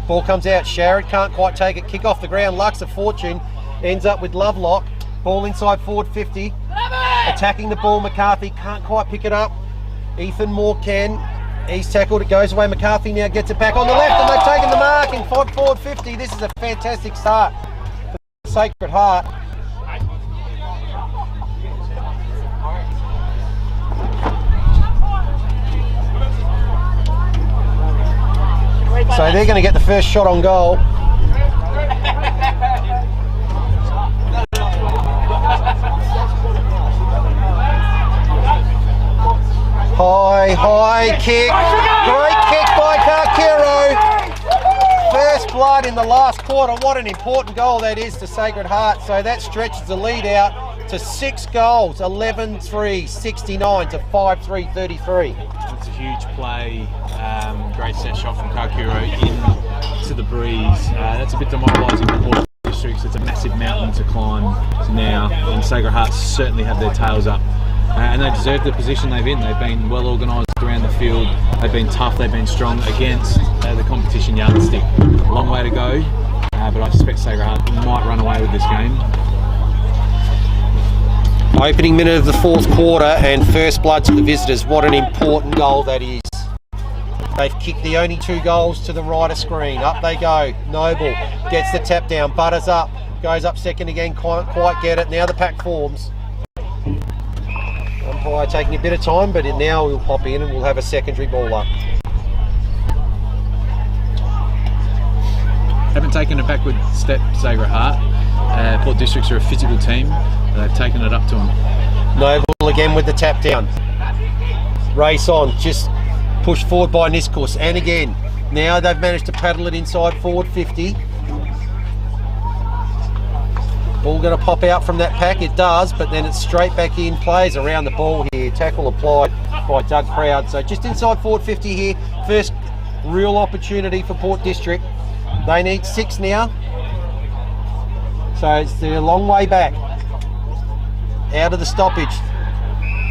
Speaker 1: Ball comes out, Sharrett can't quite take it, kick off the ground, Lux of Fortune, ends up with Lovelock, ball inside forward 50, attacking the ball, McCarthy can't quite pick it up, Ethan Moore can, he's tackled, it goes away, McCarthy now gets it back on the left and they've taken the mark in forward 50. This is a fantastic start for Sacred Heart. So they're going to get the first shot on goal. High kick. Great kick by Carquero. First blood in the last quarter. What an important goal that is to Sacred Heart. So that stretches the lead out to 6 goals. 11-3, 69 to 5-3-33.
Speaker 2: It's a huge play. Great set shot from Carquero into the breeze. That's a bit demoralising for Port Districts. It's a massive mountain to climb now, and Sacred Heart certainly have their tails up. And they deserve the position they've in. They've been well organised around the field. They've been tough. They've been strong against the competition yardstick. A long way to go, but I suspect Sacred Heart might run away with this game.
Speaker 1: Opening minute of the 4th quarter and first blood to the visitors. What an important goal that is. They've kicked the only 2 goals to the right of screen. Up they go. Noble gets the tap down. Butters up. Goes up second again. Can't quite get it. Now the pack forms. Umpire taking a bit of time, but now we'll pop in and we'll have a secondary ball up.
Speaker 2: Haven't taken a backward step, Sacred Heart. Port Districts are a physical team. They've taken it up to them.
Speaker 1: Noble again with the tap down. Race on. Just pushed forward by Niskus. And again, now they've managed to paddle it inside forward 50. Ball going to pop out from that pack. It does, but then it's straight back in. Players around the ball here. Tackle applied by Doug Proud. So just inside forward 50 here. First real opportunity for Port District. They need 6 now. So it's a long way back. Out of the stoppage.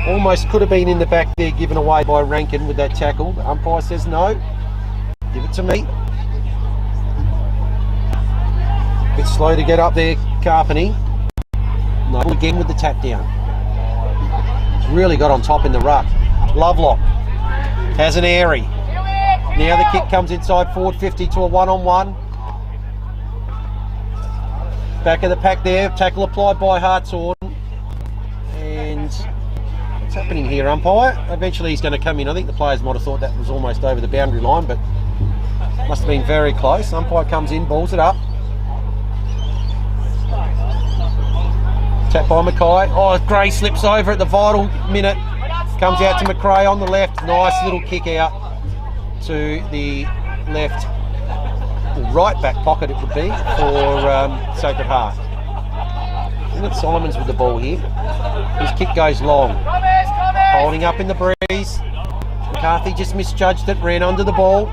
Speaker 1: Almost could have been in the back there, given away by Rankin with that tackle. The umpire says no. Give it to me. Bit slow to get up there, Carpenny. Noble again with the tap down. He's really got on top in the ruck. Lovelock has an airy. Now the kick comes inside forward 50 to a 1-on-1. Back of the pack there, tackle applied by Hartshorn. And what's happening here, umpire? Eventually he's going to come in. I think the players might have thought that was almost over the boundary line, but must have been very close. Umpire comes in, balls it up. Tap by Mackay. Oh, Gray slips over at the vital minute. Comes out to McRae on the left. Nice little kick out to the left, right back pocket it would be for Sacred Heart. Isn't it Simons with the ball here? His kick goes long. Holding up in the breeze. McCarthy just misjudged it, ran under the ball.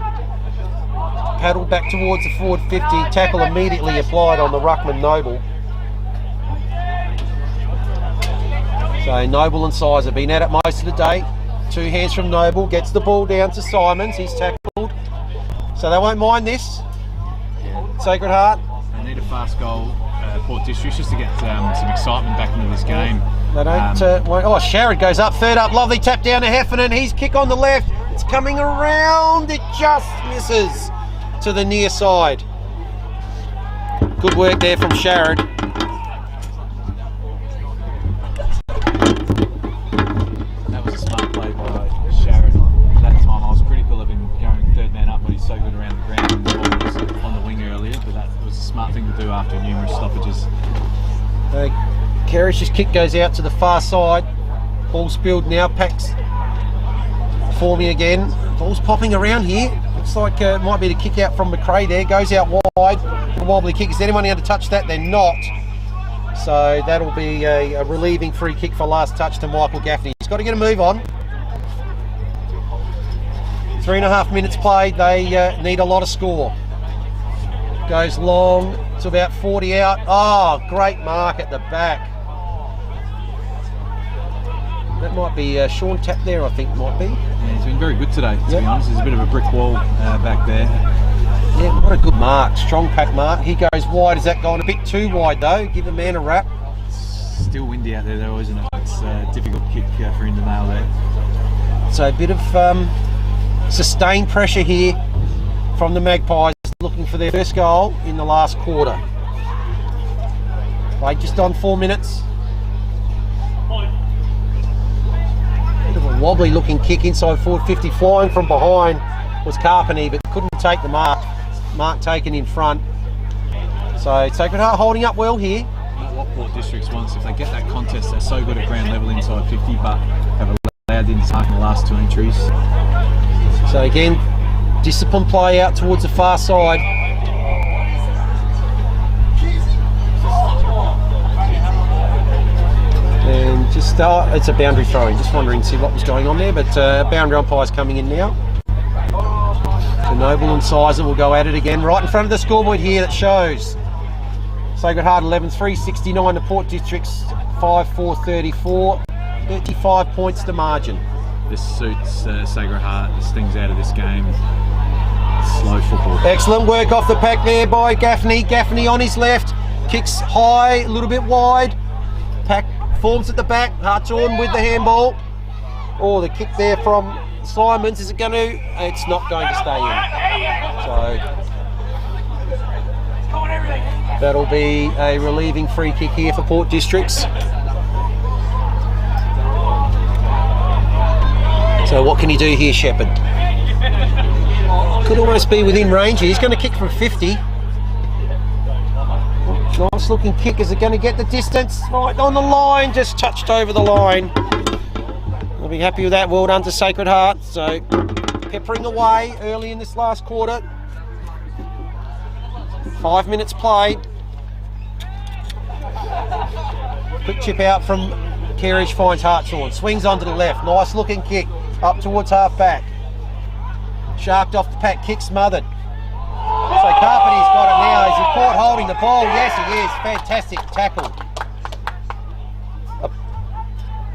Speaker 1: Paddled back towards the forward 50. Tackle immediately applied on the ruckman Noble. So Noble and Size have been at it most of the day. Two hands from Noble, gets the ball down to Simons. He's tackled. So they won't mind this. Sacred Heart.
Speaker 2: They need a fast goal, Port District, just to get some excitement back into this game.
Speaker 1: They don't. Sharrod goes up, third up, lovely tap down to Heffernan. He's kick on the left. It's coming around. It just misses to the near side. Good work there from Sharrod.
Speaker 2: That was a smart play by Sharrod. At that time, I was critical of him going third man up, but he's so good around the ground. And the ball was on the wing earlier, but that was a smart thing to do after numerous stoppages.
Speaker 1: Kerish's kick goes out to the far side. Ball spilled now. Packs forming again. Ball's popping around here. Looks like it might be the kick out from McRae there. Goes out wide. A wobbly kick. Is anyone going to touch that? They're not. So that'll be a relieving free kick for last touch to Michael Gaffney. He's got to get a move on. 3.5 minutes played. They need a lot of score. Goes long. It's about 40 out. Oh, great mark at the back. That might be Sean Tapp there, I think might be.
Speaker 2: Yeah, he's been very good today, to be honest. There's a bit of a brick wall back there.
Speaker 1: Yeah, what a good mark. Strong pack mark. He goes wide. Is that going a bit too wide though? Give the man a wrap.
Speaker 2: Still windy out there though, isn't it? It's a difficult kick for him to nail there.
Speaker 1: So a bit of sustained pressure here from the Magpies, looking for their first goal in the last quarter. Played just on 4 minutes. Bit of a wobbly looking kick inside forward 50, flying from behind was Carpeney, but couldn't take the mark. Mark taken in front. So Sacred Heart holding up well here.
Speaker 2: Not what Port Districts wants. If they get that contest, they're so good at ground level inside 50, but have allowed them to mark in the last two entries.
Speaker 1: So again, disciplined play out towards the far side. And just it's a boundary throwing. Just wondering to see what was going on there, but boundary umpire's coming in now. So Noble and Sizer will go at it again. Right in front of the scoreboard here that shows Sacred Heart 11-3-69 to Port Districts 5-4-34. 35 points to margin.
Speaker 2: This suits Sacred Heart. This thing's out of this game. Slow football.
Speaker 1: Excellent work off the pack there by Gaffney. Gaffney on his left. Kicks high, a little bit wide. Pack forms at the back. Hartshorn with the handball. Oh, the kick there from Simons. Is it going to? It's not going to stay in. So that'll be a relieving free kick here for Port Districts. So what can he do here, Shepherd? Could almost be within range. He's going to kick from 50. Nice looking kick. Is it going to get the distance? Right on the line. Just touched over the line. I'll be happy with that. Well done to Sacred Heart. So peppering away early in this last quarter. 5 minutes played. Quick chip out from Kerridge, finds Hartshorn. Swings onto the left. Nice looking kick up towards half back. Sharked off the pack, kick smothered. So Carpenter's got it now. Is he caught holding the ball? Yes, he is. Fantastic tackle.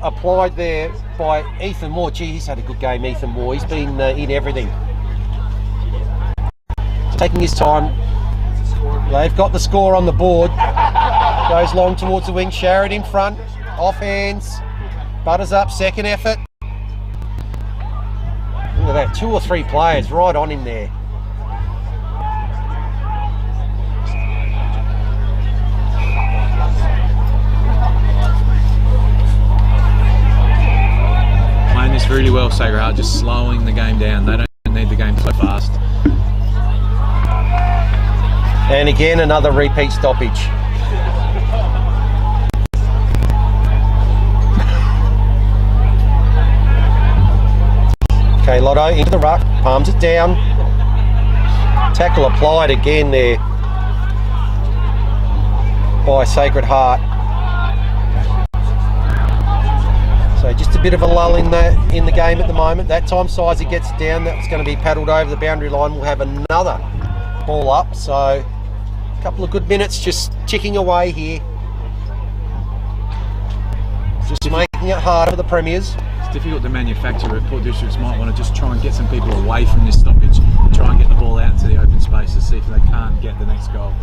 Speaker 1: Applied there by Ethan Moore. Gee, he's had a good game, Ethan Moore. He's been in everything. Taking his time. They've got the score on the board. Goes long towards the wing. Sharrod in front. Off hands. Butters up. Second effort. Look at that. 2 or 3 players right on him there.
Speaker 2: Playing this really well, Sacred Heart, just slowing the game down. They don't need the game so fast.
Speaker 1: And again, another repeat stoppage. Otto into the ruck, palms it down. Tackle applied again there by Sacred Heart. So just a bit of a lull in the game at the moment. That time Sizey gets down, that's going to be paddled over the boundary line. We'll have another ball up, so a couple of good minutes just ticking away here. Just making it harder for the Premiers.
Speaker 2: It's difficult to manufacture, but Port Districts might want to just try and get some people away from this stoppage, try and get the ball out into the open space to see if they can't get the next goal.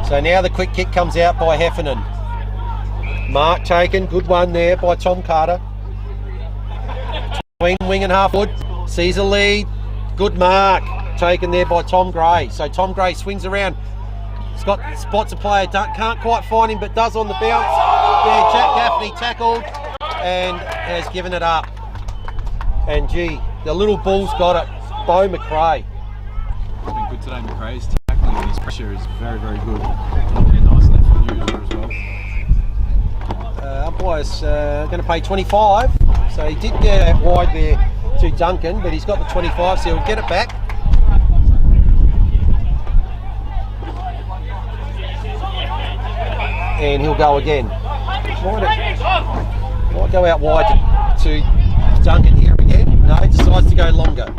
Speaker 1: So now the quick kick comes out by Heffernan. Mark taken, good one there by Tom Carter. Between wing and half wood, sees a lead. Good mark taken there by Tom Gray. So Tom Gray swings around. He's got spots a player, can't quite find him, but does on the bounce. Yeah, Jack Gaffney tackled and has given it up. And gee, the little bull's got it. Bo McRae.
Speaker 2: It's been good today, McRae's tackling and his pressure is very, very good. Really nice left for you as well.
Speaker 1: Umpire's going to pay 25, so he did get out wide there to Duncan, but he's got the 25, so he'll get it back. And he'll go again. Might go out wide to Duncan here again. No, he decides to go longer.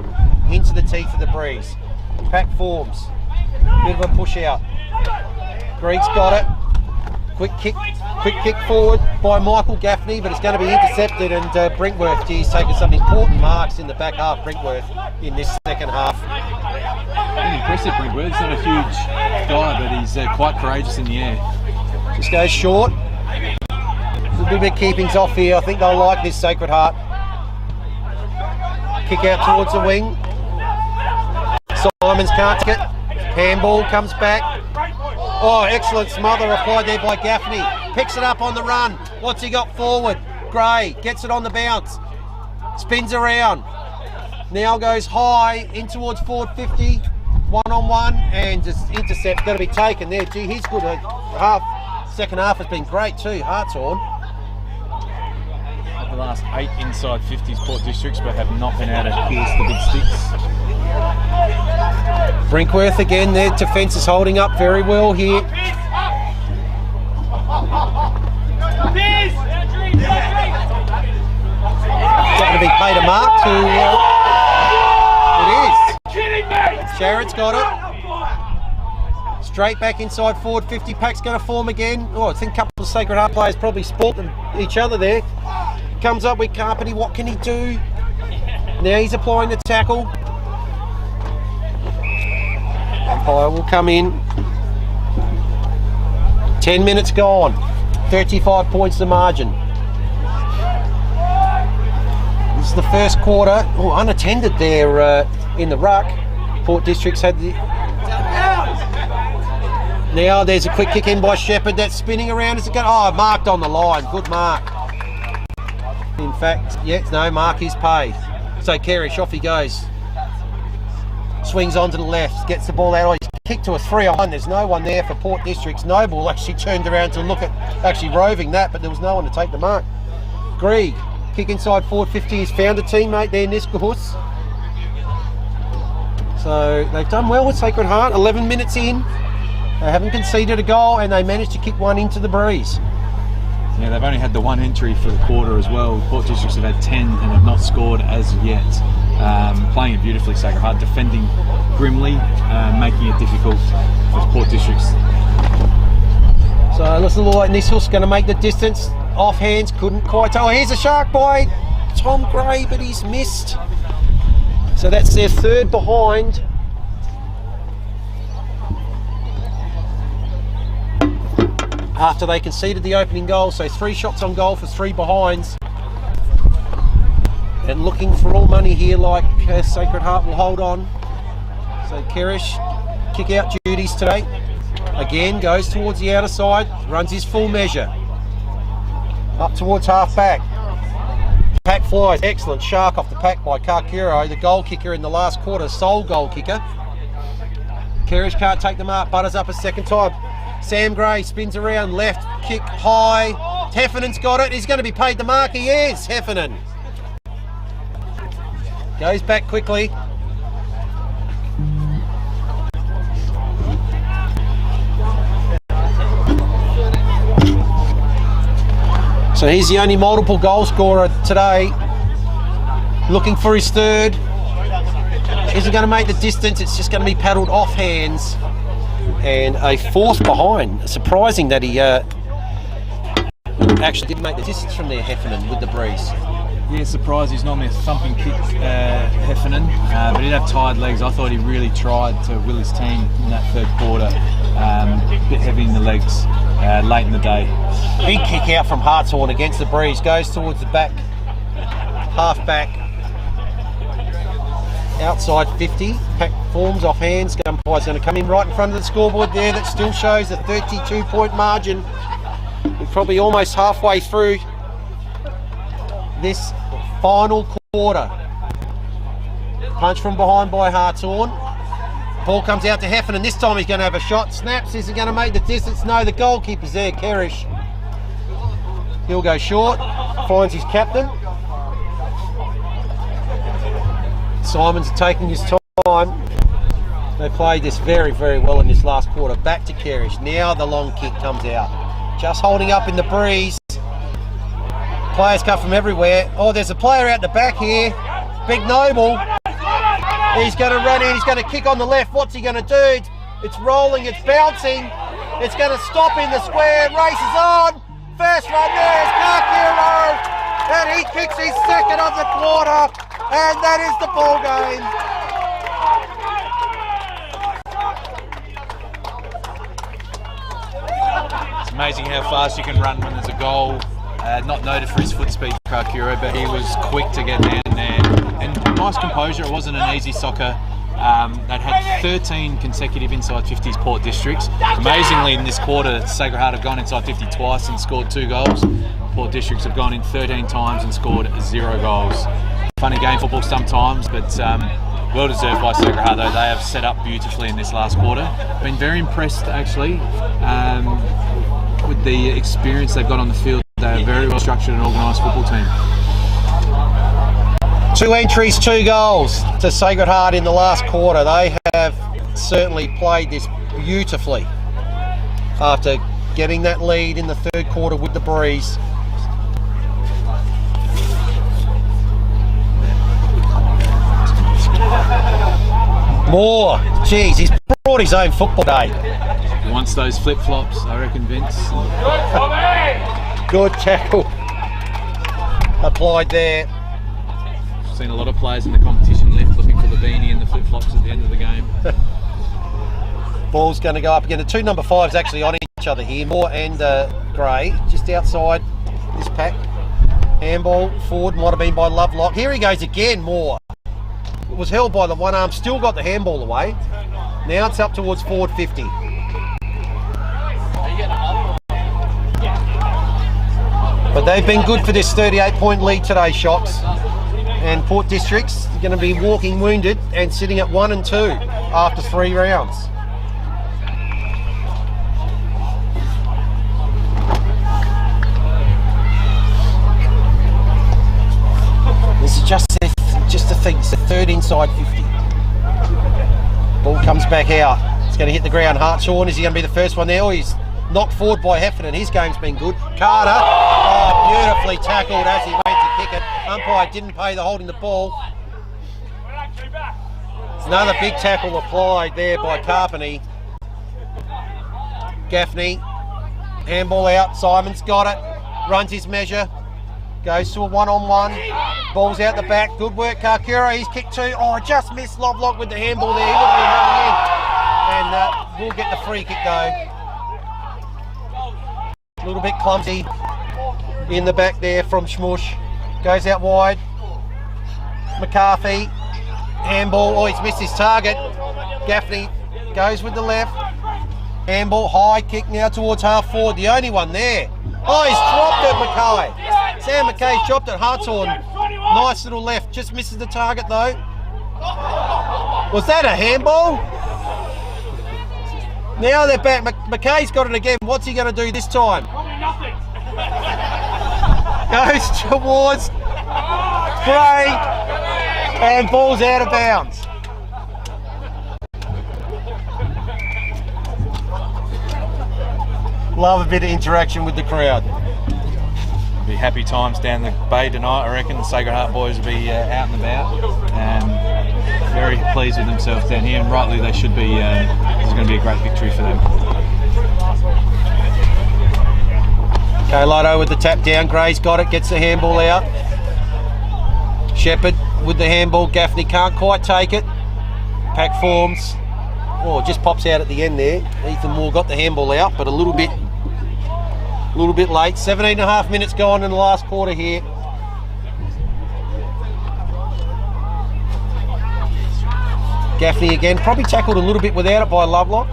Speaker 1: Into the teeth of the breeze. Pack forms. Bit of a push out. Greig's got it. Quick kick forward by Michael Gaffney, but it's going to be intercepted, and Brinkworth, he's taken some important marks in the back half, Brinkworth, in this second half.
Speaker 2: Pretty impressive, Brinkworth. He's not a huge guy, but he's quite courageous in the air.
Speaker 1: Just goes short. A little bit of keepings off here. I think they'll like this, Sacred Heart. Kick out towards the wing. Simons can't take it. Handball comes back. Oh, excellent smother applied there by Gaffney. Picks it up on the run. What's he got forward? Gray gets it on the bounce. Spins around. Now goes high in towards forward 50. One-on-one and just intercept. Going to be taken there. Gee, he's good. Second half has been great too. Hartshorn.
Speaker 2: The last 8 inside 50s Port Districts, but have not been able to pierce the big sticks.
Speaker 1: Brinkworth again, their defence is holding up very well here. Got to be paid a mark to... it is. Sharrett's got it. Straight back inside forward 50. Pack's going to form again. Oh, I think a couple of Sacred Heart players probably sport each other there. Comes up with Carpenter. What can he do? Now he's applying the tackle. Umpire will come in. 10 minutes gone. 35 points the margin. This is the first quarter. Oh, unattended there in the ruck. Port Districts had the... Now there's a quick kick in by Shepherd. That's spinning around. Is it going? Oh, marked on the line. Good mark. In fact, yes, no, mark is paid. So Kerrish, off he goes. Swings onto the left, gets the ball out. Oh, he's kicked to a 3-on-1. There's no one there for Port Districts. Noble actually turned around to look at actually roving that, but there was no one to take the mark. Greig, kick inside forward 50. He's found a teammate there, Niskahus. So they've done well with Sacred Heart. 11 minutes in. They haven't conceded a goal, and they managed to kick one into the breeze.
Speaker 2: Yeah, they've only had the one entry for the quarter as well. Port Districts have had 10 and have not scored as yet. Playing it beautifully, Sacred Heart, defending grimly, making it difficult for Port Districts.
Speaker 1: So it looks a little like Nissel's going to make the distance. Off hands, couldn't quite tell. Here's a shark by Tom Gray, but he's missed. So that's their third behind. After they conceded the opening goal, so 3 shots on goal for 3 behinds. And looking for all money here, like Sacred Heart will hold on. So Kerrish, kick out duties today. Again, goes towards the outer side, runs his full measure. Up towards half back. Pack flies, excellent shark off the pack by Kakuro, the goal kicker in the last quarter, sole goal kicker. Kerrish can't take the mark, butters up a second time. Sam Gray spins around left, kick high. Heffernan's got it. He's going to be paid the mark. He is. Heffernan goes back quickly. So he's the only multiple goal scorer today. Looking for his third. Isn't going to make the distance. It's just going to be paddled off hands. And a fourth behind. Surprising that he actually didn't make the distance from there, Heffernan, with the breeze.
Speaker 2: Yeah, surprised. He's normally a thumping kick, Heffernan, but he did have tired legs. I thought he really tried to will his team in that third quarter. A bit heavy in the legs late in the day.
Speaker 1: Big kick out from Hartshorn against the breeze. Goes towards the back, half back. Outside 50. Pack forms off hands. Umpire's going to come in right in front of the scoreboard there. That still shows a 32-point margin. We're probably almost halfway through this final quarter. Punch from behind by Hartshorn. Ball comes out to Heffernan. This time he's going to have a shot. Snaps. Is he going to make the distance? No, the goalkeeper's there, Kerrish. He'll go short. Finds his captain. Simons taking his time. They played this very, very well in this last quarter. Back to Kerrish. Now the long kick comes out. Just holding up in the breeze. Players come from everywhere. Oh, there's a player out the back here. Big Noble. He's going to run in. He's going to kick on the left. What's he going to do? It's rolling. It's bouncing. It's going to stop in the square. Races on. First run there is Kakiro. And he kicks his second of the quarter. And that is the ball game.
Speaker 2: It's amazing how fast you can run when there's a goal. Not noted for his foot speed, Kakiro, but he was quick to get down there. And nice composure. It wasn't an easy soccer. They'd had 13 consecutive inside 50s Port Districts. Amazingly, in this quarter, Sacred Heart have gone inside 50 twice and scored 2 goals. Port Districts have gone in 13 times and scored 0 goals. Funny game football sometimes, but well deserved by Sacred Heart though. They have set up beautifully in this last quarter. Been very impressed actually with the experience they've got on the field. They're a very well structured and organised football team.
Speaker 1: 2 entries, 2 goals to Sacred Heart in the last quarter. They have certainly played this beautifully after getting that lead in the third quarter with the breeze. Moore, geez, he's brought his own football day.
Speaker 2: He wants those flip-flops, I reckon, Vince.
Speaker 1: Good tackle applied there.
Speaker 2: Seen a lot of players in the competition left looking for the beanie and the flip-flops at the end of the game.
Speaker 1: Ball's going to go up again. The 2 number 5s actually on each other here. Moore and Gray, just outside this pack. Handball forward, might have been by Lovelock. Here he goes again, Moore. It was held by the one arm, still got the handball away. Now it's up towards forward 50. But they've been good for this 38-point lead today, Shocks. And Port Districts are going to be walking wounded and sitting at 1 and 2 after 3 rounds. This is just the thing. It's the third inside 50. Ball comes back out. It's going to hit the ground. Hartshorn, is he going to be the first one there? Oh, he's knocked forward by Heffernan. His game's been good. Carter, oh, beautifully tackled as he went to kick it. Umpire didn't pay the holding the ball. It's another big tackle applied there by Carpeny. Gaffney, handball out. Simon's got it. Runs his measure. Goes to a 1-on-1. Ball's out the back. Good work, Kakura. He's kicked 2. Oh, just missed Lovelock with the handball there. He would have been running in. And we'll get the free kick though. A little bit clumsy in the back there from Schmush. Goes out wide. McCarthy. Handball. Oh, he's missed his target. Gaffney goes with the left. Handball. High kick now towards half forward. The only one there. Oh, he's dropped it, Mackay. Sam Mackay's dropped it. Hartshorn. Nice little left. Just misses the target though. Was that a handball? Now they're back. Mackay's got it again. What's he going to do this time? Goes towards Gray and ball's out of bounds. Love a bit of interaction with the crowd.
Speaker 2: Be happy times down the bay tonight. I reckon the Sacred Heart boys will be out and about and very pleased with themselves down here, and rightly they should be. It's going to be a great victory for them.
Speaker 1: Okay, Lotto with the tap down. Gray's got it, gets the handball out. Shepherd with the handball. Gaffney can't quite take it. Pack forms. Oh, just pops out at the end there. Ethan Moore got the handball out, but a little bit late. 17.5 minutes gone in the last quarter here. Gaffney again, probably tackled a little bit without it by Lovelock.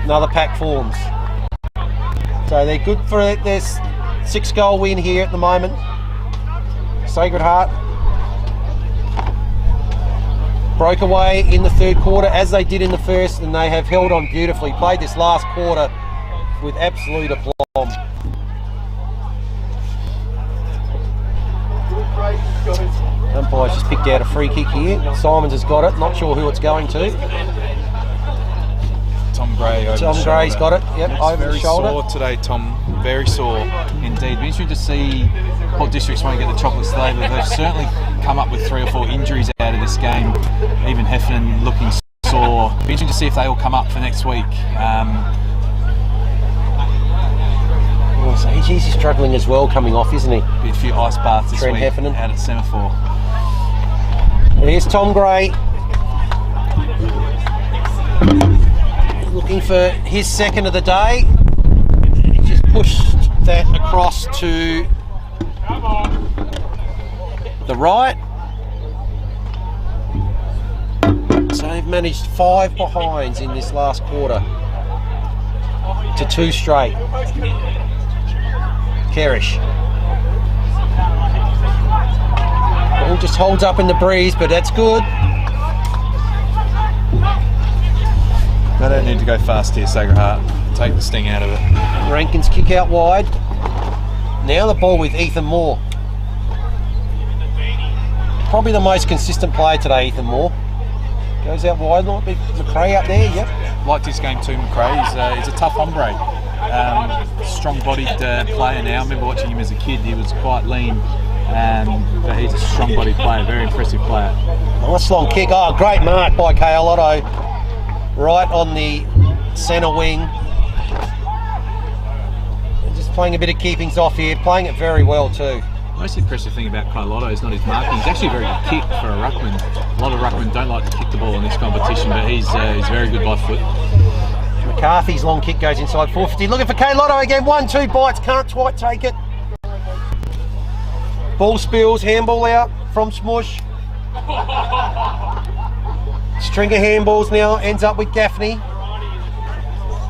Speaker 1: Another pack forms. So they're good for their 6-goal win here at the moment. Sacred Heart broke away in the third quarter as they did in the first, and they have held on beautifully. Played this last quarter with absolute aplomb. Umpire's just picked out a free kick here. Simons has got it, not sure who it's going to.
Speaker 3: Tom Gray over
Speaker 1: Tom
Speaker 3: the
Speaker 1: Gray's
Speaker 3: shoulder.
Speaker 1: got it, yep,
Speaker 3: It's
Speaker 1: over the
Speaker 3: very
Speaker 1: shoulder.
Speaker 3: sore today, Tom. Very sore.
Speaker 2: Indeed, be interesting to see what districts won't get the chocolates today, but they've certainly come up with 3 or 4 injuries out of this game. Even Heffernan looking sore. Be interesting to see if they all come up for next week.
Speaker 1: Oh, so he's struggling as well coming off, isn't he?
Speaker 2: Be a few ice baths this
Speaker 1: Trent
Speaker 2: week
Speaker 1: Heffernan.
Speaker 2: out at Semaphore.
Speaker 1: Here's Tom Gray. Looking for his second of the day. He just pushed that across to the right. So they've managed 5 behinds in this last quarter to 2 straight. Kerish. Ball just holds up in the breeze, but that's good.
Speaker 3: They don't need to go fast here, Sacred Heart. Take the sting out of it.
Speaker 1: Rankin's kick out wide. Now the ball with Ethan Moore. Probably the most consistent player today, Ethan Moore. Goes out wide, might be McRae out there, yep.
Speaker 2: Liked his game too, McRae. He's a tough hombre. Strong-bodied player now. I remember watching him as a kid. He was quite lean, but he's a strong-bodied player. Very impressive player.
Speaker 1: Nice long kick. Oh, great mark by KL Otto. Right on the centre wing. And just playing a bit of keepings off here. Playing it very well too.
Speaker 2: Most impressive thing about Carlotto is not his marking. He's actually a very good kick for a ruckman. A lot of ruckmen don't like to kick the ball in this competition, but he's very good by foot.
Speaker 1: McCarthy's long kick goes inside 450. Looking for K Lotto again. 1-2 bites. Can't quite take it. Ball spills. Handball out from Smush. String of handballs now. Ends up with Gaffney.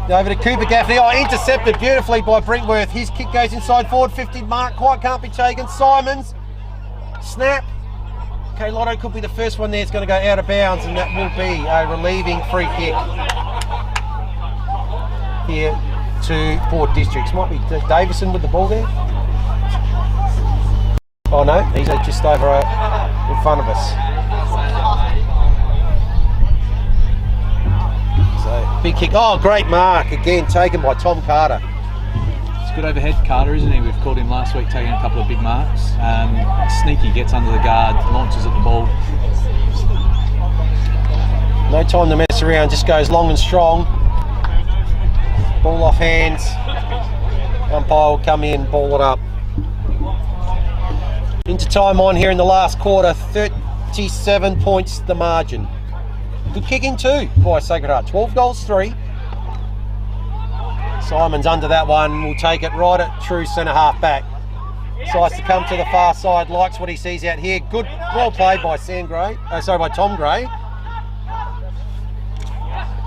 Speaker 1: Over to Cooper Gaffney. Oh, intercepted beautifully by Brinkworth. His kick goes inside forward 50 mark. Quite can't be taken. Simons. Snap. Okay, Lotto could be the first one there. It's going to go out of bounds, and that will be a relieving free kick here to Port Districts. Might be Davison with the ball there. Oh no, he's just over in front of us. So big kick. Oh, great mark again, taken by Tom Carter.
Speaker 2: It's good overhead, Carter, isn't he? We've called him last week, taking a couple of big marks. Sneaky, gets under the guard, launches at the ball.
Speaker 1: No time to mess around, just goes long and strong. Ball off hands. Umpire will come in, ball it up. Into time on here in the last quarter, 37 points the margin. Good kicking too by Sacred Heart, 12 goals 3. Simon's under that one, will take it right at true centre half back. Decides to come to the far side, likes what he sees out here. Good, well played by by Tom Gray.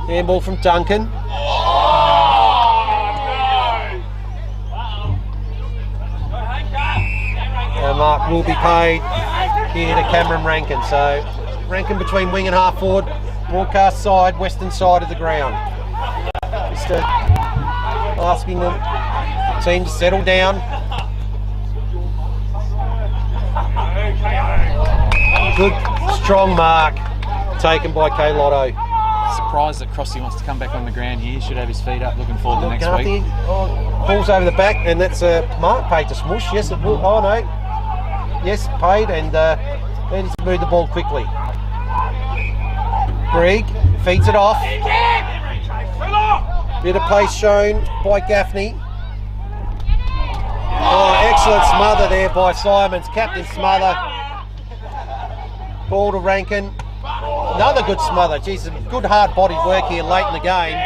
Speaker 1: Handball from Duncan. And mark will be paid here to Cameron Rankin. So Rankin between wing and half forward, broadcast side, western side of the ground. Just asking them team to settle down. Good, strong mark taken by K Lotto.
Speaker 2: Surprised that Crossy wants to come back on the ground here. Should have his feet up. Looking forward to next
Speaker 1: McCarthy,
Speaker 2: week.
Speaker 1: Balls over the back, and that's a mark paid to Smush. Yes, it will. Oh no. Yes, paid, and they need to move the ball quickly. Greg feeds it off. Bit of pace shown by Gaffney. Oh, excellent smother there by Simons. Captain smother. Ball to Rankin. Another good smother. Jeez, some good hard-bodied work here late in the game.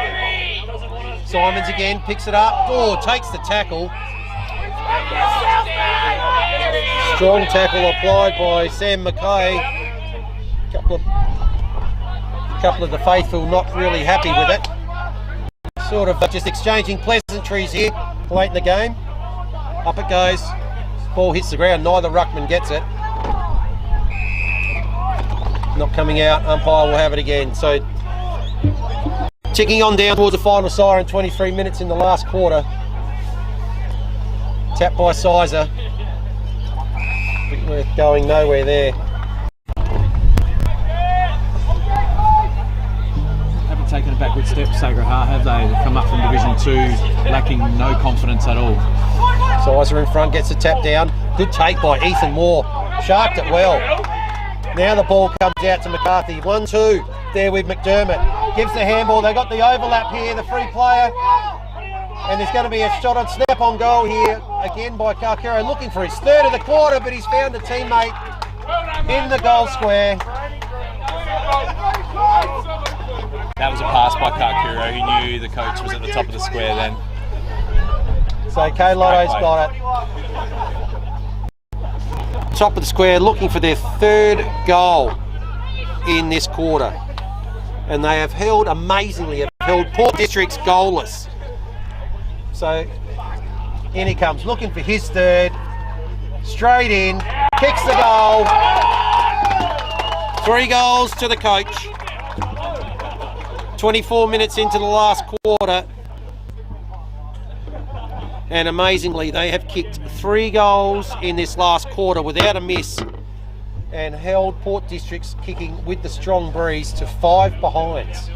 Speaker 1: Simons again picks it up. Oh, takes the tackle. Strong tackle applied by Sam McKay. Couple of the faithful not really happy with it. Sort of just exchanging pleasantries here late in the game. Up it goes. Ball hits the ground. Neither ruckman gets it. Not coming out. Umpire will have it again. So ticking on down towards the final siren. 23 minutes in the last quarter. Tap by Sizer. We're going nowhere there.
Speaker 2: Haven't taken a backward step, Sacred Heart, have they? They've come up from Division 2, lacking no confidence at all.
Speaker 1: Sizer in front, gets the tap down. Good take by Ethan Moore. Sharked it well. Now the ball comes out to McCarthy. 1-2 there with McDermott. Gives the handball. They got the overlap here, the free player. And there's going to be a shot on snap on goal here. Again by Carcero, looking for his third of the quarter, but he's found a teammate in the goal square.
Speaker 2: That was a pass by Carcero. He knew the coach was at the top of the square then.
Speaker 1: So K Lotto's got it. Top of the square, looking for their third goal in this quarter. And they have held, amazingly, Port District's goalless. So in he comes, looking for his third. Straight in, kicks the goal. 3 goals to the coach. 24 minutes into the last quarter. And amazingly, they have kicked 3 goals in this last quarter without a miss and held Port District's kicking with the strong breeze to 5 behinds.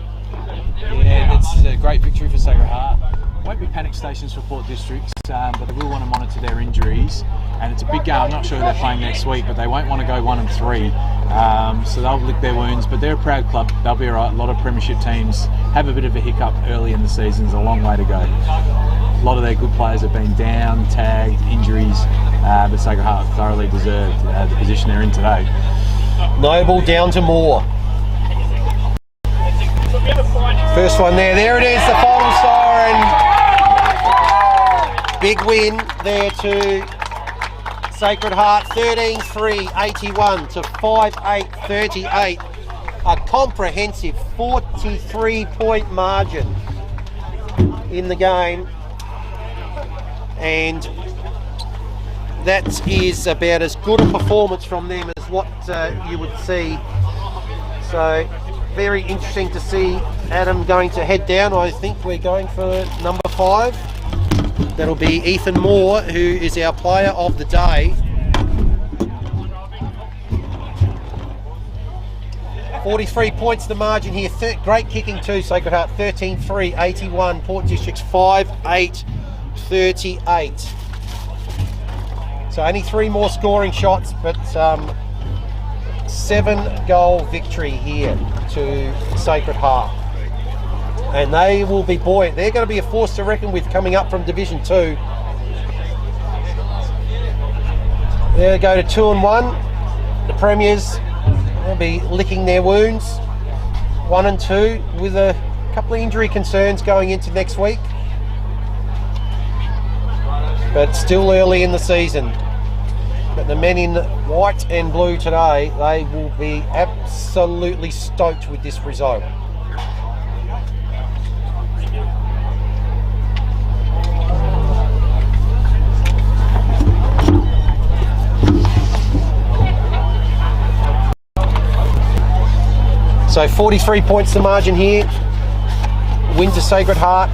Speaker 2: Yeah, it's a great victory for Sacred Heart. Won't be panic stations for Port Districts, but they will want to monitor their injuries. And it's a big game. I'm not sure who they're playing next week, but they won't want to go 1-3. So they'll lick their wounds, but they're a proud club. They'll be all right. A lot of premiership teams have a bit of a hiccup early in the season. There's a long way to go. A lot of their good players have been down, tagged, injuries, but Sacred Heart thoroughly deserved the position they're in today.
Speaker 1: Noble down to Moore. First one there. There it is, the final siren. Big win there to Sacred Heart. 13-3-81 to 5-8-38. A comprehensive 43-point margin in the game. And that is about as good a performance from them as what you would see. So very interesting to see Adam going to head down. I think we're going for number 5. That'll be Ethan Moore, who is our player of the day. 43 points the margin here. Great kicking too, Sacred Heart. 13-3-81. Port District's 5-8-38. So only 3 more scoring shots, but 7-goal victory here to Sacred Heart. And they will be buoyant. They're going to be a force to reckon with coming up from Division 2. There they go to 2-1. The Premiers will be licking their wounds. 1-2 with a couple of injury concerns going into next week. But still early in the season. But the men in white and blue today, they will be absolutely stoked with this result. So 43 points the margin here. Win to Sacred Heart.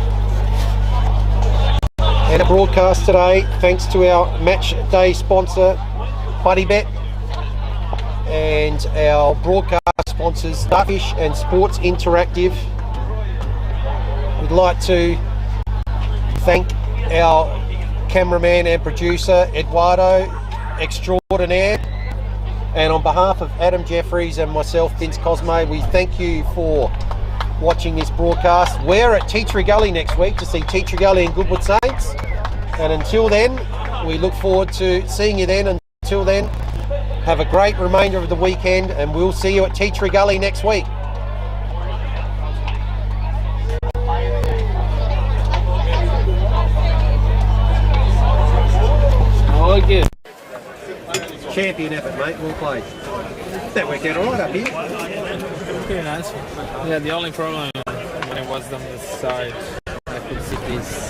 Speaker 1: And a broadcast today, thanks to our match day sponsor, BuddyBet, and our broadcast sponsors, Starfish and Sports Interactive. We'd like to thank our cameraman and producer, Eduardo Extraordinaire. And on behalf of Adam Jeffries and myself, Vince Cosmo, we thank you for watching this broadcast. We're at Teacheree Gully next week to see Teacheree Gully and Goodwood Saints. And until then, we look forward to seeing you then. Until then, have a great remainder of the weekend, and we'll see you at Teacheree Gully next week.
Speaker 4: All good.
Speaker 1: Champion effort, mate. Well played. That worked out all right up here.
Speaker 4: Pretty nice. Yeah, the only problem when it was on the side, I could see this.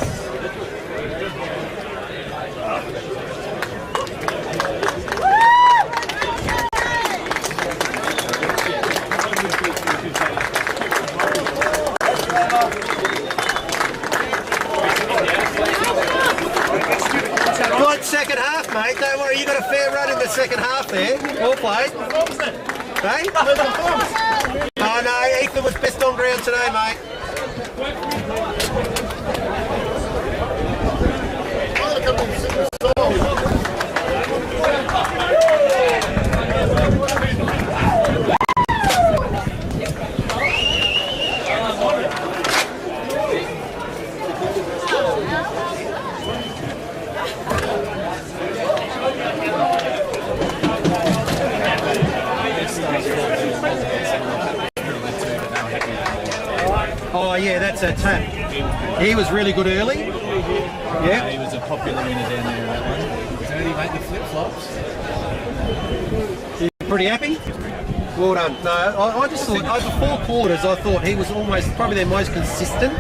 Speaker 1: Good second half, mate. Don't worry, you got a fair run in the second half there. Well played. Hey? Oh no, Ethan was best on ground today, mate. Oh yeah, that's a tap. He was really good early. Yeah.
Speaker 3: He was a popular winner down there in that one. Did he make the flip-flops?
Speaker 1: You pretty happy? Well done. No, I just thought over 4 quarters, I thought he was almost probably their most consistent.